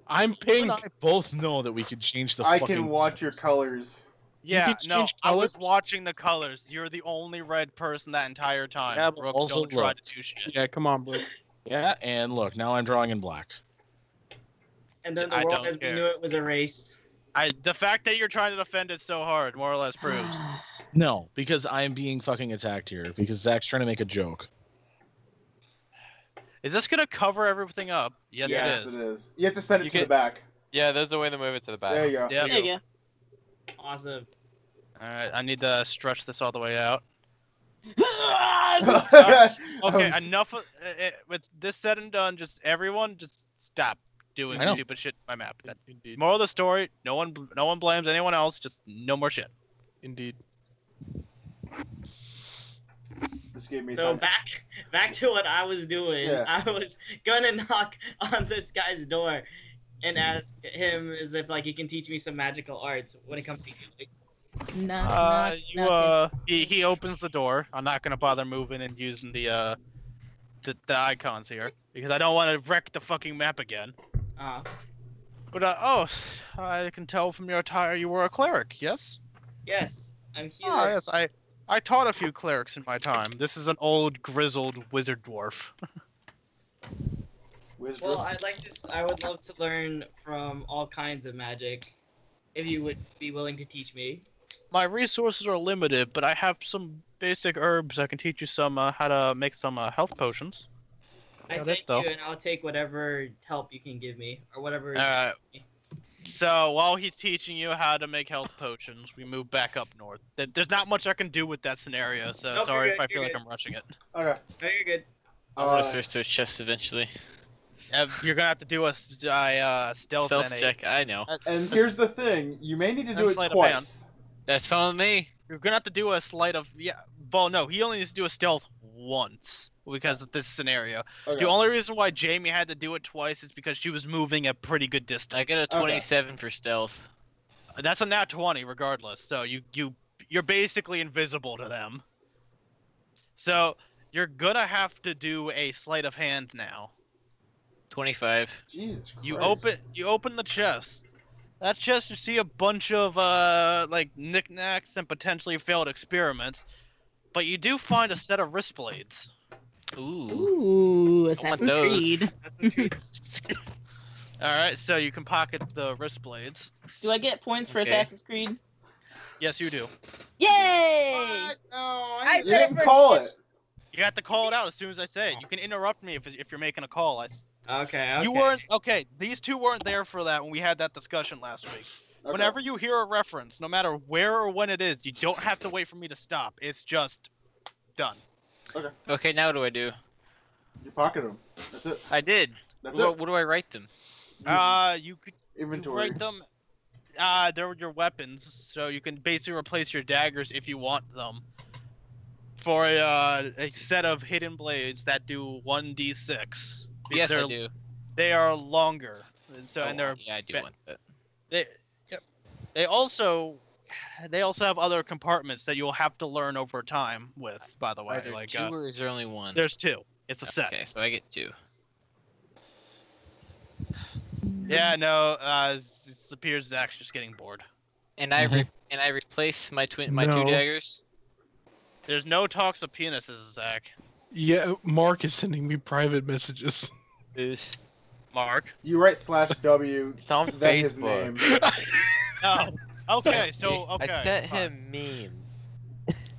I'm You pink. and I both know that we could change the I fucking... can watch your colors. Yeah, can no, change I was colors? watching the colors. You're the only red person that entire time. Yeah, but Brooke, also don't try look. to do shit. Yeah, come on, Brooke. Yeah, and look, now I'm drawing in black. And then the I world don't as we care. knew it was erased. The fact that you're trying to defend it so hard more or less proves. No, because I'm being fucking attacked here. Because Zach's trying to make a joke. Is this gonna cover everything up? Yes, Yes, it is. it is. You have to send it You to the get- back. Yeah, there's a way to move it to the back. There you go. Yeah. There you go. Awesome. Alright, I need to stretch this all the way out. I Okay, was- enough of, with this said and done, just everyone just stop doing I know. stupid shit to my map. Indeed. Moral of the story, no one blames anyone else, just no more shit. Indeed. This gave me So time. back to what I was doing. Yeah. I was gonna knock on this guy's door and ask him as if like he can teach me some magical arts when it comes to healing. He opens the door. I'm not gonna bother moving and using the icons here because I don't want to wreck the fucking map again. But I can tell from your attire you were a cleric, yes? Yes, I'm here. Ah, yes, I taught a few clerics in my time. This is an old, grizzled wizard dwarf. Wisdom. Well, I would love to learn from all kinds of magic. If you would be willing to teach me. My resources are limited, but I have some basic herbs. I can teach you some how to make some health potions. I Got it, thank though. you, and I'll take whatever help you can give me, or whatever. Alright. So while he's teaching you how to make health potions, we move back up north. There's not much I can do with that scenario, so Nope, sorry you're if I good, feel you're like good. I'm rushing it. Okay. No, you're good. I'm gonna search those chests eventually. You're gonna have to do a stealth Stealth NA. check, I know. And here's the thing: you may need to do And it sleight of hand. twice. That's fine with me. You're gonna have to do a sleight of Well, no, he only needs to do a stealth once because of this scenario. Okay. The only reason why Jamie had to do it twice is because she was moving a pretty good distance. I get a 27 for stealth. That's a nat 20 regardless. So you're basically invisible to them. So you're gonna have to do a sleight of hand now. 25. Jesus Christ. You open the chest. That chest, you see a bunch of like knickknacks and potentially failed experiments, but you do find a set of wrist blades. Ooh. Ooh, Assassin's those. Creed. All right, so you can pocket the wrist blades. Do I get points for Okay. Assassin's Creed? Yes, you do. Yay! What? No, I You said it didn't for call it. You have to call it out as soon as I say it. You can interrupt me if you're making a call. Okay. You weren't okay. These two weren't there for that when we had that discussion last week. Okay. Whenever you hear a reference, no matter where or when it is, you don't have to wait for me to stop. It's just done. Okay, now what do I do? You pocket them. That's it. I did. That's What, it. what do I write them? You could Inventory. write them. They're your weapons, so you can basically replace your daggers if you want them. For a set of hidden blades that do 1d6. Yes, I They're- do. They are longer, and so and they're Yeah, I do ba- want that. They also have other compartments that you'll have to learn over time with. By the way, Are there like two or is there only one? there's two. It's a set. Okay, so I get 2. Yeah, no. It appears Zach's just getting bored. And I replace my two No. daggers. There's no talks of penises, Zach. Yeah, Mark is sending me private messages. Boost. Mark. You write /W, It's on then his Facebook. name. Oh. Okay. So okay. I sent fine. him memes.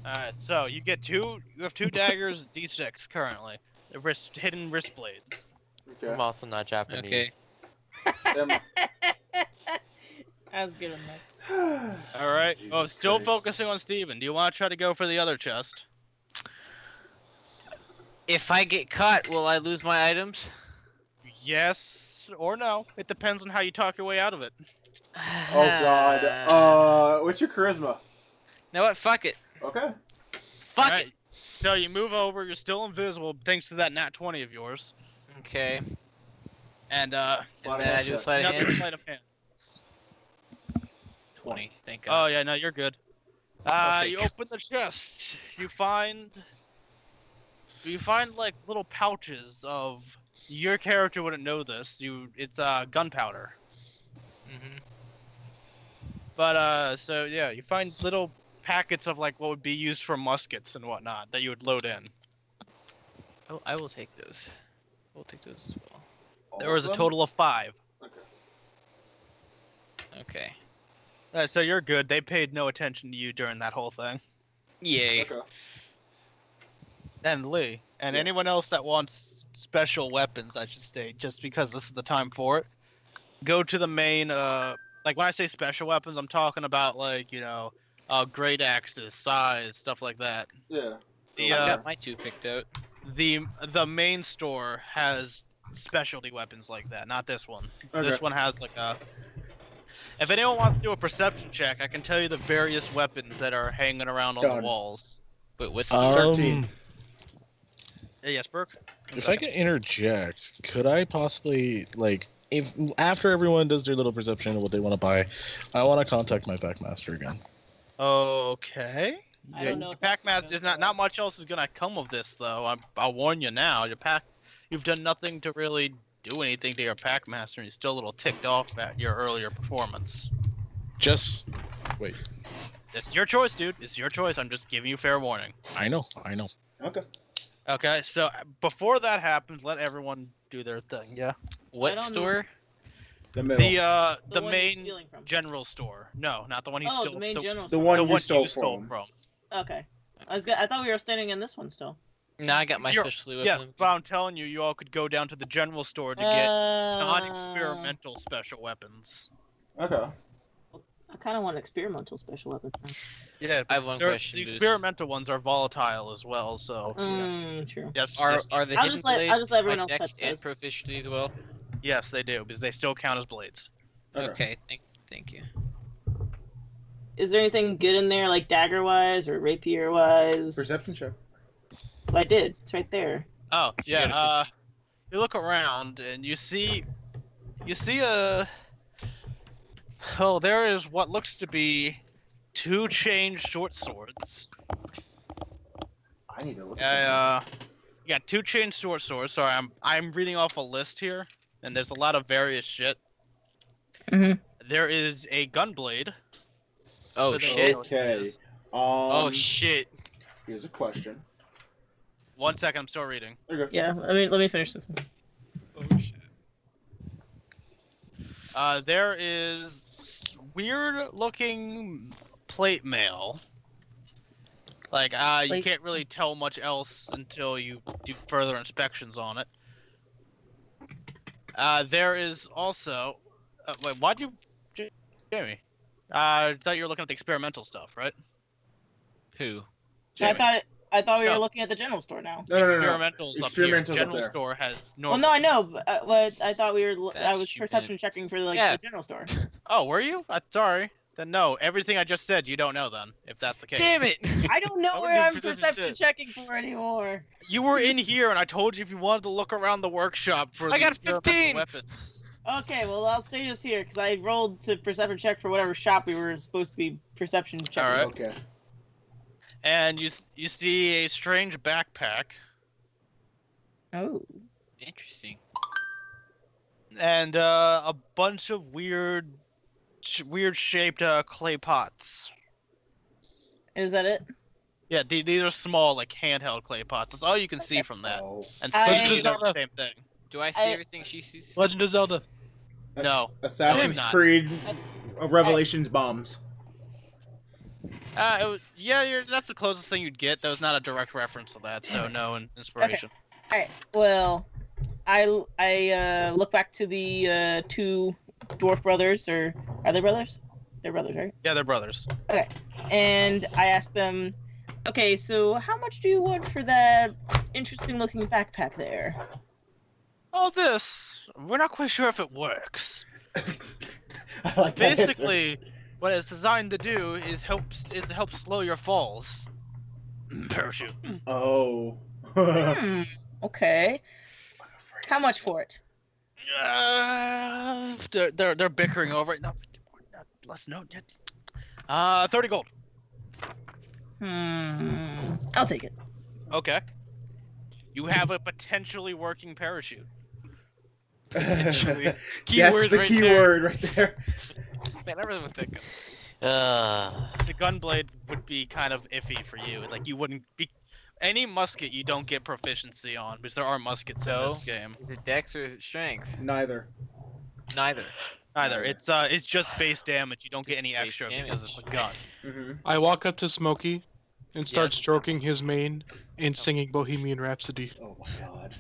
Alright. So you get two. You have 2 daggers, D6 currently. The hidden wrist blades. Okay. I'm also not Japanese. Okay. Them- That was good enough. All right. Oh, Jesus still Christ. focusing on Steven. Do you want to try to go for the other chest? If I get caught, will I lose my items? Yes or no. It depends on how you talk your way out of it. Oh God. What's your charisma? Know what? Fuck it. Okay. Fuck Alright, it. So you move over. You're still invisible thanks to that nat 20 of yours. Okay. And Sleight of then I hand do a check. sleight of another hand. sleight of hand. 20. Thank Oh God. yeah, no, you're good. I'll You take- open the chest. You find like little pouches of. Your character wouldn't know this. It's gunpowder. Mhm. But so yeah, you find little packets of like what would be used for muskets and whatnot that you would load in. I will take those. We'll take those as well. All There was of a them? total of 5. Okay. Okay. So you're good. They paid no attention to you during that whole thing. Yay. Okay. And Lee, and Yeah. anyone else that wants special weapons, I should say, just because this is the time for it. Go to the main. Like when I say special weapons, I'm talking about like great axes, size, stuff like that. Yeah. I got my 2 picked out. The main store has specialty weapons like that, not this one. Okay. This one has like a. If anyone wants to do a perception check, I can tell you the various weapons that are hanging around on Done. the walls. But what's 13. Yes, Burke. If I can interject, could I possibly if after everyone does their little perception of what they want to buy, I want to contact my packmaster again. Okay. I don't know if Pack that's Master is not much else is gonna come of this though. I'll warn you now. You've done nothing to really do anything to your Pack Master, and he's still a little ticked off at your earlier performance. Just wait. It's your choice, dude. It's your choice. I'm just giving you fair warning. I know. Okay. Okay, so before that happens, let everyone do their thing. Yeah. I what don't store? The middle. The one you're main stealing from. general store. No, not the one he Oh, stole. the main general the store. one the you one stole you stole from. from. Okay. I thought we were standing in this one still. No, I got my You're- specialty Yes, weapon. but I'm telling you, you all could go down to the general store to get non-experimental special weapons. Okay. I kind of want experimental special weapons now. Yeah, I have one they're- question. the Boost. experimental ones are volatile as well, so True. yes, Are yes, the I'll hidden just let- blades I'll just let everyone like else dex touch and those. proficiency as well? yes, they do because they still count as blades. Okay, thank you. Is there anything good in there, like dagger-wise or rapier-wise? Perception check. Well, I did. It's right there. Oh You got yeah, a you look around and you see a. Oh, there is what looks to be 2 chained short swords. I need to look at You got 2 chained short swords. Sorry, I'm reading off a list here, and there's a lot of various shit. Mhm. There is a gunblade. Oh with a- shit. Okay. Oh shit. Here's a question. 1 second, I'm still reading. Okay. Yeah. Let me finish this one. Oh shit. There is weird-looking plate mail. You Plate- can't really tell much else until you do further inspections on it. There is also. Wait, why'd you, Jamie? I thought you were looking at the experimental stuff, right? Who? Jamie. I thought we were No. looking at the general store now. No. Experimental's up here. Experimental's up General there. store has Well, normal. no, I know, but I thought we were. I That's was stupid. perception checking for Yeah. the general store. Oh, were you? Sorry. Then no. Everything I just said, you don't know then. If that's the case. Damn it! I don't know I where wouldn't I'm do perception perception check. checking for anymore. You were in here, and I told you if you wanted to look around the workshop for. I the got experimental 15. weapons. Okay, well I'll stay just here because I rolled to perception check for whatever shop we were supposed to be perception checking. All right. Okay. And you see a strange backpack Oh. Interesting. and a bunch of weird shaped clay pots. Is that it? Yeah, these are small, like handheld clay pots. That's all you can see from that. Oh. And I- Spooky does the same thing. Do I see I- everything she sees? Legend of Zelda. No. Assassin's No, I'm not. Creed Revelations bombs. That's the closest thing you'd get. That was not a direct reference to that, so no inspiration. Alright, well, I look back to the 2 dwarf brothers, or are they brothers? They're brothers, right? Yeah, they're brothers. And I ask them, okay, so how much do you want for that interesting looking backpack there? Oh, we're not quite sure if it works. I like that answer. Basically, what it's designed to do is to help slow your falls. Parachute. Oh. Okay. How much for it? They're bickering over it. No, let's note it. 30 gold. I'll take it. Okay. You have a potentially working parachute. That's Keyword the right key there. word right there. Man, I really want that gun. The gunblade would be kind of iffy for you. Like you wouldn't be any musket you don't get proficiency on because there are muskets in So? this game. Is it dex or is it strength? Neither. Neither. Either it's just base damage. You don't get any Base extra because it's a damage. gun. Mm-hmm. I walk up to Smokey and start Yes. stroking his mane and singing Bohemian Rhapsody. Oh my god.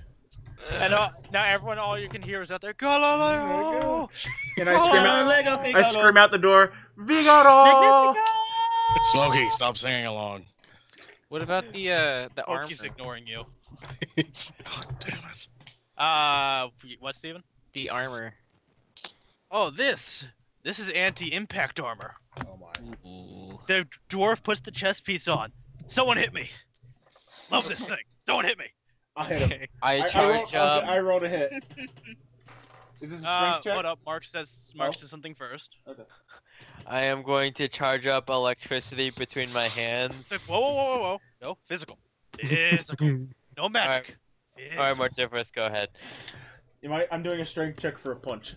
And now everyone, all you can hear is out there, Galileo. And I scream out. Lego I scream out the door. Vigaro! Smokey, stop singing along. What about the armor? Smokey's ignoring you. God damn it. What, Steven? The armor. Oh, this is anti-impact armor. Oh my. Ooh. The dwarf puts the chest piece on. Someone hit me. Love this thing. Someone hit me. I hit him. I I charge up. I rolled a hit. Is this a strength check? What up? Mark says something first. Okay. I am going to charge up electricity between my It's hands. like, whoa. No, physical. Physical. No magic. Alright, Mortiferous, go ahead. I'm doing a strength check for a punch.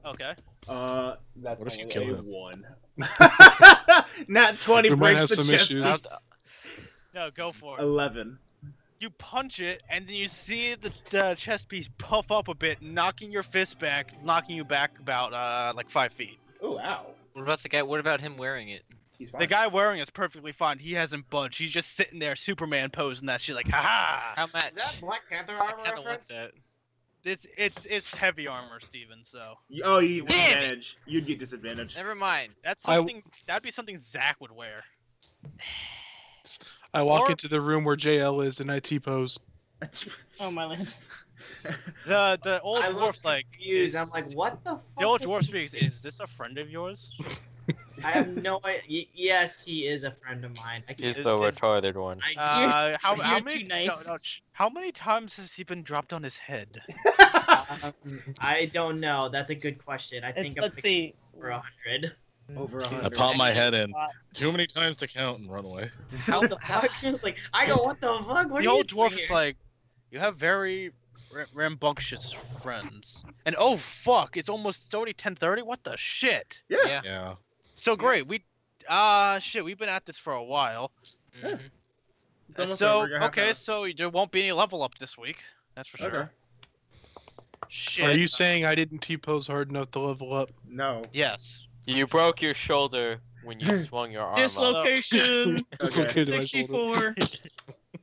Okay. That's What if you only kill a him? 1. Nat 20 We might breaks have the some chest issues. piece. No, go for it. 11. You punch it, and then you see the chest piece puff up a bit, knocking your fist back, knocking you back about like 5 feet. Oh, ow. What about the guy? What about him wearing it? He's fine. The guy wearing it's perfectly fine. He hasn't budged. He's just sitting there, Superman posing that shit, like, haha. How much? Is that Black Panther I armor kind of want reference? that. It's heavy armor, Steven. So Oh, you get Damn it. disadvantage. You'd get disadvantage. Never mind. that's I- something. That'd be something Zach would wear. I walk Or- into the room where JL is and I T-pose. Oh my land. The old I look dwarf like confused. is- I'm like, what the fuck? The old dwarf speaks. Is this a friend of yours? I have no idea. Yes, he is a friend of mine. I He's can't. the it's- retarded one. How You're many? too nice. How many times has he been dropped on his head? I don't know. That's a good question. I think Let's see. over 100. Over I 100. popped my head in. Uh, Too many times to count and run away. How the fuck? It's like, I go, what the fuck? What The are you old doing dwarf is here? like, you have very rambunctious friends. And oh fuck, it's already 10:30. What the shit? Yeah. Yeah. Yeah. So great. We've been at this for a while. Mhm. It's almost So over, half okay, hour. so there won't be any level up this week. That's for sure. Okay. Shit. Are you saying I didn't T-pose hard enough to level up? No. Yes. You broke your shoulder when you swung your arm up. Dislocation. Dislocated my shoulder. 64.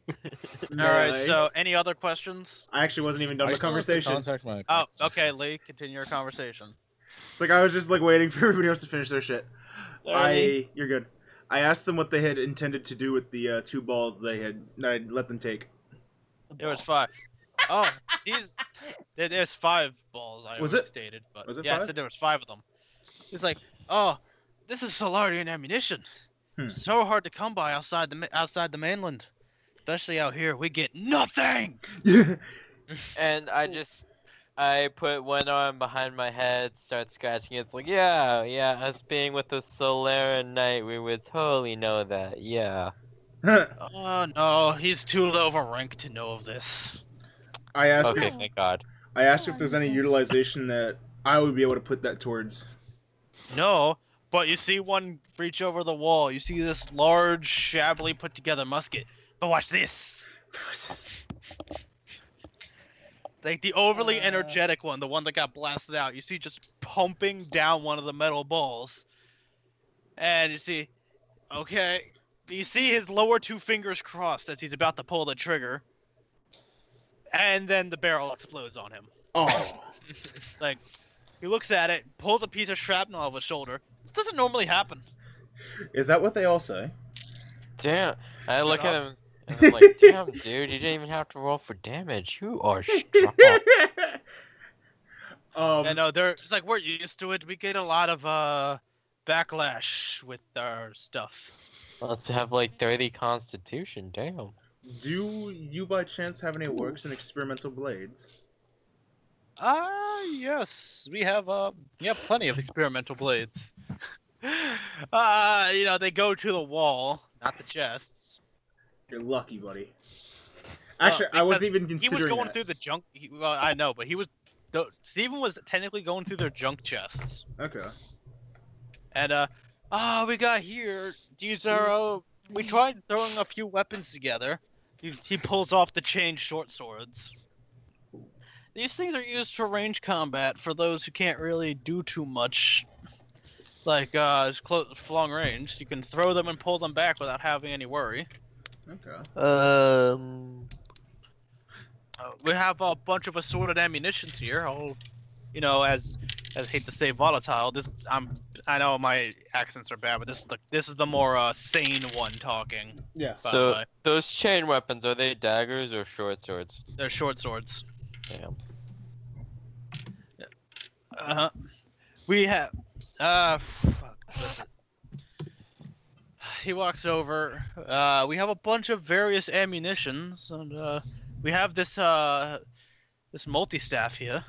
All right. Melee. So any other questions? I actually wasn't even done I the still have to conversation. Contact my Oh, okay, Lee. Continue your conversation. It's like I was just like waiting for everybody else to finish their shit. Sorry. You're good. I asked them what they had intended to do with the 2 balls that I let them take. It was 5. Oh, there's 5 balls. I Was already it? stated, but Was it yeah, I 5? said there was 5 of them. He's like, oh, this is Solarian ammunition. So hard to come by outside the mainland, especially out here. We get nothing. And I put one arm behind my head, start scratching it. Like, yeah, us being with the Solarian Knight, we would totally know that, yeah. Oh no, he's too low of a rank to know of this. I asked. Okay, If, thank God. I asked if there's any utilization that I would be able to put that towards. No, but you see one reach over the wall. You see this large, shabbily put together musket. But watch this. Like the overly energetic one, the one that got blasted out. You see just pumping down one of the metal balls. And you see, okay, you see his lower 2 fingers crossed as he's about to pull the trigger. And then the barrel explodes on him. Oh. It's like, he looks at it, pulls a piece of shrapnel off his shoulder. This doesn't normally happen. Is that what they all say? Damn. I look at him and I'm like, damn, dude, you didn't even have to roll for damage. You are strong. And it's like we're used to it. We get a lot of backlash with our stuff. Let's have like 30 constitution, damn. Do you by chance have any works in experimental blades? Yes, we have plenty of experimental blades. They go to the wall, not the chests. You're lucky, buddy. Actually, I wasn't even He considering was going that. through the junk. Well, I know, but Steven was technically going through their junk chests. Okay. And we got here. These are we tried throwing a few weapons together. He pulls off the chain short swords. These things are used for range combat for those who can't really do too much. Like long range, you can throw them and pull them back without having any worry. Okay. We have a bunch of assorted ammunitions here. All, as I hate to say volatile. I know my accents are bad, but this is the more sane one talking. Yes. By the So way. those chain weapons, are they daggers or short swords? They're short swords. Damn. We have fuck, what's it? He walks over. We have a bunch of various ammunitions, and we have this multi-staff here.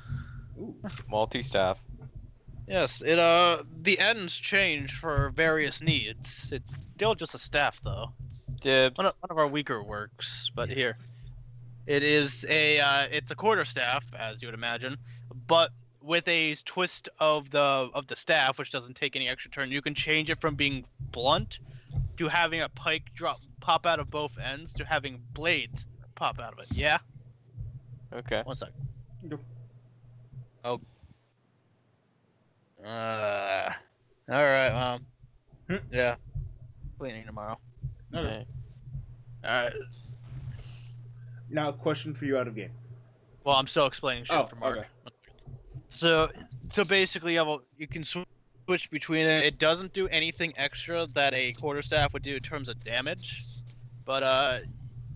Multi-staff. Yes, the ends change for various needs. It's still just a staff, though. It's Dibs. one of our weaker works, but here. It is it's a quarterstaff, as you would imagine, but with a twist of the staff, which doesn't take any extra turn. You can change it from being blunt to having a pike pop out of both ends to having blades pop out of it. Yeah. Okay. 1 second. Go. Oh. All right. Yeah. Cleaning tomorrow. Okay. All right. Now, question for you out of game. Well, I'm still explaining shit for Mark. Okay. So basically, you can switch between it. It doesn't do anything extra that a quarterstaff would do in terms of damage, but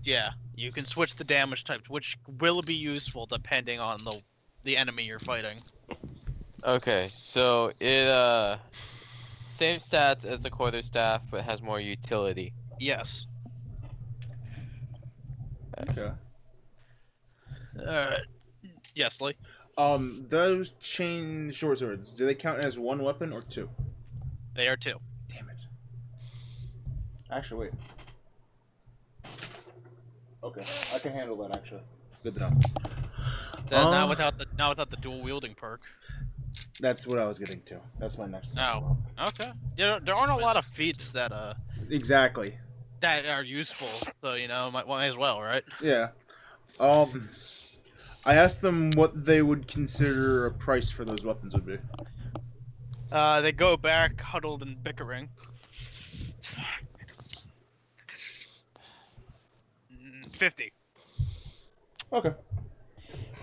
yeah, you can switch the damage types, which will be useful depending on the enemy you're fighting. Okay, so it same stats as the quarterstaff, but has more utility. Yes. Okay. Yes, Lee. Those chain short swords, do they count as one weapon or two? They are 2. Damn it. Actually, wait. Okay, I can handle that. Actually, good to know. Then not without the dual wielding perk. That's what I was getting to. That's my next thing. Oh. Okay. There aren't a lot of feats that Exactly. that are useful, so might as well, right? Yeah. I asked them what they would consider a price for those weapons would be. They go back, huddled and bickering. 50. Okay.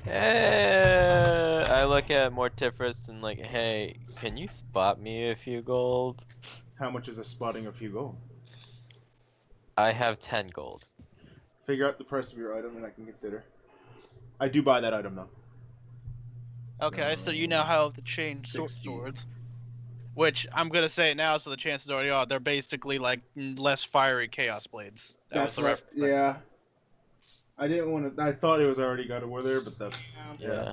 I look at Mortiferous and like, hey, can you spot me a few gold? How much is a spotting of few gold? I have 10 gold. Figure out the price of your item and I can consider. I do buy that item though. Okay, so you now have the chain short 60. swords, which I'm gonna say it now, so the chances already are they're basically like less fiery chaos blades. That was the right. reference. Yeah. I didn't want to. I thought it was already got over there, but that's Yeah.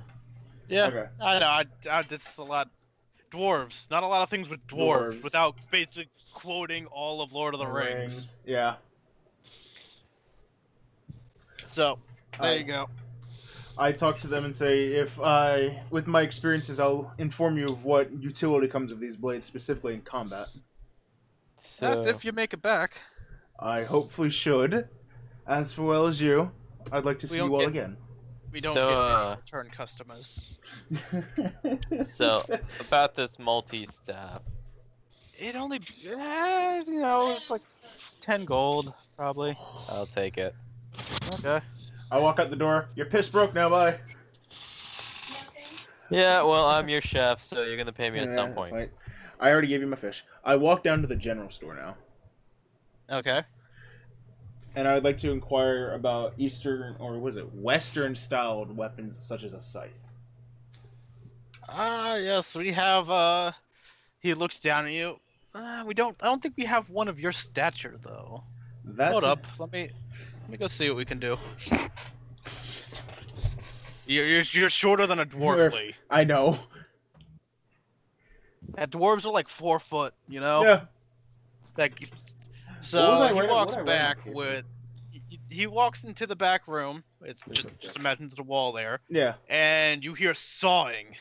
Yeah. Okay. I know. I did a lot. Dwarves. Not a lot of things with dwarves Dwarves. without basically quoting all of Lord of the Rings. Yeah. So there you go. I talk to them and say, with my experiences, I'll inform you of what utility comes of these blades, specifically in combat. So, That's if you make it back. I hopefully should. As for well as you, I'd like to see don't you all get- again. We don't So, get any return customers. so about this multi-staff. It only, it's like 10 gold, probably. I'll take it. Okay. I walk out the door. Your piss broke now, bye. Yeah, well, I'm your chef, so you're gonna pay me at Yeah, some that's point. fine. I already gave you my fish. I walk down to the general store now. Okay. And I would like to inquire about Eastern, or was it Western-styled weapons such as a scythe. Yes, we have, he looks down at you. I don't think we have one of your stature, though. That's Hold up, let me go see what we can do. You're shorter than a dwarf, Lee. I know. That dwarves are like 4 foot, Yeah. Like, What was so I he wearing- walks what I wearing back up here? with. He walks into the back room. It's There's a just six. imagine there's a wall there, Yeah. and you hear sawing.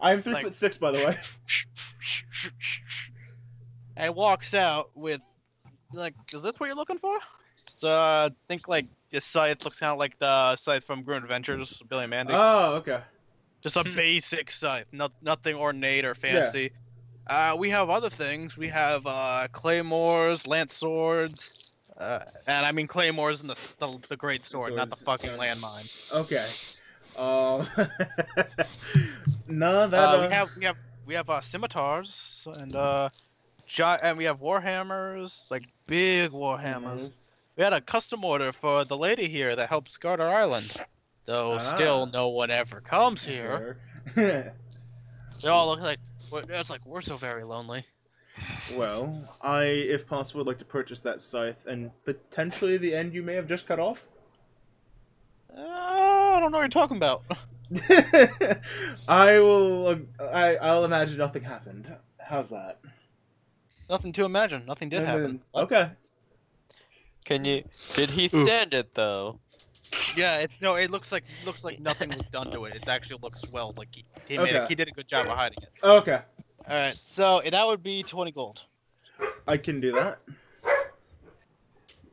I'm 3 Like- foot 6, by the way. And walks out with, like, is this what you're looking for? So think like this scythe looks kind of like the scythe from Grim Adventures, Billy and Mandy. Oh, okay. Just a basic scythe, nothing ornate or fancy. We have other things. We have claymores, lance swords, and I mean claymores in the great sword, not the Swords, fucking landmine. Okay. Um, no, that we have scimitars and and we have warhammers, like big warhammers. Yes. We had a custom order for the lady here that helps guard our island. Though still no one ever comes here. They all look like we're so very lonely. Well, I, if possible, would like to purchase that scythe and potentially the end you may have just cut off. I don't know what you're talking about. I'll imagine nothing happened. How's that? Nothing to imagine. Nothing did happen. Okay. Did he sand it though? Yeah, it looks like nothing was done to it. It actually looks well, like he did a good job of hiding it. Okay. All right, so that would be 20 gold. I can do that.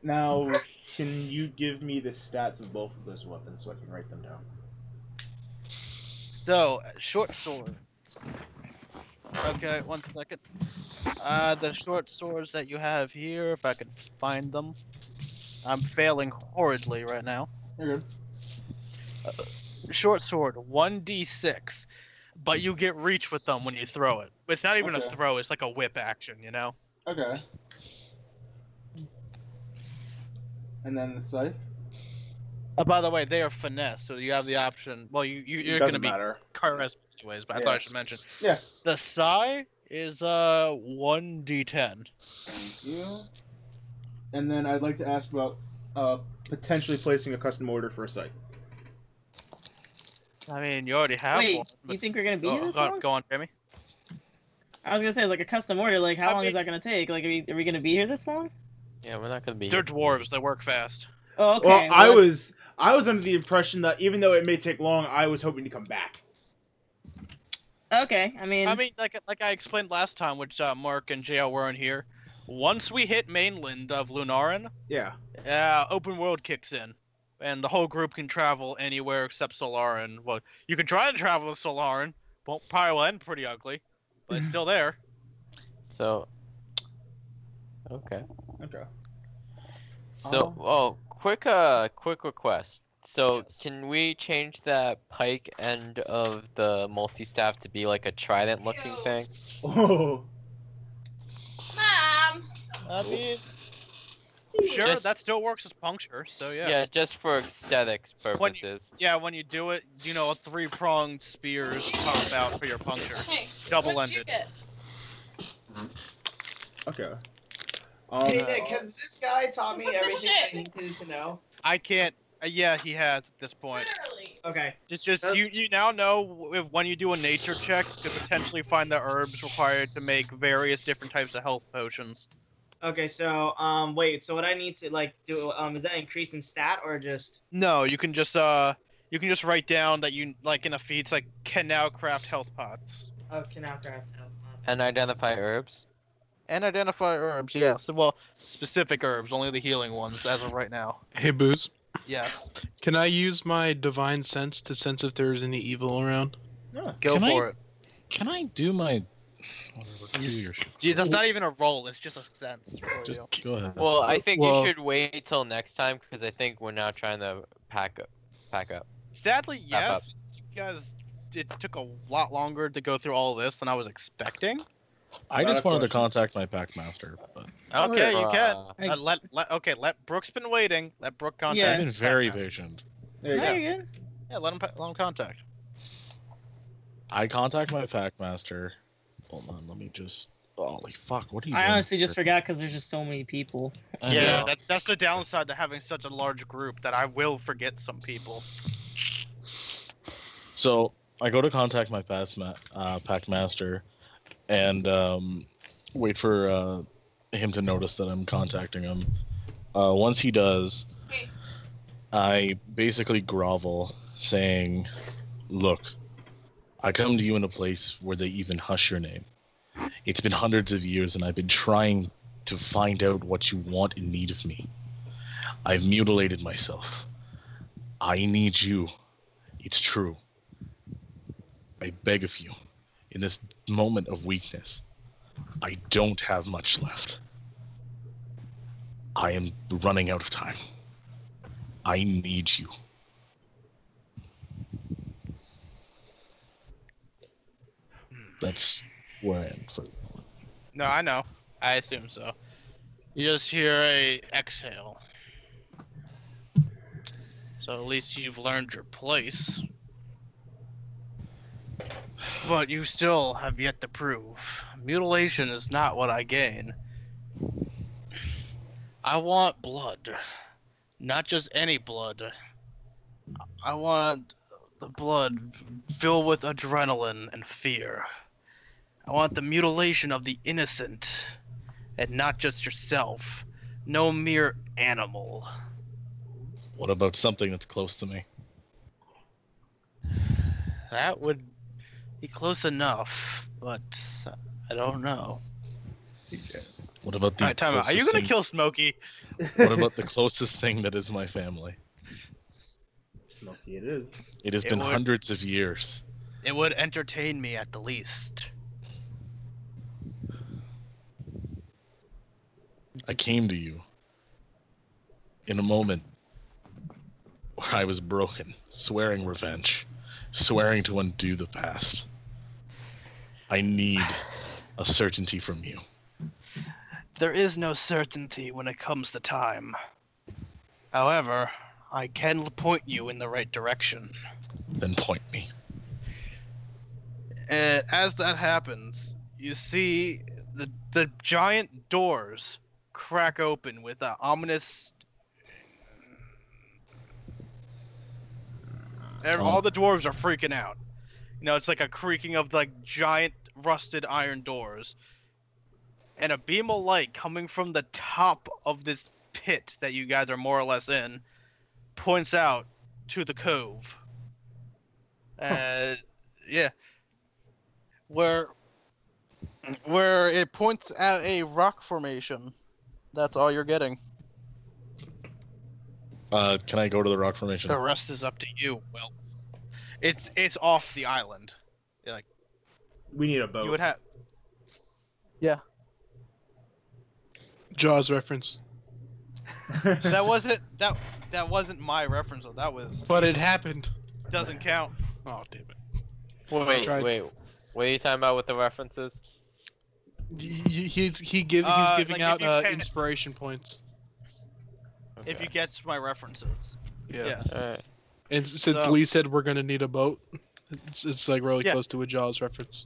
Now, can you give me the stats of both of those weapons so I can write them down? So, short swords. Okay, 1 second. The short swords that you have here, if I could find them. I'm failing horridly right now. You're good. Short sword, 1d6. But you get reach with them when you throw it. It's not even a throw, it's like a whip action, you know? Okay. And then the scythe? By the way, they are finesse, so you have the option. Well, you're going to be charisma anyways, but I thought I should mention. Yeah. The Psy is 1d10. Thank you. And then I'd like to ask about potentially placing a custom order for a site. I mean, you already have Wait, one. you think we're gonna be here this long? Go on, Jamie. I was gonna say, it's like a custom order. Like, how long is that gonna take? Like, are we gonna be here this long? Yeah, we're not gonna be. They're dwarves. They work fast. Oh, okay. Well, I was under the impression that even though it may take long, I was hoping to come back. Okay, I mean, like I explained last time, which Mark and JL weren't here. Once we hit mainland of Lunarin, open world kicks in, and the whole group can travel anywhere except Solarin. Well, you can try to travel to Solarin, but probably will end pretty ugly, but it's still there. So, okay. Okay. So, quick request. So, can we change that pike end of the multi-staff to be like a trident-looking thing? Oh. Mom! I mean, sure, that still works as puncture, so yeah. Yeah, just for aesthetics purposes. When you do it, 3-pronged spears pop out for your puncture. Hey, Double-ended. Okay. Hey Nick, has this guy taught me everything I needed to know? I can't. Yeah, he has at this point. Literally. Okay. You now know when you do a nature check to potentially find the herbs required to make various different types of health potions. Okay, so wait, so what I need to do is that increase in stat or just? No, you can just write down that you in a feat, it's like can now craft health pots. Oh, can now craft health pots. And identify herbs. And identify herbs, yes. Well, specific herbs, only the healing ones as of right now. Hey, Booze. Yes. Can I use my divine sense to sense if there's any evil around? Go for it. Can I do my... That's not even a roll, it's just a sense. Just go ahead. Well, I think you should wait till next time because I think we're now trying to pack up. Sadly, yes. It took a lot longer to go through all this than I was expecting. I just wanted to contact my pack master, but... Okay, you can. Let Brooke's been waiting. Let Brooke contact. Yeah, I've been very patient. There you go. you're good. Yeah, let him contact. I contact my pack master. Hold on, let me just... Holy fuck, what are you doing? I honestly just forgot because there's just so many people. Yeah, that's the downside to having such a large group, that I will forget some people. So, I go to contact my pack master, and wait for him to notice that I'm contacting him. Once he does, I basically grovel, saying, "Look, I come to you in a place where they even hush your name. It's been hundreds of years, and I've been trying to find out what you want and need of me. I've mutilated myself. I need you. It's true. I beg of you, in this moment of weakness, I don't have much left. I am running out of time. I need you." That's where I am. No, I know. I assume so. You just hear a exhale. So at least you've learned your place. But you still have yet to prove. Mutilation is not what I gain. I want blood. Not just any blood. I want the blood filled with adrenaline and fear. I want the mutilation of the innocent. And not just yourself. No mere animal. What about something that's close to me? That would be close enough, but I don't know. What about the Alright, time out. Are you closest gonna thing- kill Smokey? What about the closest thing that is my family? Smoky it is. It has It been would- hundreds of years. It would entertain me at the least. I came to you in a moment where I was broken, swearing revenge, swearing to undo the past. I need a certainty from you. There is no certainty when it comes to time. However, I can point you in the right direction. Then point me. As that happens, you see the giant doors crack open with an ominous. All the dwarves are freaking out. You know, it's like a creaking of like giant rusted iron doors, and a beam of light coming from the top of this pit that you guys are more or less in points out to the cove. Yeah. Where it points at a rock formation. That's all you're getting. Can I go to the rock formation? The rest is up to you. Well, it's off the island. Like We need a boat. you would have. Jaws reference. That wasn't my reference. Though. That was But it happened. doesn't count. Oh, damn it. Wait, Tried. wait. What are you talking about with the references? He's giving like out if you pay- inspiration points. If you get my references. Yeah. Alright. And since So- Lee said we're gonna need a boat, it's like really Yeah. close to a Jaws reference.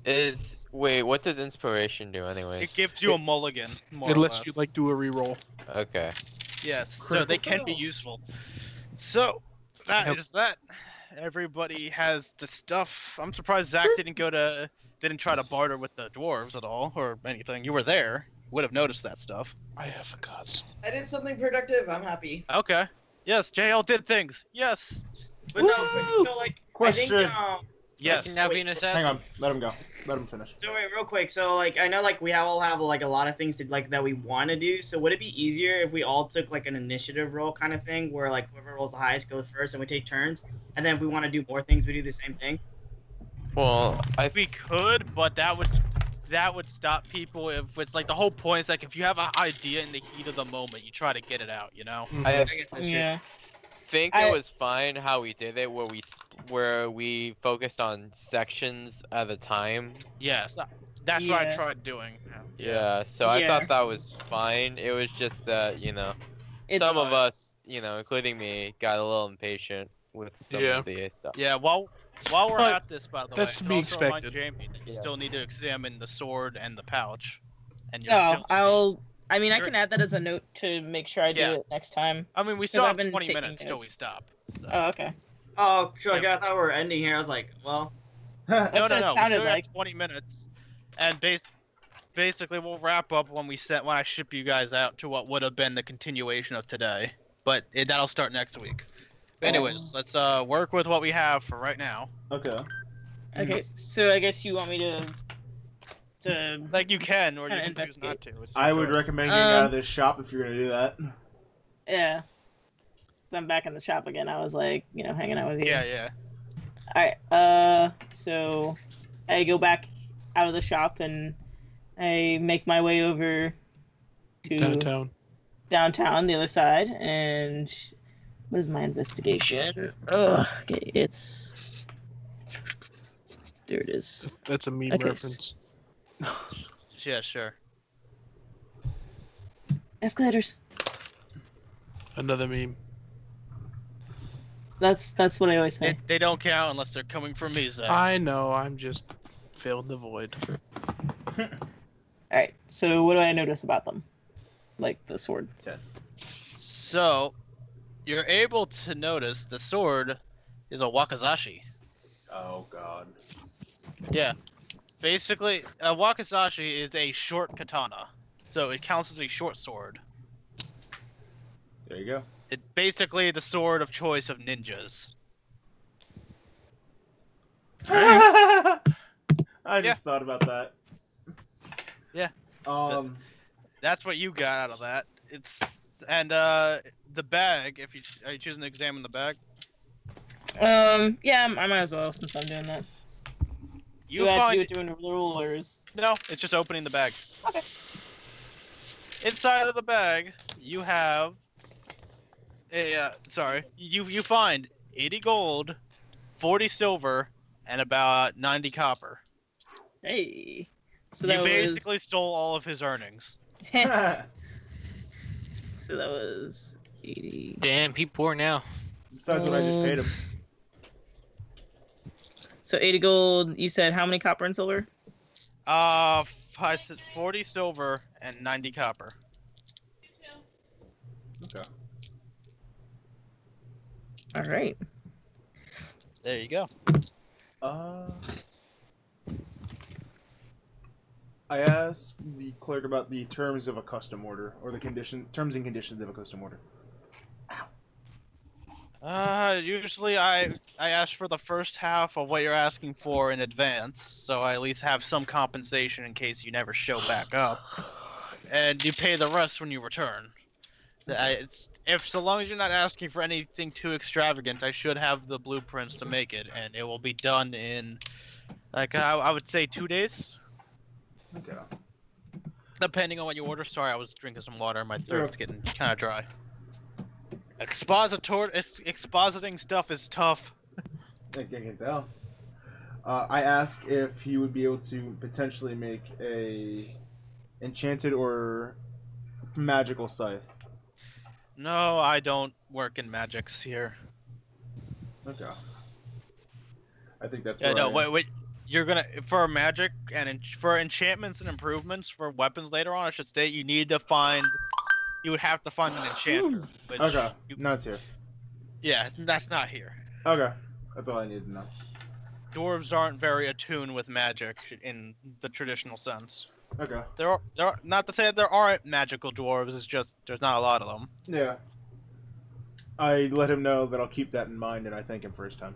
Wait, what does inspiration do anyways? It gives you a mulligan. More It or lets less. you like do a reroll. Okay. Yes, so they can be useful. So that Yep. is that. Everybody has the stuff. I'm surprised Zach didn't try to barter with the dwarves at all or anything. You were there. Would have noticed that stuff. I have forgot. I did something productive. I'm happy. Okay. Yes, JL did things. Yes. But no, so like Question. I think Yes. Can now be an assassin. Hang on. Let him go. Let him finish. So wait, real quick. So like, I know like we all have like a lot of things to like that we want to do. So would it be easier if we all took like an initiative roll kind of thing, where like whoever rolls the highest goes first, and we take turns, and then if we want to do more things, we do the same thing? Well, We could, but that would stop people if it's like the whole point is like if you have an idea in the heat of the moment, you try to get it out, you know? I guess that's Yeah. think I- it was fine how we did it, where we focused on sections at a time. Yes. That's what I Yeah. tried doing. Yeah, so I Yeah. thought that was fine. It was just that, It's some of us, including me, got a little impatient with some Yeah. of the stuff. Yeah, while we're But at this, by the way, that's I to should be also remind expected. Jamie that you Yeah. still need to examine the sword and the pouch. And you're No, still... I mean, I You're- can add that as a note to make sure I do Yeah. it next time. I mean, we still I've have been 20 taking minutes till we notes. stop. So. Oh, okay. Oh, sure. I thought we were ending here. I was like, well, No, That's what it we sounded still like. have 20 minutes, and basically we'll wrap up when I ship you guys out to what would have been the continuation of today, but that'll start next week. Anyways, let's work with what we have for right now. Okay. Okay, so I guess you want me to Like you can, or you Kinda can choose not to. It's your I would choice. recommend getting out of this shop if you're gonna do that. yeah. So I'm back in the shop again. I was like, hanging out with you. Yeah, yeah. Alright, so I go back out of the shop and I make my way over to downtown, the other side, and what is my investigation? Ugh, okay, it's There it is. That's a meme Okay, reference. Yeah, sure. Escalators. Another meme. That's what I always say. They don't count unless they're coming from me, Zach. I know. I'm just filled the void. All right. So what do I notice about them? Like the sword. So, you're able to notice the sword is a wakizashi. Oh god. Yeah. Basically, a wakizashi is a short katana. So it counts as a short sword. There you go. It's basically the sword of choice of ninjas. I just thought about that. Yeah. That's what you got out of that. The bag, if you are you choosing to examine the bag? Yeah, I might as well since I'm doing that. You do I have to find do it doing the rulers? No, it's just opening the bag. Okay. Inside of the bag, you have you find 80 gold, 40 silver, and about 90 copper. Hey. So You that basically was... stole all of his earnings. So that was 80. Damn, he poor now. Besides what I just paid him. So 80 gold. You said how many copper and silver? 40 silver and 90 copper. Okay. All right. There you go. I asked the clerk about the terms of a custom order, or the terms and conditions of a custom order. Usually I ask for the first half of what you're asking for in advance, so I at least have some compensation in case you never show back up, and you pay the rest when you return. So long as you're not asking for anything too extravagant, I should have the blueprints to make it, and it will be done in, like, I would say 2 days. Okay. Depending on what you order. Sorry, I was drinking some water. My throat's getting kind of dry. Expositing stuff is tough. I can tell. I asked if he would be able to potentially make a enchanted or magical scythe. No, I don't work in magics here. Okay. I think that's Yeah, where no, wait. You're gonna for magic and for enchantments and improvements for weapons later on. I should state you need to find. You would have to find an enchanter. Which Okay. No, it's here. Yeah, that's not here. Okay. That's all I needed to know. Dwarves aren't very attuned with magic in the traditional sense. Okay. There are not to say that there aren't magical dwarves. It's just there's not a lot of them. Yeah. I let him know that I'll keep that in mind, and I thank him for his time.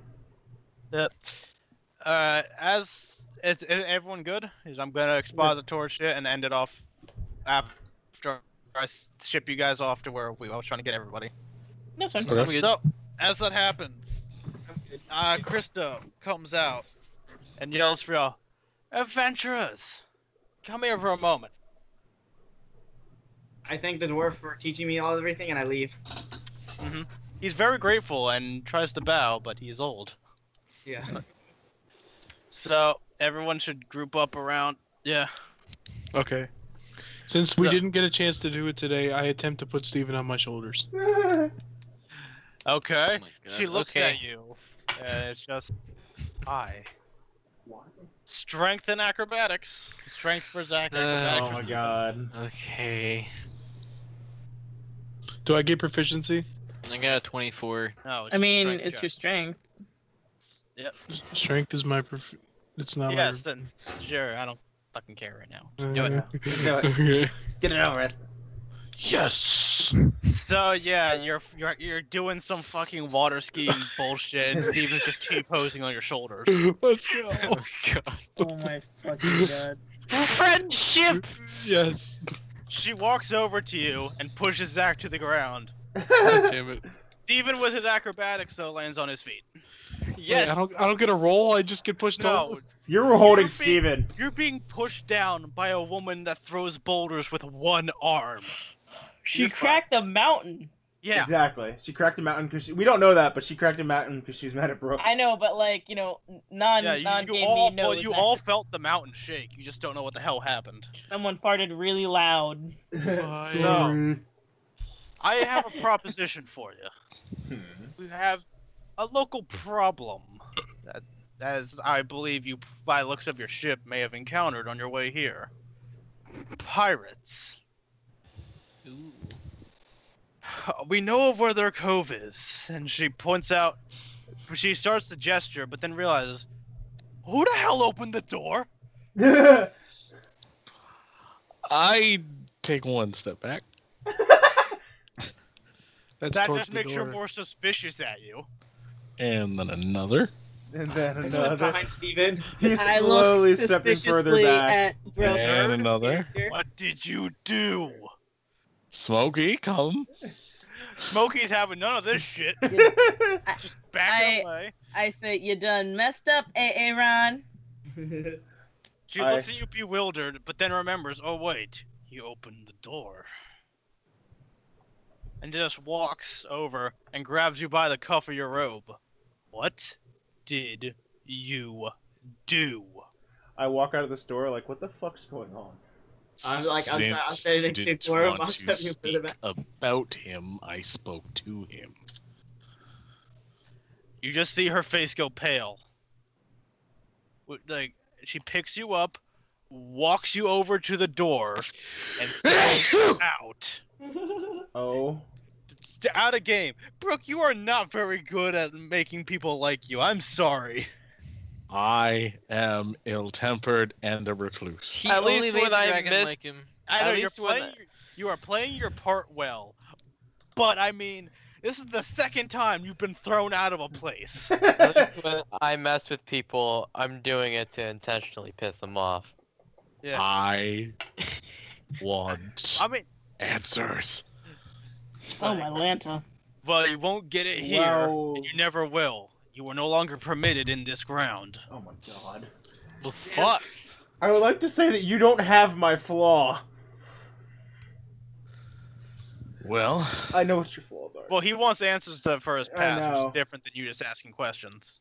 That. Is everyone good? I'm gonna expositor shit and end it off after I ship you guys off to where I was trying to get everybody. That's fine. Okay. So, as that happens, Krista comes out and yells for y'all, "Adventurers, come here for a moment." I thank the dwarf for teaching me all everything, and I leave. He's very grateful and tries to bow, but he's old. Yeah. So everyone should group up around. Yeah. Okay. Since we didn't get a chance to do it today, I attempt to put Steven on my shoulders. Okay. Oh my God. She looks Okay. at you, and it's just strength and acrobatics. Strength for Zach. Acrobatics Oh for my Steven. god. Okay. Do I get proficiency? I got a 24. No, it's I mean, strength it's check. your strength. Strength is my It's not Yes, then sure. I don't fucking care right now. my. Just do it. Okay. Get it over it. Yes. So yeah, you're doing some fucking water skiing bullshit, and Steven's just T-posing on your shoulders. Let's go. Oh God. Oh my fucking god. Friendship. Yes. She walks over to you and pushes Zach to the ground. God damn it. Steven with his acrobatics though lands on his feet. Yes. Wait, I don't get a roll. I just get pushed No, over. You're holding You're Steven. You're being pushed down by a woman that throws boulders with one arm. She You're cracked a mountain. Yeah. Exactly. She cracked him out because we don't know that, but she cracked him out because she's mad at Brooke. I know, but like, you know, non-game all, me knows you that all felt the mountain shake. You just don't know what the hell happened. someone farted really loud. Sorry. I have a proposition for you. We have a local problem that, as I believe you, by the looks of your ship, may have encountered on your way here. Pirates. Ooh. We know of where their cove is, and she points out. She starts to gesture, but then realizes, who the hell opened the door? I take one step back. That's That towards just the makes her door. more suspicious at you. And then another. And then I slip another. behind Steven. He's I slowly look stepping further suspiciously back. at Brooke. And another. What did you do? Smokey, come. Smokey's having none of this shit. Just back away. I say, you done messed up, Aaron. She looks at you bewildered, but then remembers, oh wait, he opened the door. And just walks over and grabs you by the cuff of your robe. What did you do? I walk out of the store like, what the fuck's going on? I'm standing Since next you to didn't Flora. want I'm to stepping further speak back. about him, I spoke to him. You just see her face go pale. Like, she picks you up, walks you over to the door, and throws you out. Oh. Out of game. Brooke, you are not very good at making people like you. I'm sorry. I am ill-tempered and a recluse. He At only least made when the I dragon miss- like him. I know At you're least when playing. You are playing your part well, but I mean, this is the second time you've been thrown out of a place. At least when I mess with people, I'm doing it to intentionally piss them off. Yeah. I want I mean, answers. Oh, my Lanta. well, you won't get it here, Wow. and you never will. You are no longer permitted in this ground. Oh my god. Well, fuck. I would like to say that you don't have my flaw. Well, I know what your flaws are. Well, he wants answers to for his I past, which know. is different than you just asking questions.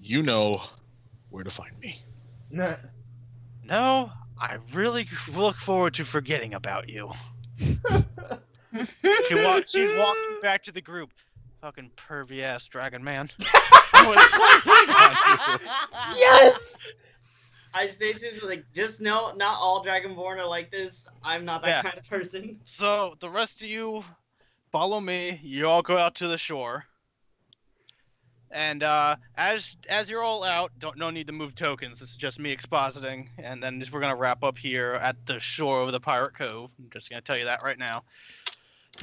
you know where to find me. Nah. No, I really look forward to forgetting about you. She's walking back to the group. Fucking pervy ass dragon man. Yes! I say just like, just know, not all Dragonborn are like this. I'm not that Yeah. kind of person. So the rest of you follow me. You all go out to the shore. And as you're all out, no need to move tokens. This is just me expositing, and then we're gonna wrap up here at the shore of the Pirate Cove. I'm just gonna tell you that right now.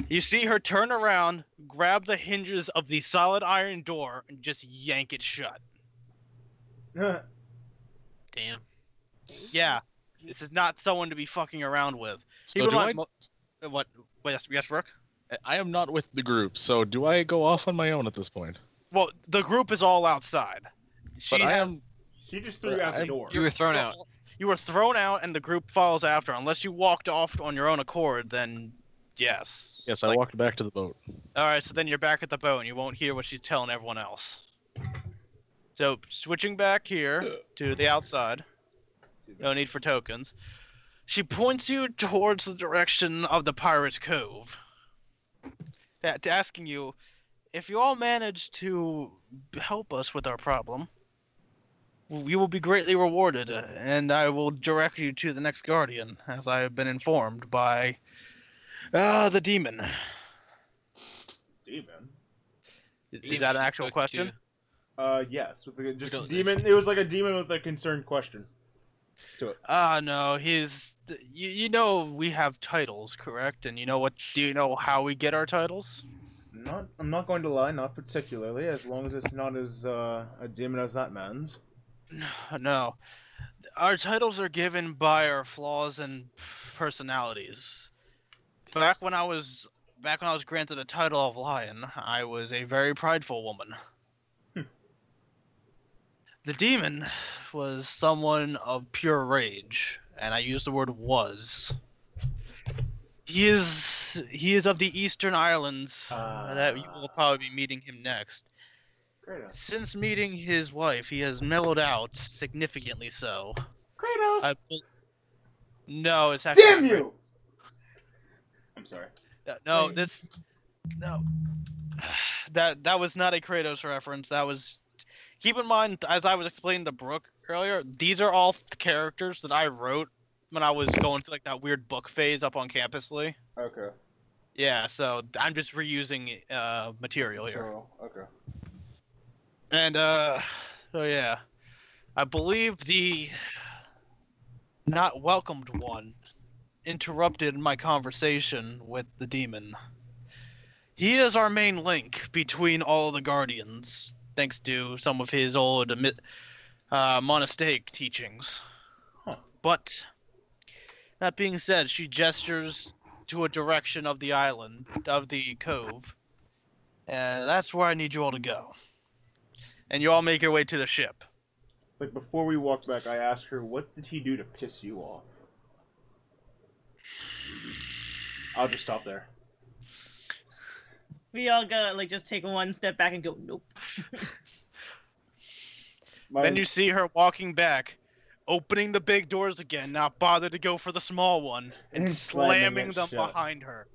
You see her turn around, grab the hinges of the solid iron door, and just yank it shut. Damn. Yeah, this is not someone to be fucking around with. So Even do when I? What? Yes, Brooke? I am not with the group, so do I go off on my own at this point? Well, the group is all outside. But I am. She just threw you out the I'm- door. You were thrown out. You were thrown out, and the group follows after. Unless you walked off on your own accord, then yes. Yes, I Like, walked back to the boat. all right, so then you're back at the boat, and you won't hear what she's telling everyone else. So switching back here to the outside. No need for tokens. She points you towards the direction of the Pirate's Cove. Asking you, if you all manage to help us with our problem, you will be greatly rewarded, and I will direct you to the next Guardian, as I have been informed by the demon. Demon? Is that an actual question? Yes. With the, just don't demon. It was like a demon with a concerned question to it. No, you know we have titles, correct? And do you know how we get our titles? I'm not going to lie, not particularly, as long as it's not as a demon as that man's. No. Our titles are given by our flaws and personalities. Back when I was granted the title of Lion, I was a very prideful woman. The demon was someone of pure rage, and I use the word was. He is he is of the Eastern Islands. That you will probably be meeting him next. Kratos. Since meeting his wife, he has mellowed out significantly. So, Kratos. no, it's actually Damn not you! I'm sorry. No, no. That was not a Kratos reference. That was. Keep in mind, as I was explaining to Brooke earlier, these are all characters that I wrote when I was going through like that weird book phase up on campus, Lee. Okay. Yeah, so I'm just reusing material here. Okay. And so yeah, I believe the not welcomed one interrupted my conversation with the demon. He is our main link between all the guardians, thanks to some of his old monastic teachings. Huh. But that being said, she gestures to a direction of the island, of the cove, and that's where I need you all to go. And you all make your way to the ship. It's like before we walked back, I asked her, "What did he do to piss you off?" I'll just stop there. We all go like just take one step back and go, nope. Then you see her walking back, opening the big doors again, not bothered to go for the small one, and slamming them behind her.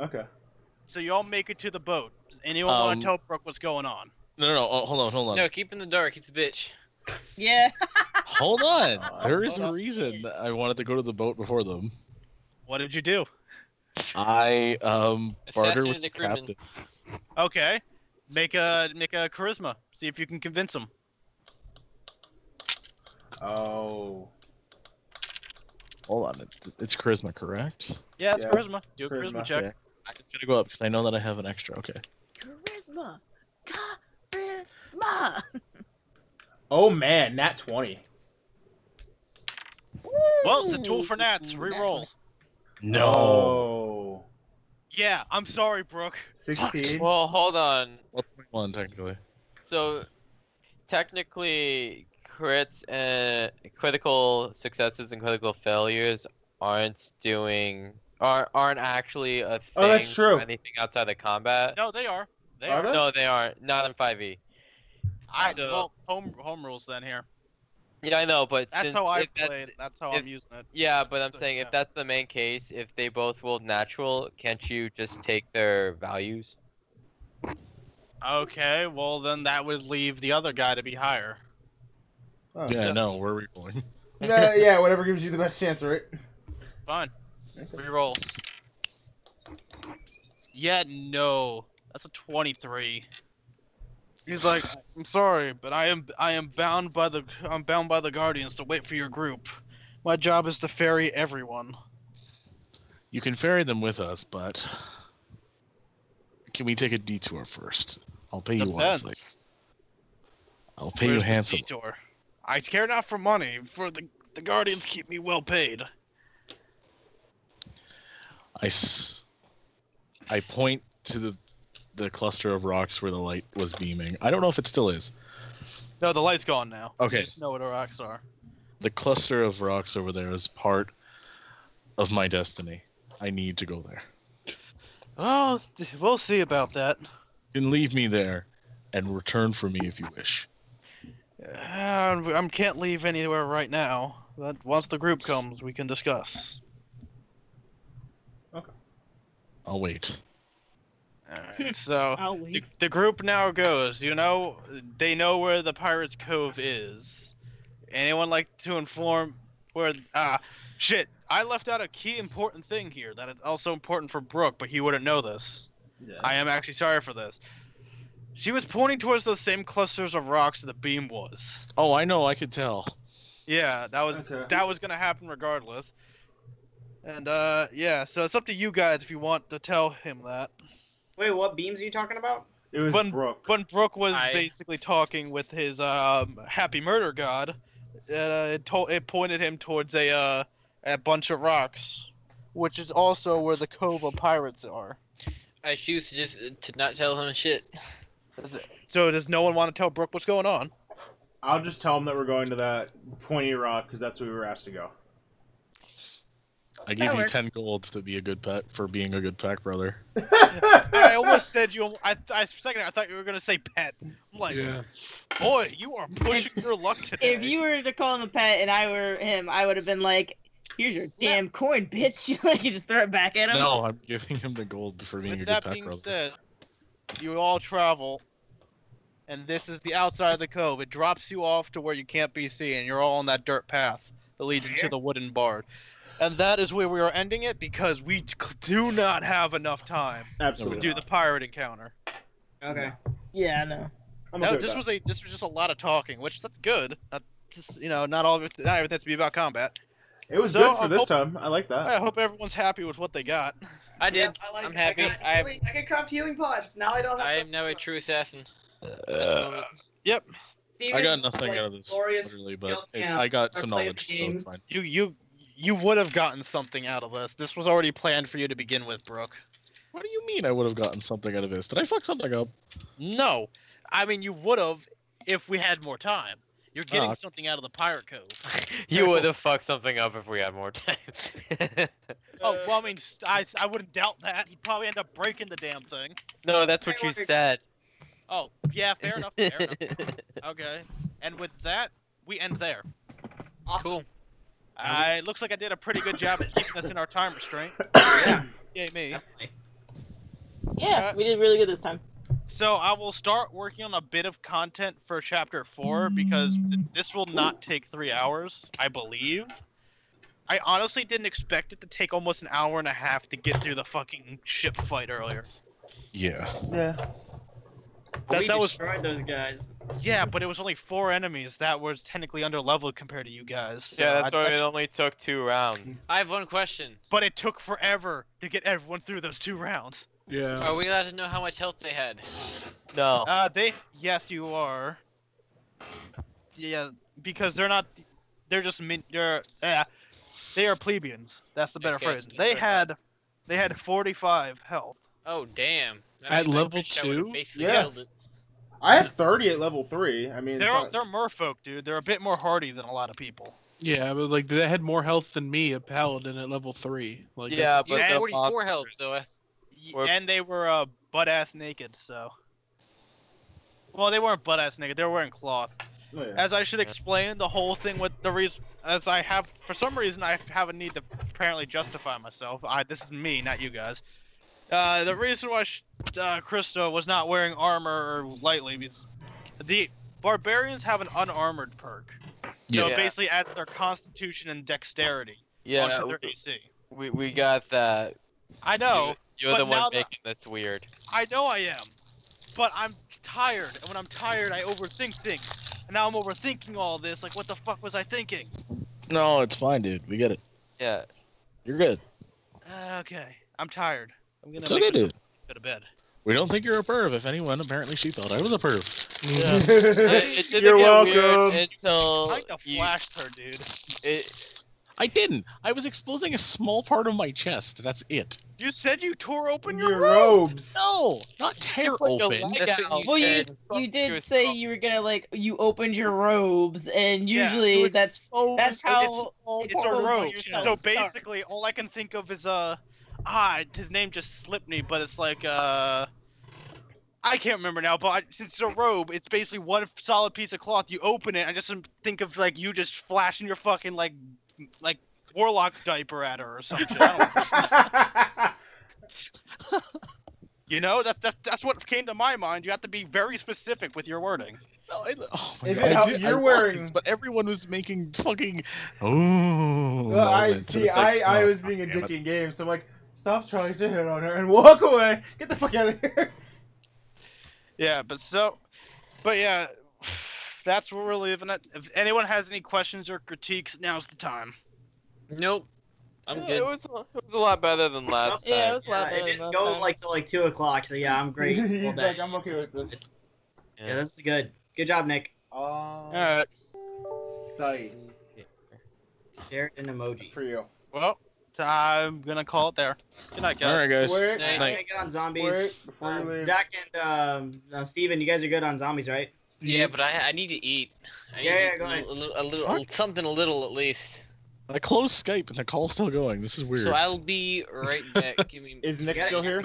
Okay. So you all make it to the boat. Does anyone want to tell Brooke what's going on? No, hold on. No, keep in the dark. He's a bitch. Yeah. Hold on. There is a reason I wanted to go to the boat before them. What did you do? I bartered with Assassinated the the crewman. captain. Okay, make a charisma. See if you can convince him. Oh. Hold on, it's charisma, correct? Yeah, it's Yes, charisma. Do a charisma. charisma check. Okay. I'm just gonna go up because I know that I have an extra. Okay. Charisma. Charisma. Oh man, nat 20. Well, it's a tool for nats. Reroll. No. Yeah, I'm sorry, Brooke. 16. Well, hold on. Well, 21 technically. So, technically, crits and critical successes and critical failures aren't actually a thing Oh, that's true. for anything outside of combat. No, they are. They Are are. they? No, they aren't. Not in 5e. Well, home rules then here. Yeah, I know, but That's since how I if that's- played. That's how if- I'm using it. Yeah, but I'm So, saying yeah. if that's the main case, if they both rolled natural, can't you just take their values? Okay, well then that would leave the other guy to be higher. Oh, Yeah, no, we're re-rolling. yeah, whatever gives you the best chance, right? Fine. Reroll. Yeah, no. That's a 23. He's like, I'm sorry, but I am bound by the guardians to wait for your group. My job is to ferry everyone. You can ferry them with us, but can we take a detour first? I'll pay you wisely. Depends. I'll pay Where's you this handsomely. detour? I care not for money, for the guardians keep me well paid. I point to the cluster of rocks where the light was beaming. I don't know if it still is. No, the light's gone now. Okay. You just know what the rocks are. The cluster of rocks over there is part of my destiny. I need to go there. Oh, we'll see about that. You can leave me there and return for me if you wish. I can't leave anywhere right now. But once the group comes, we can discuss. I'll wait. Alright, so I'll wait. the group now goes. You know, they know where the Pirates Cove is. Anyone like to inform where? Shit! I left out a key important thing here that is also important for Brooke, but he wouldn't know this. Yeah. I am actually sorry for this. She was pointing towards those same clusters of rocks that the beam was. Oh, I know. I could tell. Yeah, that was gonna happen regardless. And yeah, so it's up to you guys if you want to tell him that. Wait, what beams are you talking about? It was When Brooke. when Brooke was I- basically talking with his happy murder god, it pointed him towards a bunch of rocks, which is also where the Cove of Pirates are. I choose to just to not tell him shit. So does no one want to tell Brooke what's going on? I'll just tell him that we're going to that pointy rock because that's where we were asked to go. I give That you works. 10 gold to be a good pack for being a good pack brother. I almost said you. For a second, I thought you were gonna say pet. I'm like, Yeah. boy, you are pushing your luck today. If you were to call him a pet and I were him, I would have been like, "Here's your damn coin, bitch!" Like you just throw it back at him. No, I'm giving him the gold for being a With good that pack being brother. said, you all travel, and this is the outside of the cove. It drops you off to where you can't be seen. You're all on that dirt path that leads into the wooden barn. And that is where we are ending it because we do not have enough time to Absolutely. do the pirate encounter. Okay. Yeah, I know. I'm No, okay with this that. was just a lot of talking, which that's good. Not just not all of it, not everything has to be about combat. It was So, good for I this hope- time. I like that. I hope everyone's happy with what they got. I did. Yep, I like I'm it. happy. I can craft healing pods. Now I don't have I to- am now a true assassin. Yep. I got Steven, nothing like, out of this, glorious literally, but skill camp. I got or some play knowledge, the so game. it's fine. You would have gotten something out of this. This was already planned for you to begin with, Brooke. What do you mean I would have gotten something out of this? Did I fuck something up? No, I mean you would have if we had more time. You're getting Ah. something out of the pirate cove. You would have fucked something up if we had more time. Oh well, I mean I wouldn't doubt that. He'd probably end up breaking the damn thing. No, that's what you said. Oh yeah, fair enough. Fair enough. Okay, and with that, we end there. Awesome. Cool. It looks like I did a pretty good job at keeping us in our time restraint. Yeah. Yay me. Definitely. Yeah, we did really good this time. So I will start working on a bit of content for chapter 4 because this will not take 3 hours, I believe. I honestly didn't expect it to take almost an hour and a half to get through the fucking ship fight earlier. Yeah. Yeah. We That was destroyed those guys. yeah, but it was only 4 enemies that was technically underleveled compared to you guys. So Yeah, that's I- why it only took 2 rounds. I have one question. But it took forever to get everyone through those 2 rounds. Yeah. Are we allowed to know how much health they had? No. Yes, you are. Yeah, because they're not. They're just they are plebeians. That's the better Okay, phrase. so They had 45 health. Oh damn! At level wish I would've 2? basically Yes. killed it. I have 30 at level 3. I mean, it's They're not- they're merfolk, dude. They're a bit more hardy than a lot of people. Yeah, but like they had more health than me, a paladin at level 3. Like Yeah, You but had the 44 health, so And they were butt ass naked. So. Well, they weren't butt ass naked. They were wearing cloth. oh, yeah. As I should explain the whole thing with the reason, as I have, for some reason, I have a need to apparently justify myself. This is me, not you guys. The reason why Krista was not wearing armor lightly is the barbarians have an unarmored perk. So Yeah. it basically adds their constitution and dexterity yeah, onto their AC. we got that. I know, You're but the one now that- making this weird. I know I am. But I'm tired, and when I'm tired, I overthink things. And now I'm overthinking all this, like, what the fuck was I thinking? No, it's fine, dude. We get it. Yeah. You're good. Okay, I'm tired. I'm gonna It's make okay, myself dude. go to bed. We don't think you're a perv. If anyone, apparently she thought I was a perv. It didn't You're get welcome. weird until I kinda flashed her, dude. it, I didn't. I was exposing a small part of my chest. That's it. You said you tore open your Your robe. robes. No, not tear Like a open. leg That's out. what Well, you said. you Fuck did you, say Scott. you were gonna like you opened your robes, and Yeah, usually you that's exposed- how It's a exposing robe. yourself So starts. basically, all I can think of is his name just slipped me, but it's like I can't remember now. But since it's a robe, it's basically one solid piece of cloth. You open it, I just think of like you just flashing your fucking like warlock diaper at her or some shit. I don't know. You know, that's what came to my mind. You have to be very specific with your wording. No, oh my If God, it I help- did- you're I was, wearing- but everyone was making fucking. Oh. Well, I moments. see. It's like, I oh, was being a damn it. dick in game, so I'm like, stop trying to hit on her and walk away. Get the fuck out of here. Yeah, but yeah, that's where we're leaving it. If anyone has any questions or critiques, now's the time. Nope. I'm Yeah, good. It was a lot better than last time. Yeah, it was a lot Yeah, better it than didn't last go time. like till like 2 o'clock, so yeah, I'm great. All He's day. like, I'm okay with this. Yeah, this is good. Good job, Nick. Alright, Sight Share an emoji. for you. well, I'm gonna call it there. Good night, guys. All right, guys. Wait, Night. I'm gonna get on zombies. wait, before you leave. Zach and Steven, you guys are good on zombies, right? Yeah, but I need to eat. I need Yeah, to yeah, eat go ahead. a little something a little at least. I closed Skype and the call's still going. This is weird. So I'll be right back. Give me. Is Nick Yeah, still here?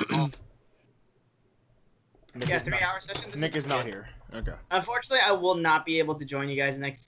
Yeah, 3 hour session. Nick is not here. Okay. Unfortunately, I will not be able to join you guys next